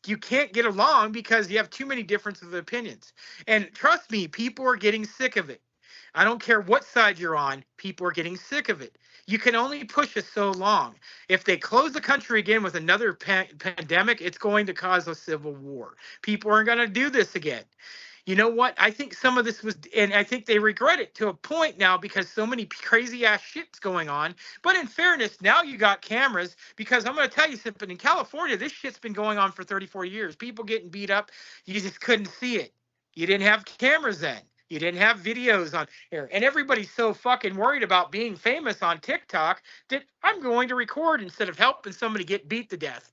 You can't get along because you have too many differences of opinions. And trust me, people are getting sick of it. I don't care what side you're on. People are getting sick of it. You can only push it so long. If they close the country again with another pandemic, it's going to cause a civil war. People aren't going to do this again. You know what? I think some of this was, and I think they regret it to a point now because so many crazy ass shit's going on. But in fairness, now you got cameras because I'm going to tell you something. In California, this shit's been going on for 34 years. People getting beat up. You just couldn't see it. You didn't have cameras then. You didn't have videos on here. And everybody's so fucking worried about being famous on TikTok that I'm going to record instead of helping somebody get beat to death.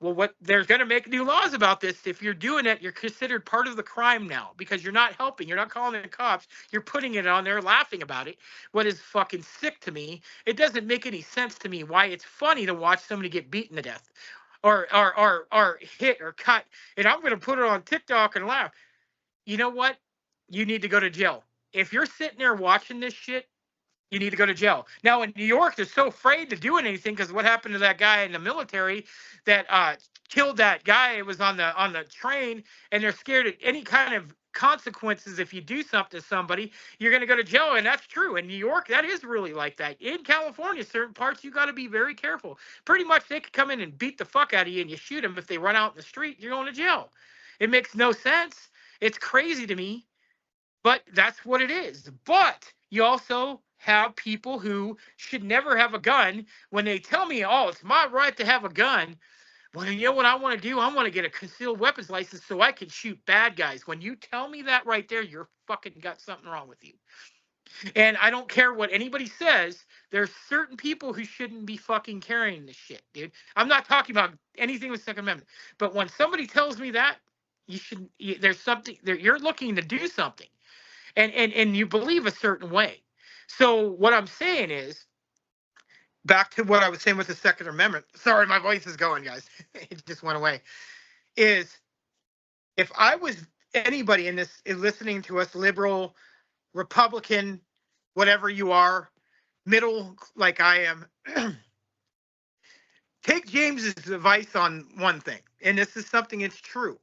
Well, they're going to make new laws about this. If you're doing it, you're considered part of the crime now because you're not helping. You're not calling the cops. You're putting it on there, laughing about it. What is fucking sick to me, it doesn't make any sense to me why it's funny to watch somebody get beaten to death or hit or cut. And I'm going to put it on TikTok and laugh. You know what? You need to go to jail. If you're sitting there watching this shit, you need to go to jail. Now, in New York, they're so afraid to do anything because what happened to that guy in the military that killed that guy? It was on the train, and they're scared of any kind of consequences if you do something to somebody. You're going to go to jail, and that's true. In New York, that is really like that. In California, certain parts, you got to be very careful. Pretty much, they could come in and beat the fuck out of you, and you shoot them. If they run out in the street, you're going to jail. It makes no sense. It's crazy to me, but that's what it is. But you also have people who should never have a gun. When they tell me, oh, it's my right to have a gun, well, you know what I want to do? I want to get a concealed weapons license so I can shoot bad guys. When you tell me that right there, you're fucking got something wrong with you. And I don't care what anybody says. There's certain people who shouldn't be fucking carrying this shit, dude. I'm not talking about anything with Second Amendment. But when somebody tells me that, there's something there. You're looking to do something, and you believe a certain way. So what I'm saying is, back to what I was saying with the Second Amendment. Sorry, my voice is going, guys. It just went away. Is if I was anybody in this listening to us, liberal, Republican, whatever you are, middle like I am, take James's advice on one thing, and this is something that's true.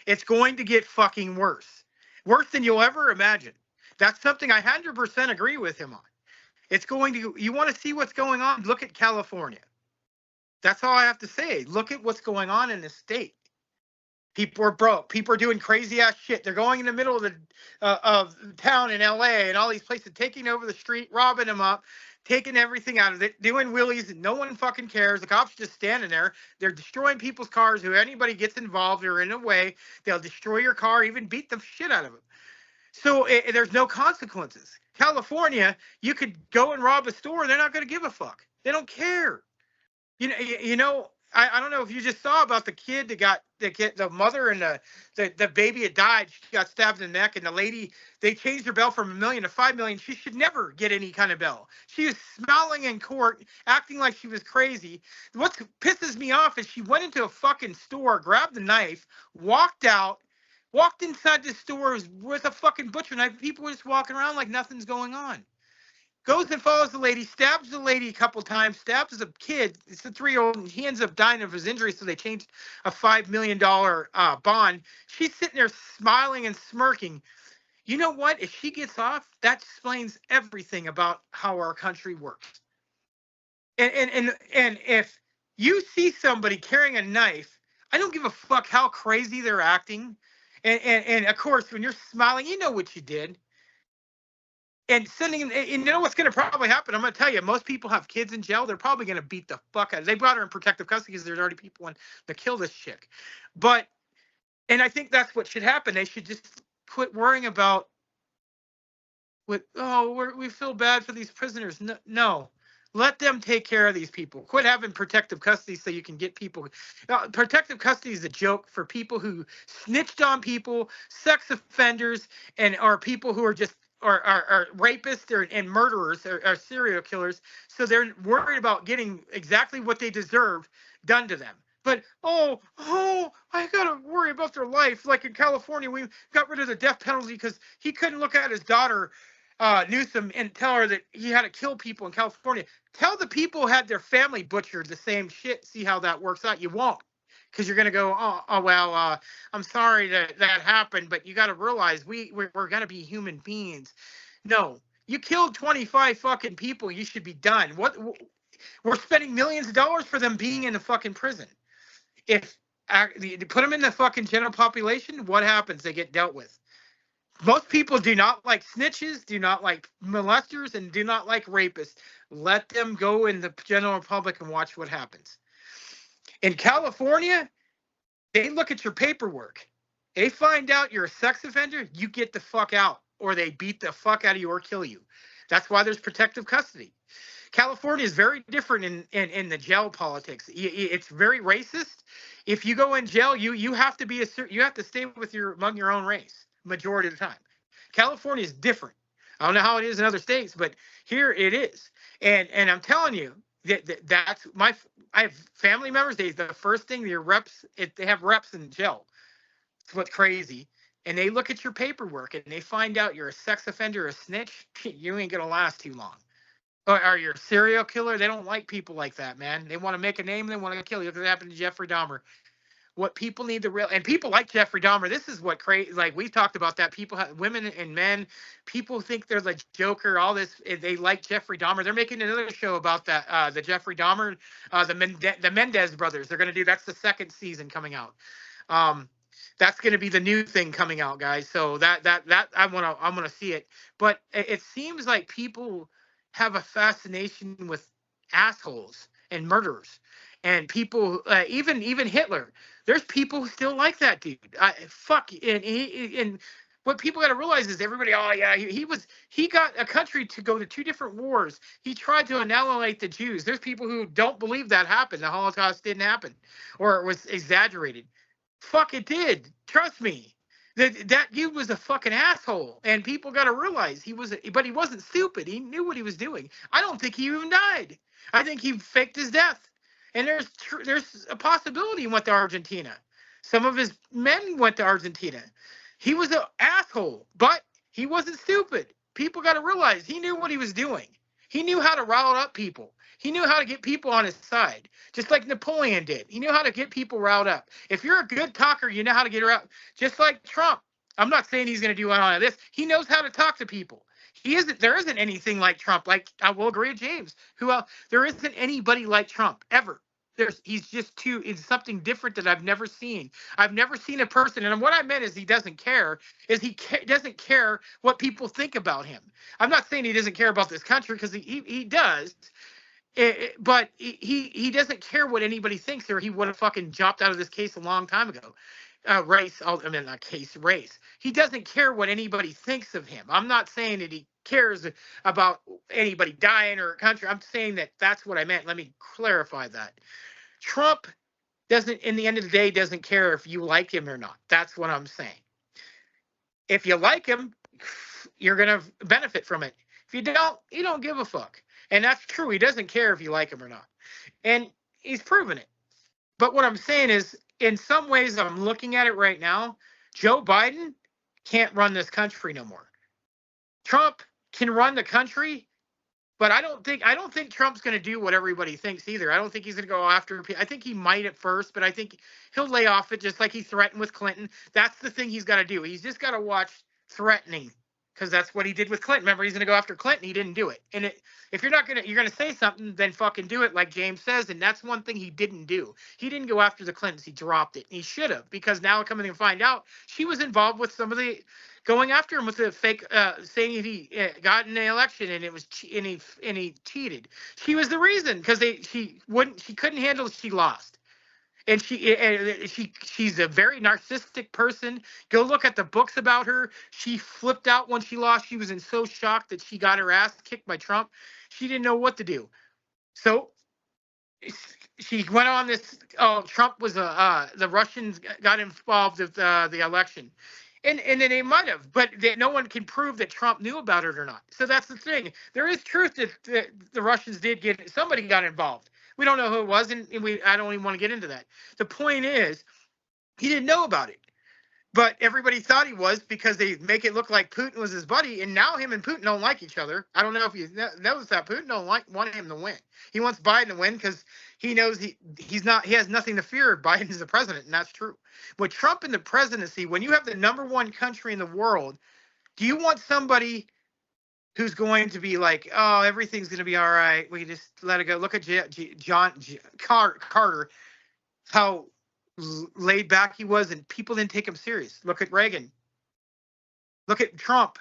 It's going to get fucking worse. Worse than you'll ever imagine. That's something I 100% agree with him on. It's going to, you want to see what's going on? Look at California. That's all I have to say. Look at what's going on in this state. People are broke. People are doing crazy ass shit. They're going in the middle of town in LA and all these places, taking over the street, robbing them up, taking everything out of it, doing wheelies, and no one fucking cares. The cops just standing there. They're destroying people's cars. Who anybody gets involved or in a way, they'll destroy your car, even beat the shit out of them. So there's no consequences. California, you could go and rob a store. They're not going to give a fuck. They don't care. You know. I don't know if you just saw about the kid that got the mother and the baby had died. She got stabbed in the neck, and the lady, they changed her bail from $1 million to $5 million. She should never get any kind of bail. She was smiling in court, acting like she was crazy. What pisses me off is she went into a fucking store, grabbed the knife, walked out, walked inside the store with a fucking butcher knife. People were just walking around like nothing's going on. Goes and follows the lady, stabs the lady a couple times, stabs the kid. It's a 3-year-old, and he ends up dying of his injuries, so they changed a $5 million bond. She's sitting there smiling and smirking. You know what? If she gets off, that explains everything about how our country works. And if you see somebody carrying a knife, I don't give a fuck how crazy they're acting. And of course, when you're smiling, you know what you did. And you know what's going to probably happen? I'm going to tell you, most people have kids in jail. They're probably going to beat the fuck out of. They brought her in protective custody because there's already people in to kill this chick. And I think that's what should happen. They should just quit worrying about we feel bad for these prisoners. No, let them take care of these people. Quit having protective custody so you can get people. Protective custody is a joke for people who snitched on people, sex offenders, and are people who are just are rapists and murderers or serial killers. So they're worried about getting exactly what they deserve done to them. But I gotta worry about their life. Like in California, we got rid of the death penalty because he couldn't look at his daughter Newsom and tell her that he had to kill people in California. Tell the people who had their family butchered the same shit. See how that works out. You won't, because you're gonna go, I'm sorry that happened, but you got to realize we're gonna be human beings. No, you killed 25 fucking people. You should be done. What we're spending millions of dollars for them being in the fucking prison. If you put them in the fucking general population, what happens? They get dealt with. Most people do not like snitches, do not like molesters, and do not like rapists. Let them go in the general public and watch what happens. In California, they look at your paperwork. They find out you're a sex offender, you get the fuck out, or they beat the fuck out of you or kill you. That's why there's protective custody. California is very different in the jail politics. It's very racist. If you go in jail, you have to stay with among your own race majority of the time. California is different. I don't know how it is in other states, but here it is. And I'm telling you that's I have family members. The first thing they have reps in jail. It's what's crazy. And they look at your paperwork and they find out you're a sex offender, a snitch. You ain't gonna last too long. Or you're a serial killer. They don't like people like that, man. They want to make a name. They want to kill you. Look what happened to Jeffrey Dahmer. what people need to real, and people like Jeffrey Dahmer. This is what crazy. Like we've talked about that. People, women and men, people think they're the Joker. All this, they like Jeffrey Dahmer. They're making another show about that. The Jeffrey Dahmer, the Mendez brothers. They're going to do. That's the second season coming out. That's going to be the new thing coming out, guys. So that I'm gonna see it. But it seems like people have a fascination with assholes and murderers, and people, even Hitler. There's people who still like that dude. Fuck, and what people got to realize is everybody. Oh yeah, he got a country to go to 2 different wars. He tried to annihilate the Jews. There's people who don't believe that happened. The Holocaust didn't happen, or it was exaggerated. Fuck, it did. Trust me. That dude was a fucking asshole, and people got to realize but he wasn't stupid. He knew what he was doing. I don't think he even died. I think he faked his death. And there's a possibility he went to Argentina. Some of his men went to Argentina. He was an asshole, but he wasn't stupid. People got to realize he knew what he was doing. He knew how to rile up people. He knew how to get people on his side, just like Napoleon did. He knew how to get people riled up. If you're a good talker, you know how to get around. Just like Trump. I'm not saying he's going to do all of this. He knows how to talk to people. There isn't anything like Trump. Like I will agree with James. There isn't anybody like Trump ever. He's just it's something different that I've never seen. I've never seen a person, and what I meant is he doesn't care. Doesn't care what people think about him. I'm not saying he doesn't care about this country, because he does. But he doesn't care what anybody thinks, or he would have fucking jumped out of this case a long time ago. Race. He doesn't care what anybody thinks of him. I'm not saying that he cares about anybody dying or a country. I'm saying that that's what I meant. Let me clarify that. Trump doesn't, in the end of the day, doesn't care if you like him or not. That's what I'm saying. If you like him, you're going to benefit from it. If you don't give a fuck. And that's true. He doesn't care if you like him or not. And he's proven it. But what I'm saying is, in some ways, I'm looking at it right now, Joe Biden can't run this country no more. Trump can run the country, but I don't think Trump's going to do what everybody thinks either. I don't think he's going to go after. I think he might at first, but I think he'll lay off it, just like he threatened with Clinton. That's the thing he's got to do. He's just got to watch threatening, because that's what he did with Clinton. Remember, he's going to go after Clinton. He didn't do it. And if you're going to say something, then fucking do it, like James says. And that's one thing he didn't do. He didn't go after the Clintons. He dropped it. And he should have, because now coming to find out, she was involved with some of the going after him with the fake, saying that he got in the election and it was and he cheated. She was the reason, because she couldn't handle it. She lost. And she's a very narcissistic person. Go look at the books about her. She flipped out when she lost. She was in so shocked that she got her ass kicked by Trump. She didn't know what to do. So she went on this. Oh, Trump was the Russians got involved with the election. And then they might have, but no one can prove that Trump knew about it or not. So that's the thing. There is truth that the Russians did somebody got involved. We don't know who it was, and I don't even want to get into that. The point is, he didn't know about it. But everybody thought he was, because they make it look like Putin was his buddy, and now him and Putin don't like each other. I don't know if you noticed that. Putin don't want him to win. He wants Biden to win because he knows he has nothing to fear if Biden is the president, and that's true. With Trump in the presidency, when you have the #1 country in the world, do you want somebody who's going to be like, oh, everything's going to be all right, we just let it go? Look at John Carter, how laid back he was, and people didn't take him serious. Look at Reagan. Look at Trump.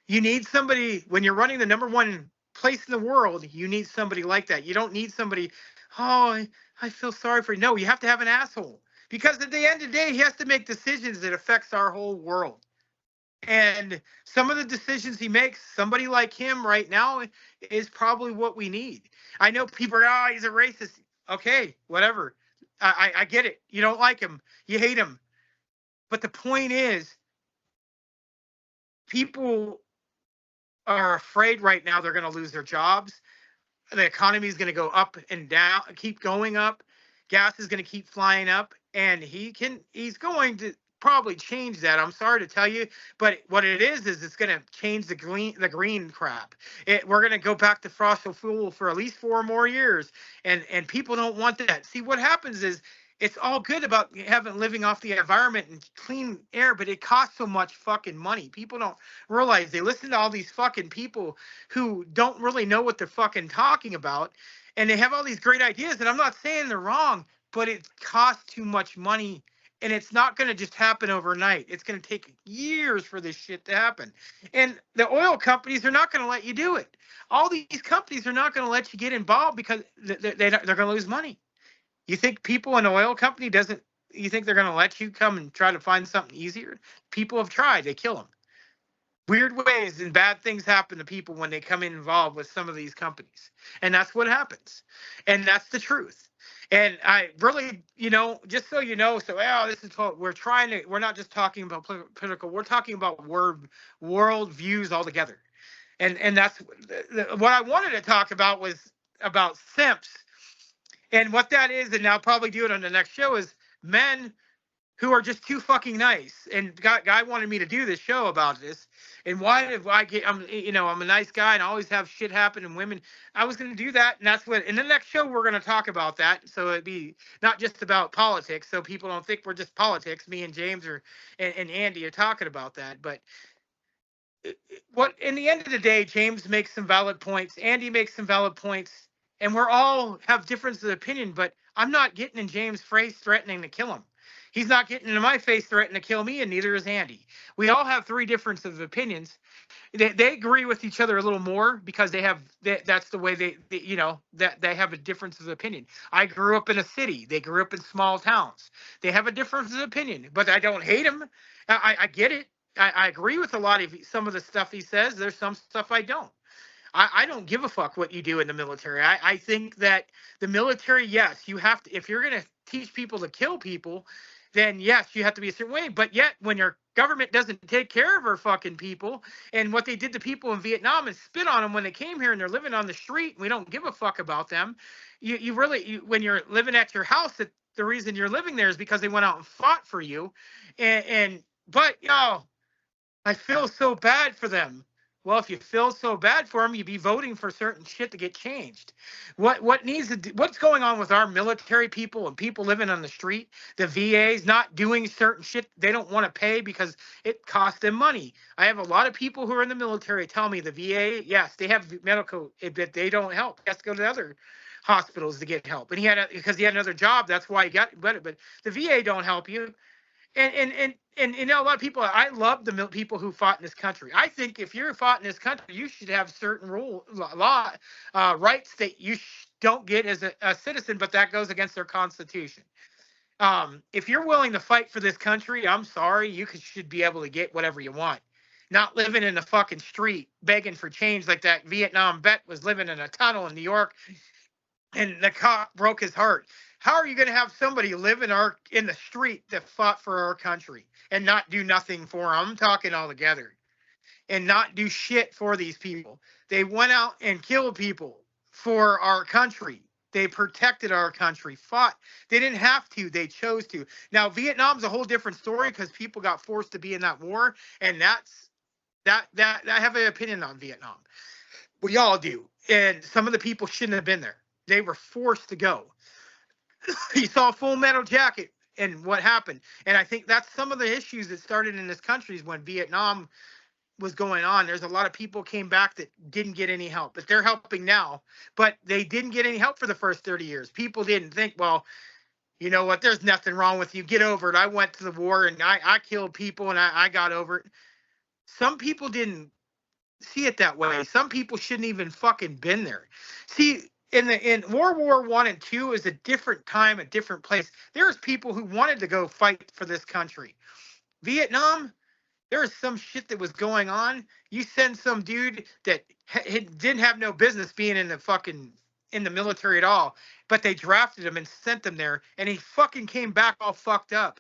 You need somebody, when you're running the #1 place in the world, you need somebody like that. You don't need somebody, oh, I feel sorry for you. No, you have to have an asshole, because at the end of the day, he has to make decisions that affects our whole world. And some of the decisions he makes, somebody like him right now, is probably what we need. I know people are, oh, he's a racist. Okay, whatever. I get it. You don't like him. You hate him. But the point is, people are afraid right now they're going to lose their jobs. The economy is going to go up and down, keep going up. Gas is going to keep flying up. And he's going to probably change that. I'm sorry to tell you, but what it is it's going to change the green crap. We're going to go back to fossil fuel for at least 4 more years, and people don't want that. See, what happens is It's all good about living off the environment and clean air, but it costs so much fucking money. People don't realize. They listen to all these fucking people who don't really know what they're fucking talking about, and they have all these great ideas. And I'm not saying they're wrong, but it costs too much money, and it's not going to just happen overnight. It's going to take years for this shit to happen. And the oil companies are not going to let you do it. All these companies are not going to let you get involved because they're going to lose money. You think people in an oil company you think they're going to let you come and try to find something easier? People have tried. They kill them. Weird ways and bad things happen to people when they come involved with some of these companies. And that's what happens. And that's the truth. And I really, just so you know, this is what we're not just talking about political, we're talking about world views altogether. And that's what I wanted to talk about was about simps. And what that is, and I'll probably do it on the next show, is men who are just too fucking nice. And guy wanted me to do this show about this. And why did I'm a nice guy and I always have shit happen and women. I was going to do that. And that's what, in the next show, we're going to talk about that. So it'd be not just about politics. So people don't think we're just politics. Me and James and Andy are talking about that. But in the end of the day, James makes some valid points. Andy makes some valid points. And we're all have differences of opinion, but I'm not getting in James' face threatening to kill him. He's not getting into my face threatening to kill me, and neither is Andy. We all have three differences of opinions. They agree with each other a little more because that's the way they have a difference of opinion. I grew up in a city. They grew up in small towns. They have a difference of opinion, but I don't hate him. I get it. I agree with a lot of some of the stuff he says. There's some stuff I don't. I don't give a fuck what you do in the military. I think that the military, yes, you have to, if you're going to teach people to kill people, then yes, you have to be a certain way. But yet, when your government doesn't take care of our fucking people, and what they did to people in Vietnam and spit on them when they came here and they're living on the street, and we don't give a fuck about them. When you're living at your house, the reason you're living there is because they went out and fought for you. But I feel so bad for them. Well, if you feel so bad for them, you'd be voting for certain shit to get changed. What's going on with our military people and people living on the street? The VA's not doing certain shit they don't want to pay because it costs them money. I have a lot of people who are in the military tell me the VA, yes, they have medical, but they don't help. He has to go to other hospitals to get help. And because he had another job, that's why he got better. But the VA don't help you. And a lot of people, I love the people who fought in this country. I think if you're fought in this country, you should have certain rights that you don't get as a citizen, but that goes against their constitution. If you're willing to fight for this country, I'm sorry, you should be able to get whatever you want. Not living in the fucking street begging for change like that Vietnam vet was living in a tunnel in New York, and the cop broke his heart. How are you going to have somebody live in the street that fought for our country and not do nothing for them? I'm talking all together, and not do shit for these people. They went out and killed people for our country. They protected our country, fought. They didn't have to. They chose to. Now, Vietnam's a whole different story because people got forced to be in that war, and that I have an opinion on Vietnam. We all do, and some of the people shouldn't have been there. They were forced to go. You saw Full Metal Jacket and what happened. And I think that's some of the issues that started in this country is when Vietnam was going on. There's a lot of people came back that didn't get any help, but they're helping now. But they didn't get any help for the first 30 years. People didn't think, well, you know what, there's nothing wrong with you. Get over it. I went to the war and I killed people and I got over it. Some people didn't see it that way. Some people shouldn't even fucking been there. See, in World War I and II is a different time, a different place. There's people who wanted to go fight for this country. Vietnam, there was some shit that was going on. You send some dude that didn't have no business being in the military at all, but they drafted him and sent him there, and he fucking came back all fucked up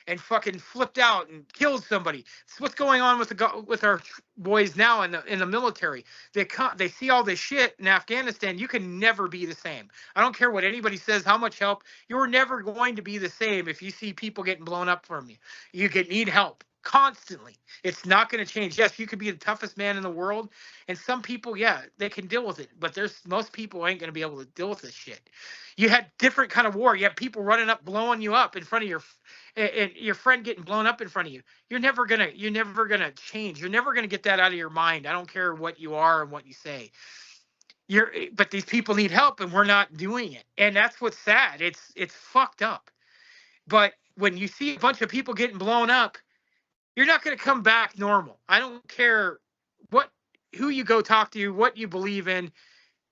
and fucking flipped out and killed somebody. It's what's going on with our boys now in the military. They see all this shit in Afghanistan. You can never be the same. I don't care what anybody says, how much help. You're never going to be the same if you see people getting blown up from you. You need help. constantly. It's not going to change. Yes, you could be the toughest man in the world, and some people, yeah, they can deal with it, but there's most people ain't going to be able to deal with this shit. You had different kind of war. You have people running up, blowing you up in front of and your friend getting blown up in front of you. You're never gonna change. You're never gonna get that out of your mind. I don't care what you are and what you say. But these people need help, and we're not doing it, and that's what's sad. It's fucked up. But when you see a bunch of people getting blown up, you're not going to come back normal. I don't care who you go talk to, what you believe in.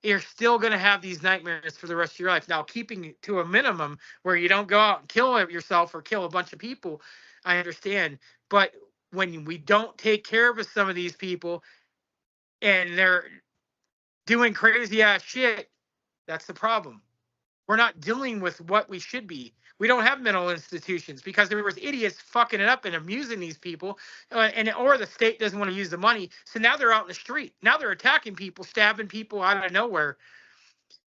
You're still going to have these nightmares for the rest of your life. Now, keeping it to a minimum where you don't go out and kill yourself or kill a bunch of people, I understand. But when we don't take care of some of these people and they're doing crazy ass shit, that's the problem. We're not dealing with what we should be. We don't have mental institutions because there was idiots fucking it up and amusing these people, or the state doesn't want to use the money. So now they're out in the street. Now they're attacking people, stabbing people out of nowhere.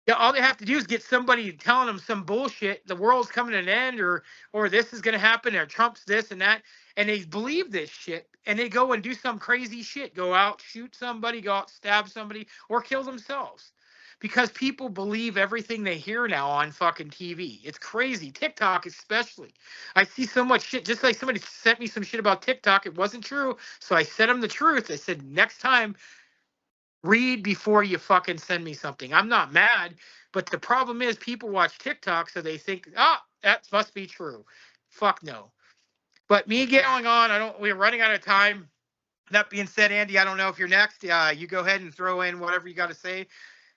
Yeah, all they have to do is get somebody telling them some bullshit. The world's coming to an end, or this is going to happen, or Trump's this and that, and they believe this shit, and they go and do some crazy shit. Go out, shoot somebody, go out, stab somebody, or kill themselves. Because people believe everything they hear now on fucking TV. It's crazy. TikTok especially. I see so much shit. Just like somebody sent me some shit about TikTok. It wasn't true. So I sent them the truth. I said, next time, read before you fucking send me something. I'm not mad. But the problem is people watch TikTok so they think, that must be true. Fuck no. But me going on, we're running out of time. That being said, Andy, I don't know if you're next. You go ahead and throw in whatever you got to say.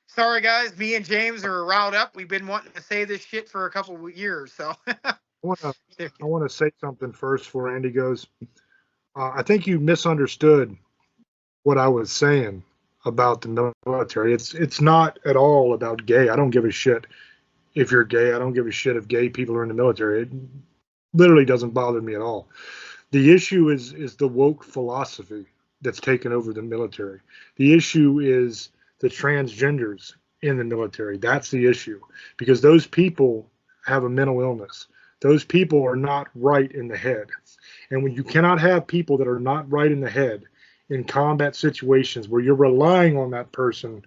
Sorry, guys. Me and James are riled up. We've been wanting to say this shit for a couple of years. So I want to say something first before Andy goes. I think you misunderstood what I was saying about the military. It's not at all about gay. I don't give a shit if you're gay. I don't give a shit if gay people are in the military. It literally doesn't bother me at all. The issue is the woke philosophy that's taken over the military. The issue is the transgenders in the military. That's the issue, because those people have a mental illness. Those people are not right in the head. And when you cannot have people that are not right in the head in combat situations where you're relying on that person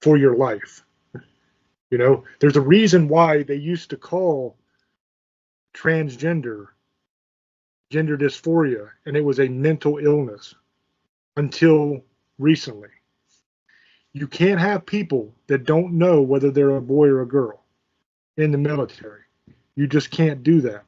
for your life, there's a reason why they used to call transgender gender dysphoria, and it was a mental illness until recently. You can't have people that don't know whether they're a boy or a girl in the military. You just can't do that.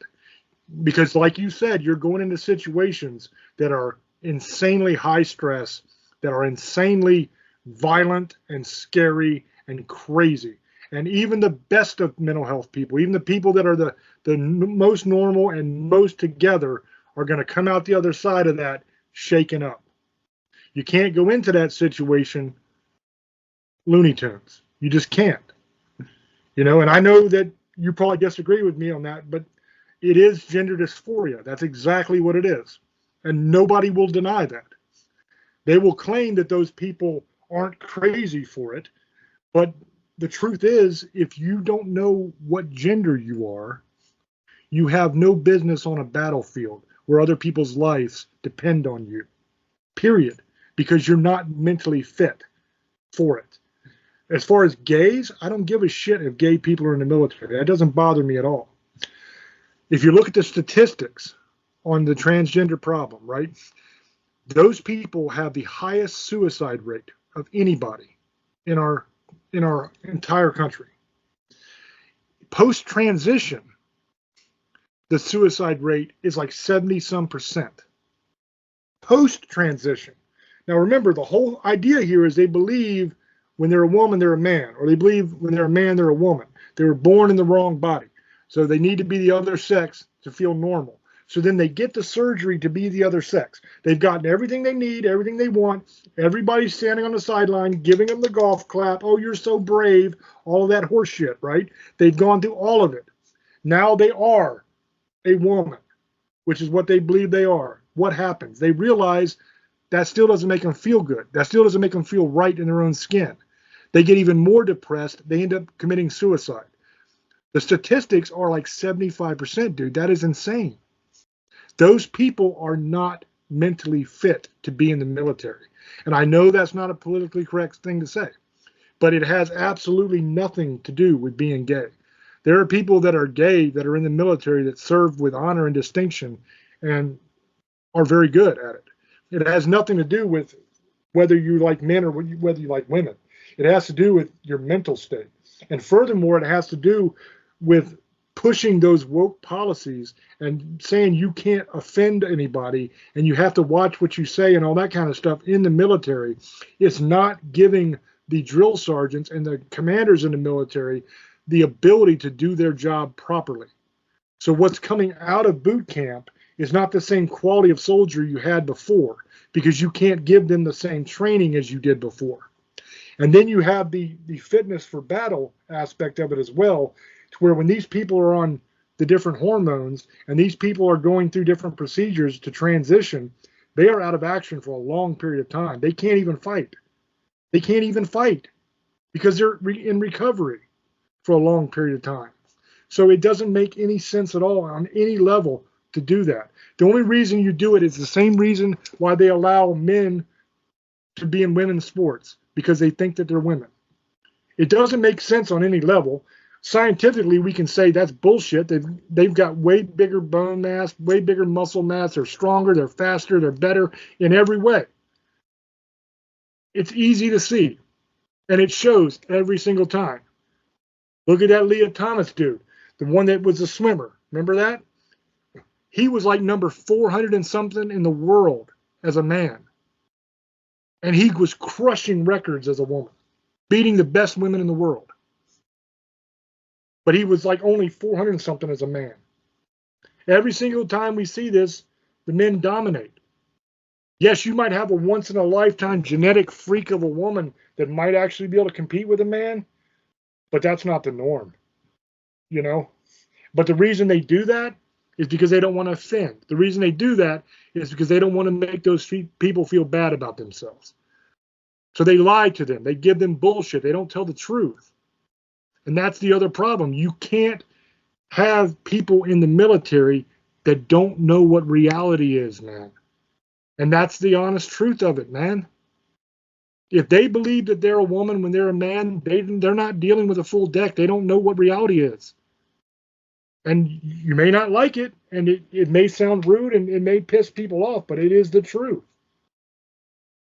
Because like you said, you're going into situations that are insanely high stress, that are insanely violent and scary and crazy. And even the best of mental health people, even the people that are the most normal and most together, are going to come out the other side of that shaken up. You can't go into that situation Looney Tunes. You just can't. And I know that you probably disagree with me on that, but it is gender dysphoria. That's exactly what it is. And nobody will deny that. They will claim that those people aren't crazy for it, but the truth is, if you don't know what gender you are, you have no business on a battlefield where other people's lives depend on you, period, because you're not mentally fit for it. As far as gays, I don't give a shit if gay people are in the military. That doesn't bother me at all. If you look at the statistics on the transgender problem, right, those people have the highest suicide rate of anybody in our entire country. Post-transition, the suicide rate is like 70-some%. Post-transition. Now remember, the whole idea here is they believe when they're a woman, they're a man, or they believe when they're a man, they're a woman. They were born in the wrong body. So they need to be the other sex to feel normal. So then they get the surgery to be the other sex. They've gotten everything they need, everything they want. Everybody's standing on the sideline, giving them the golf clap. Oh, you're so brave. All of that horse shit, right? They've gone through all of it. Now they are a woman, which is what they believe they are. What happens? They realize that still doesn't make them feel good. That still doesn't make them feel right in their own skin. They get even more depressed. They end up committing suicide. The statistics are like 75%, dude. That is insane. Those people are not mentally fit to be in the military. And I know that's not a politically correct thing to say, but it has absolutely nothing to do with being gay. There are people that are gay that are in the military that serve with honor and distinction and are very good at it. It has nothing to do with whether you like men or whether you like women. It has to do with your mental state. And furthermore, it has to do with pushing those woke policies and saying you can't offend anybody and you have to watch what you say and all that kind of stuff in the military. It's not giving the drill sergeants and the commanders in the military the ability to do their job properly. So what's coming out of boot camp is not the same quality of soldier you had before, because you can't give them the same training as you did before. And then you have the fitness for battle aspect of it as well, to where when these people are on the different hormones and these people are going through different procedures to transition, they are out of action for a long period of time. They can't even fight. They can't even fight because they're in recovery for a long period of time. So it doesn't make any sense at all on any level to do that. The only reason you do it is the same reason why they allow men to be in women's sports, because they think that they're women. It doesn't make sense on any level. Scientifically, we can say that's bullshit. They've got way bigger bone mass, way bigger muscle mass. They're stronger, they're faster, they're better in every way. It's easy to see, and it shows every single time. Look at that Leah Thomas dude, the one that was a swimmer. Remember that? He was like number 400 and something in the world as a man. And he was crushing records as a woman, beating the best women in the world. But he was like only 400 and something as a man. Every single time we see this, the men dominate. Yes, you might have a once in a lifetime genetic freak of a woman that might actually be able to compete with a man, but that's not the norm, you know? But the reason they do that is because they don't want to offend. The reason they do that is because they don't want to make those people feel bad about themselves. So they lie to them. They give them bullshit. They don't tell the truth. And that's the other problem. You can't have people in the military that don't know what reality is, man. And that's the honest truth of it, man. If they believe that they're a woman when they're a man, they're not dealing with a full deck. They don't know what reality is. And you may not like it, and it may sound rude, and it may piss people off, but it is the truth.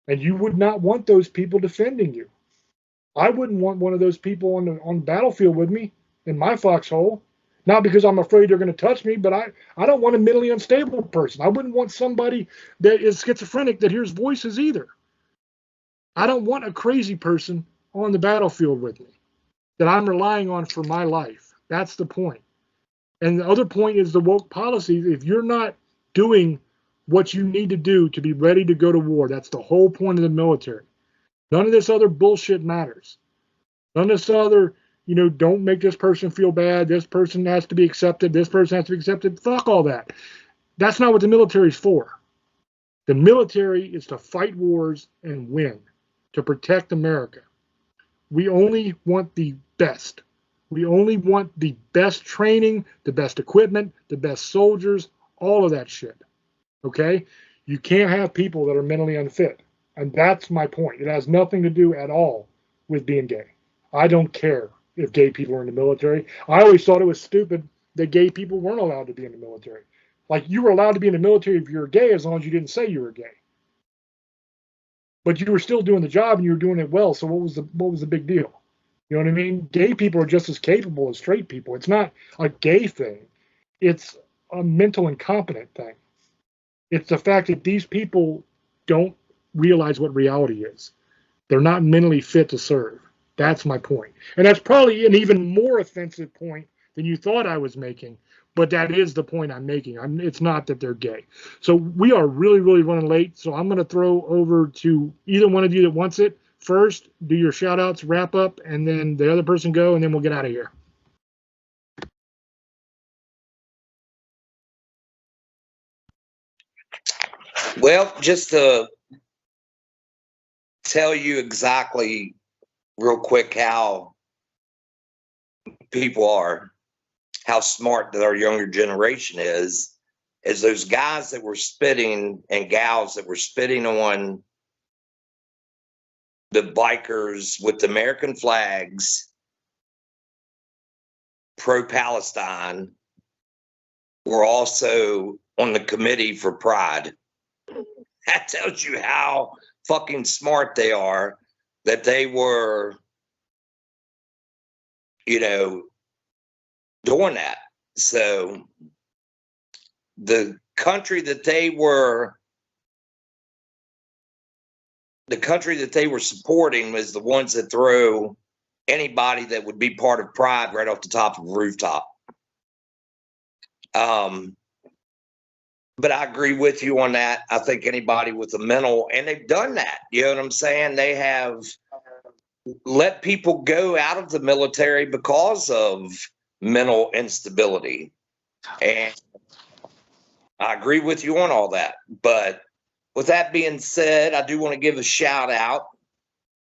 And you would not want those people defending you. I wouldn't want one of those people on the battlefield with me in my foxhole. Not because I'm afraid they're going to touch me, but I don't want a mentally unstable person. I wouldn't want somebody that is schizophrenic that hears voices either. I don't want a crazy person on the battlefield with me that I'm relying on for my life. That's the point. And the other point is the woke policies. If you're not doing what you need to do to be ready to go to war, that's the whole point of the military. None of this other bullshit matters. None of this other, don't make this person feel bad. This person has to be accepted. This person has to be accepted. Fuck all that. That's not what the military is for. The military is to fight wars and win, to protect America. We only want the best. We only want the best training, the best equipment, the best soldiers, all of that shit. Okay? You can't have people that are mentally unfit. And that's my point. It has nothing to do at all with being gay. I don't care if gay people are in the military. I always thought it was stupid that gay people weren't allowed to be in the military. Like, you were allowed to be in the military if you were gay as long as you didn't say you were gay. But you were still doing the job and you were doing it well. So what was the big deal? You know what I mean? Gay people are just as capable as straight people. It's not a gay thing. It's a mental incompetent thing. It's the fact that these people don't realize what reality is. They're not mentally fit to serve. That's my point. And that's probably an even more offensive point than you thought I was making, but that is the point I'm making. It's not that they're gay. So we are really, really running late. So I'm going to throw over to either one of you that wants it. First, do your shout outs, wrap up, and then the other person go, and then we'll get out of here. Well, just to tell you exactly real quick how people are, how smart that our younger generation is. is those guys that were spitting and gals that were spitting on the bikers with the American flags, pro-Palestine, were also on the committee for Pride. That tells you how fucking smart they are, that they were, you know, doing that. So the country that they were supporting was the ones that throw anybody that would be part of Pride right off the top of a rooftop. But I agree with you on that. I think anybody with a mental, and they've done that, you know what I'm saying? They have let people go out of the military because of mental instability. And I agree with you on all that. But with that being said, I do want to give a shout out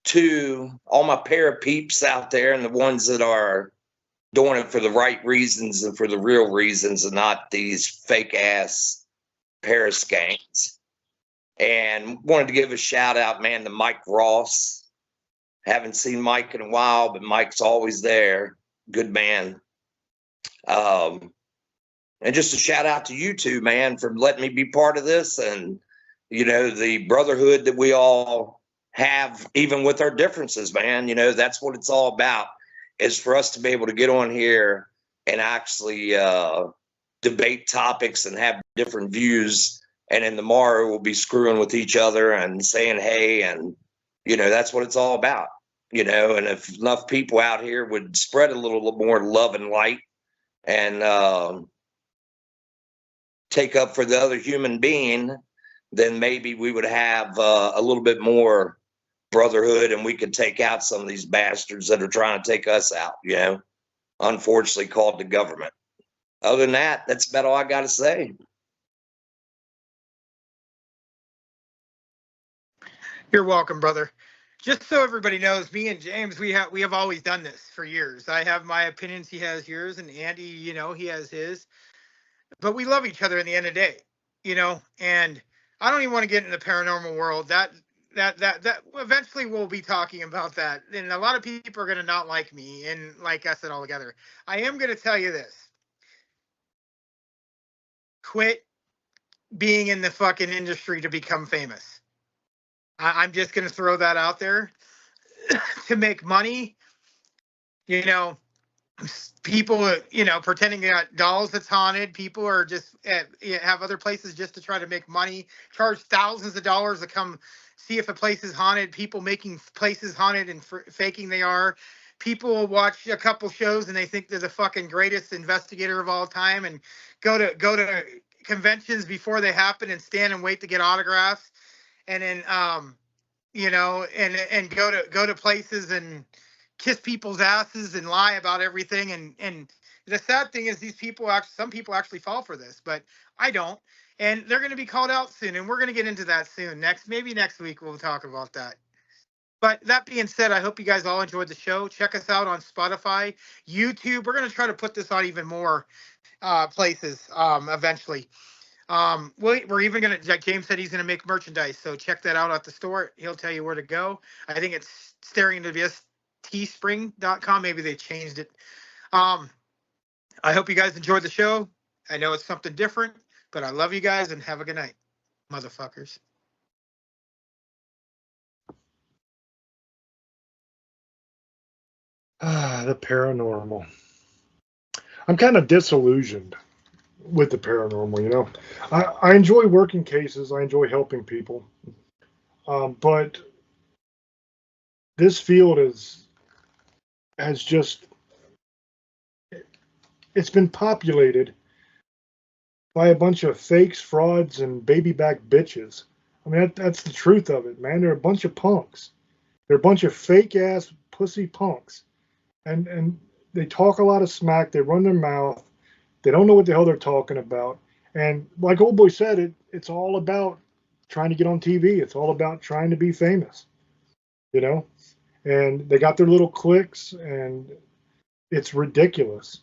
to all my para-peeps out there and the ones that are doing it for the right reasons and for the real reasons and not these fake ass paraskanks. And wanted to give a shout out, man, to Mike Ross. Haven't seen Mike in a while, but Mike's always there. Good man. And just a shout out to you two, man, for letting me be part of this, and you know, the brotherhood that we all have, even with our differences, man. You know, that's what it's all about, is for us to be able to get on here and actually debate topics and have different views. And then tomorrow we'll be screwing with each other and saying, hey, and, you know, that's what it's all about, you know. And if enough people out here would spread a little more love and light and take up for the other human being, then maybe we would have a little bit more brotherhood and we could take out some of these bastards that are trying to take us out, you know, unfortunately called the government. Other than that, that's about all I got to say. You're welcome, brother. Just so everybody knows, me and James, we have always done this for years. I have my opinions, he has yours, and Andy, you know, he has his. But we love each other in the end of the day, you know. And I don't even want to get in the paranormal world. That eventually we'll be talking about that. And a lot of people are going to not like me and like us and all together. I am going to tell you this. Quit being in the fucking industry to become famous. I'm just going to throw that out there. To make money, you know, people, you know, pretending they got dolls that's haunted. People are just have other places just to try to make money, charge thousands of dollars to come see if a place is haunted. People making places haunted and faking they are. People will watch a couple shows and they think they're the fucking greatest investigator of all time and go to conventions before they happen and stand and wait to get autographs, and then you know, and go to places and kiss people's asses and lie about everything. And the sad thing is, some people actually fall for this, but I don't. And they're going to be called out soon, and we're going to get into that soon. Maybe next week we'll talk about that. But that being said, I hope you guys all enjoyed the show. Check us out on Spotify, YouTube. We're going to try to put this on even more places eventually. We're even gonna, like James said, he's gonna make merchandise, so check that out at the store. He'll tell you where to go. I think it's staring to be teespring.com. Maybe they changed it. I hope you guys enjoyed the show. I know it's something different, but I love you guys and have a good night, motherfuckers. The paranormal. I'm kind of disillusioned with the paranormal, you know. I enjoy working cases. I enjoy helping people. But this field has just, it's been populated by a bunch of fakes, frauds, and baby back bitches. I mean, that's the truth of it, man. They're a bunch of punks. They're a bunch of fake ass pussy punks. And they talk a lot of smack. They run their mouth. They don't know what the hell they're talking about. And like old boy said, it's all about trying to get on TV. It's all about trying to be famous, you know? And they got their little cliques, and it's ridiculous.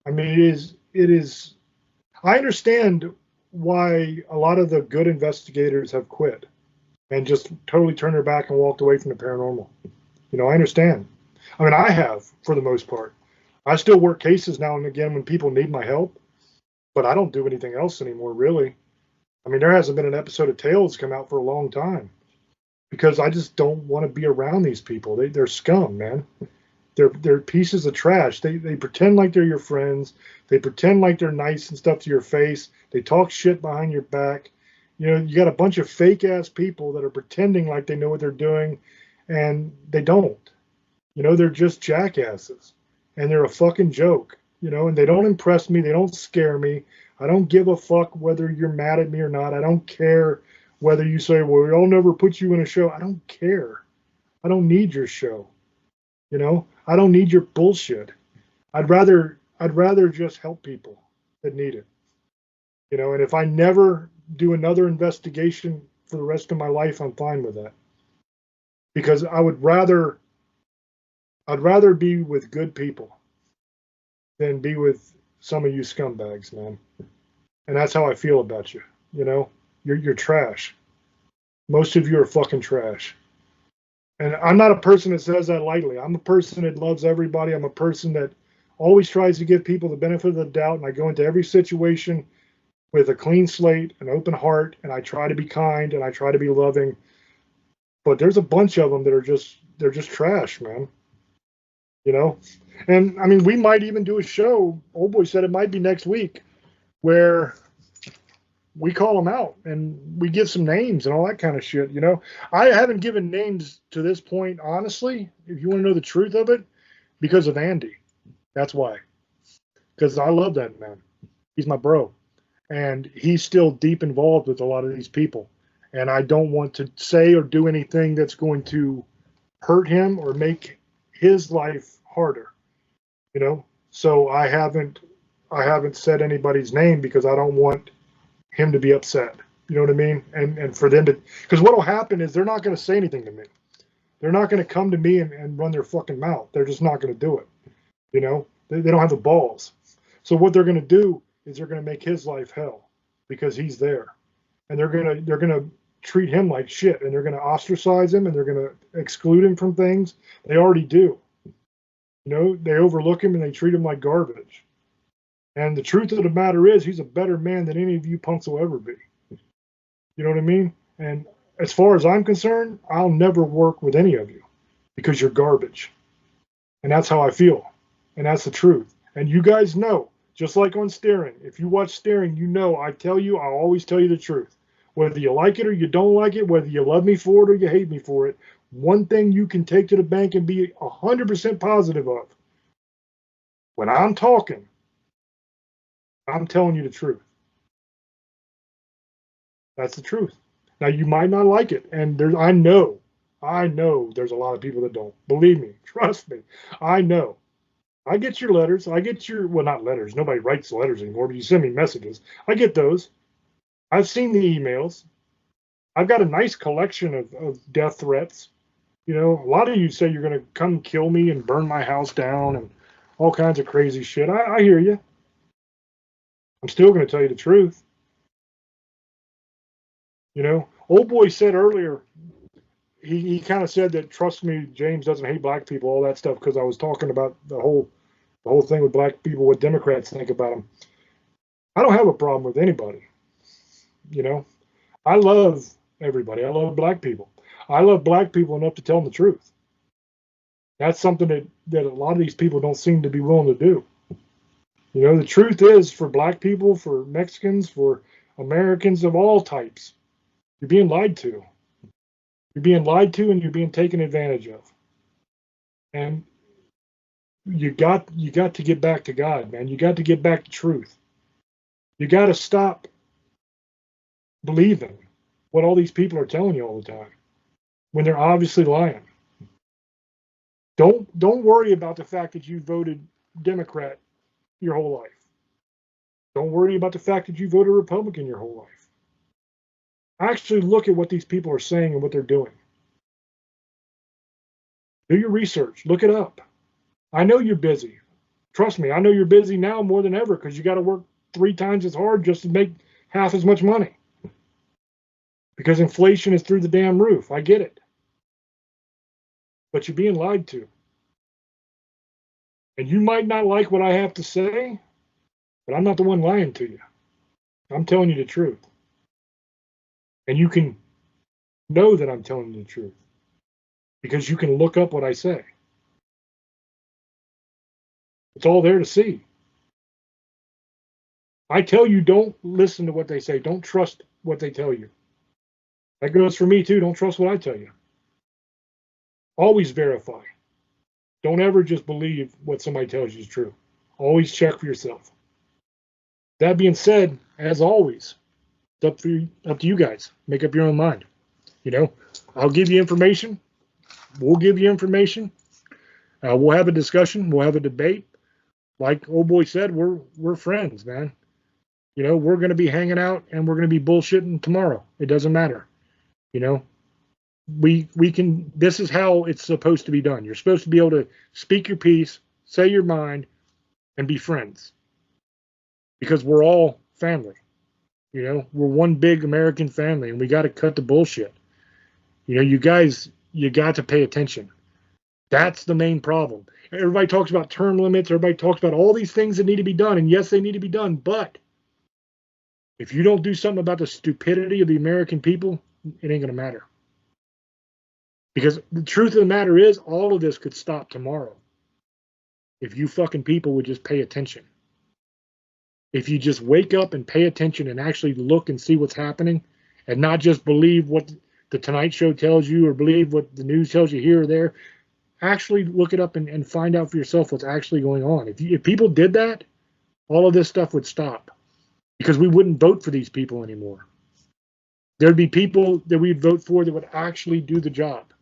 I mean, it is I understand why a lot of the good investigators have quit and just totally turned their back and walked away from the paranormal. You know, I understand. I mean, I have for the most part. I still work cases now and again when people need my help, but I don't do anything else anymore, really. I mean, there hasn't been an episode of Tales come out for a long time because I just don't want to be around these people. They're scum, man. They're pieces of trash. They pretend like they're your friends. They pretend like they're nice and stuff to your face. They talk shit behind your back. You know, you got a bunch of fake ass people that are pretending like they know what they're doing, and they don't. You know, they're just jackasses, and they're a fucking joke. You know, and they don't impress me. They don't scare me. I don't give a fuck whether you're mad at me or not. I don't care whether you say, "Well, I'll never put you in a show." I don't care. I don't need your show. You know, I don't need your bullshit. I'd rather just help people that need it. You know, and if I never do another investigation for the rest of my life, I'm fine with that. Because I'd rather be with good people than be with some of you scumbags, man. And that's how I feel about you. You know, you're trash. Most of you are fucking trash. And I'm not a person that says that lightly. I'm a person that loves everybody. I'm a person that always tries to give people the benefit of the doubt. And I go into every situation with a clean slate, an open heart, and I try to be kind and I try to be loving. But there's a bunch of them that are they're just trash, man. You know? And I mean, we might even do a show. Old boy said it might be next week where we call them out and we give some names and all that kind of shit. You know, I haven't given names to this point, honestly, if you want to know the truth of it, because of Andy. That's why. Because I love that man. He's my bro. And he's still deep involved with a lot of these people. And I don't want to say or do anything that's going to hurt him or make his life harder. You know? So I haven't said anybody's name because I don't want him to be upset. You know what I mean? And for them to, because what will happen is they're not going to say anything to me. They're not going to come to me and run their fucking mouth. They're just not going to do it. You know, they don't have the balls. So what they're going to do is they're going to make his life hell because he's there, and they're going to treat him like shit, and they're going to ostracize him, and they're going to exclude him from things. They already do. You know, they overlook him and they treat him like garbage. And the truth of the matter is, he's a better man than any of you punks will ever be. You know what I mean? And as far as I'm concerned, I'll never work with any of you because you're garbage. And that's how I feel. And that's the truth. And you guys know, just like on Staring, if you watch Staring, you know I'll always tell you the truth. Whether you like it or you don't like it, whether you love me for it or you hate me for it, one thing you can take to the bank and be 100% positive of. When I'm talking, I'm telling you the truth. That's the truth. Now you might not like it, and I know there's a lot of people that don't. Believe me, trust me. I know. I get your letters. Well, not letters. Nobody writes letters anymore, but you send me messages. I get those. I've seen the emails. I've got a nice collection of death threats. You know, a lot of you say you're going to come kill me and burn my house down and all kinds of crazy shit. I hear you. I'm still going to tell you the truth. You know, old boy said earlier, he kind of said that, trust me, James doesn't hate black people, all that stuff, because I was talking about the whole thing with black people, what Democrats think about them. I don't have a problem with anybody. You know, I love everybody. I love black people. I love black people enough to tell them the truth. That's something that a lot of these people don't seem to be willing to do. You know, the truth is, for black people, for Mexicans, for Americans of all types, you're being lied to. You're being lied to and you're being taken advantage of. And you got to get back to God, man. You got to get back to truth. You got to stop believing what all these people are telling you all the time when they're obviously lying. Don't worry about the fact that you voted Democrat your whole life. Don't worry about the fact that you voted Republican your whole life. Actually look at what these people are saying and what they're doing. Do your research. Look it up. I know you're busy. Trust me, I know you're busy now more than ever because you got to work 3 times as hard just to make half as much money. Because inflation is through the damn roof. I get it. But you're being lied to. And you might not like what I have to say, but I'm not the one lying to you. I'm telling you the truth. And you can know that I'm telling you the truth. Because you can look up what I say. It's all there to see. I tell you, don't listen to what they say. Don't trust what they tell you. That goes for me too. Don't trust what I tell you. Always verify. Don't ever just believe what somebody tells you is true. Always check for yourself. That being said, as always, it's up to you guys. Make up your own mind. You know, I'll give you information. We'll give you information. We'll have a discussion. We'll have a debate. Like old boy said, we're friends, man. You know, we're going to be hanging out and we're going to be bullshitting tomorrow. It doesn't matter. You know, we can, this is how it's supposed to be done. You're supposed to be able to speak your piece, say your mind, and be friends. Because we're all family. You know, we're one big American family and we got to cut the bullshit. You know, you guys, you got to pay attention. That's the main problem. Everybody talks about term limits. Everybody talks about all these things that need to be done. And yes, they need to be done. But if you don't do something about the stupidity of the American people, it ain't going to matter. Because the truth of the matter is, all of this could stop tomorrow. If you fucking people would just pay attention. If you just wake up and pay attention and actually look and see what's happening and not just believe what the Tonight Show tells you or believe what the news tells you here or there, actually look it up and find out for yourself what's actually going on. If people did that, all of this stuff would stop because we wouldn't vote for these people anymore. There'd be people that we'd vote for that would actually do the job.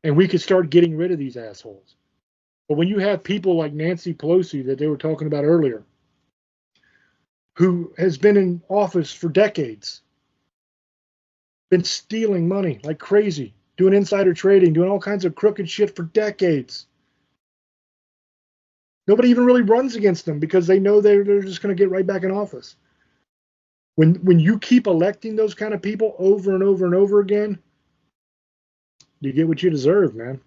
And we could start getting rid of these assholes. But when you have people like Nancy Pelosi that they were talking about earlier, who has been in office for decades, been stealing money like crazy, doing insider trading, doing all kinds of crooked shit for decades. Nobody even really runs against them because they know they're just going to get right back in office. When you keep electing those kind of people over and over and over again, you get what you deserve, man.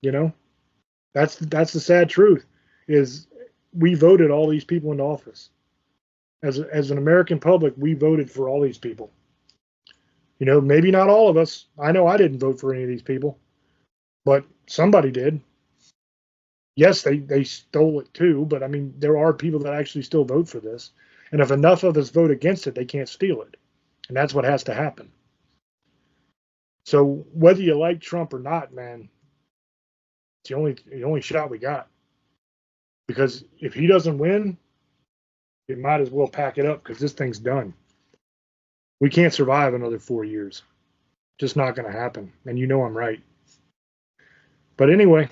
You know, that's the sad truth. Is we voted all these people into office. As an American public, we voted for all these people. You know, maybe not all of us. I know I didn't vote for any of these people, but somebody did. Yes, they stole it too, but I mean, there are people that actually still vote for this. And if enough of us vote against it, they can't steal it. And that's what has to happen. So whether you like Trump or not, man, it's the only shot we got. Because if he doesn't win, we might as well pack it up because this thing's done. We can't survive another 4 years. Just not going to happen. And you know I'm right. But anyway,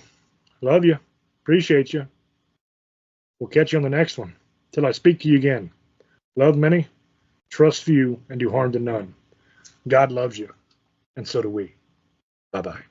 love you. Appreciate you. We'll catch you on the next one. Till I speak to you again. Love many, trust few, and do harm to none. God loves you, and so do we. Bye-bye.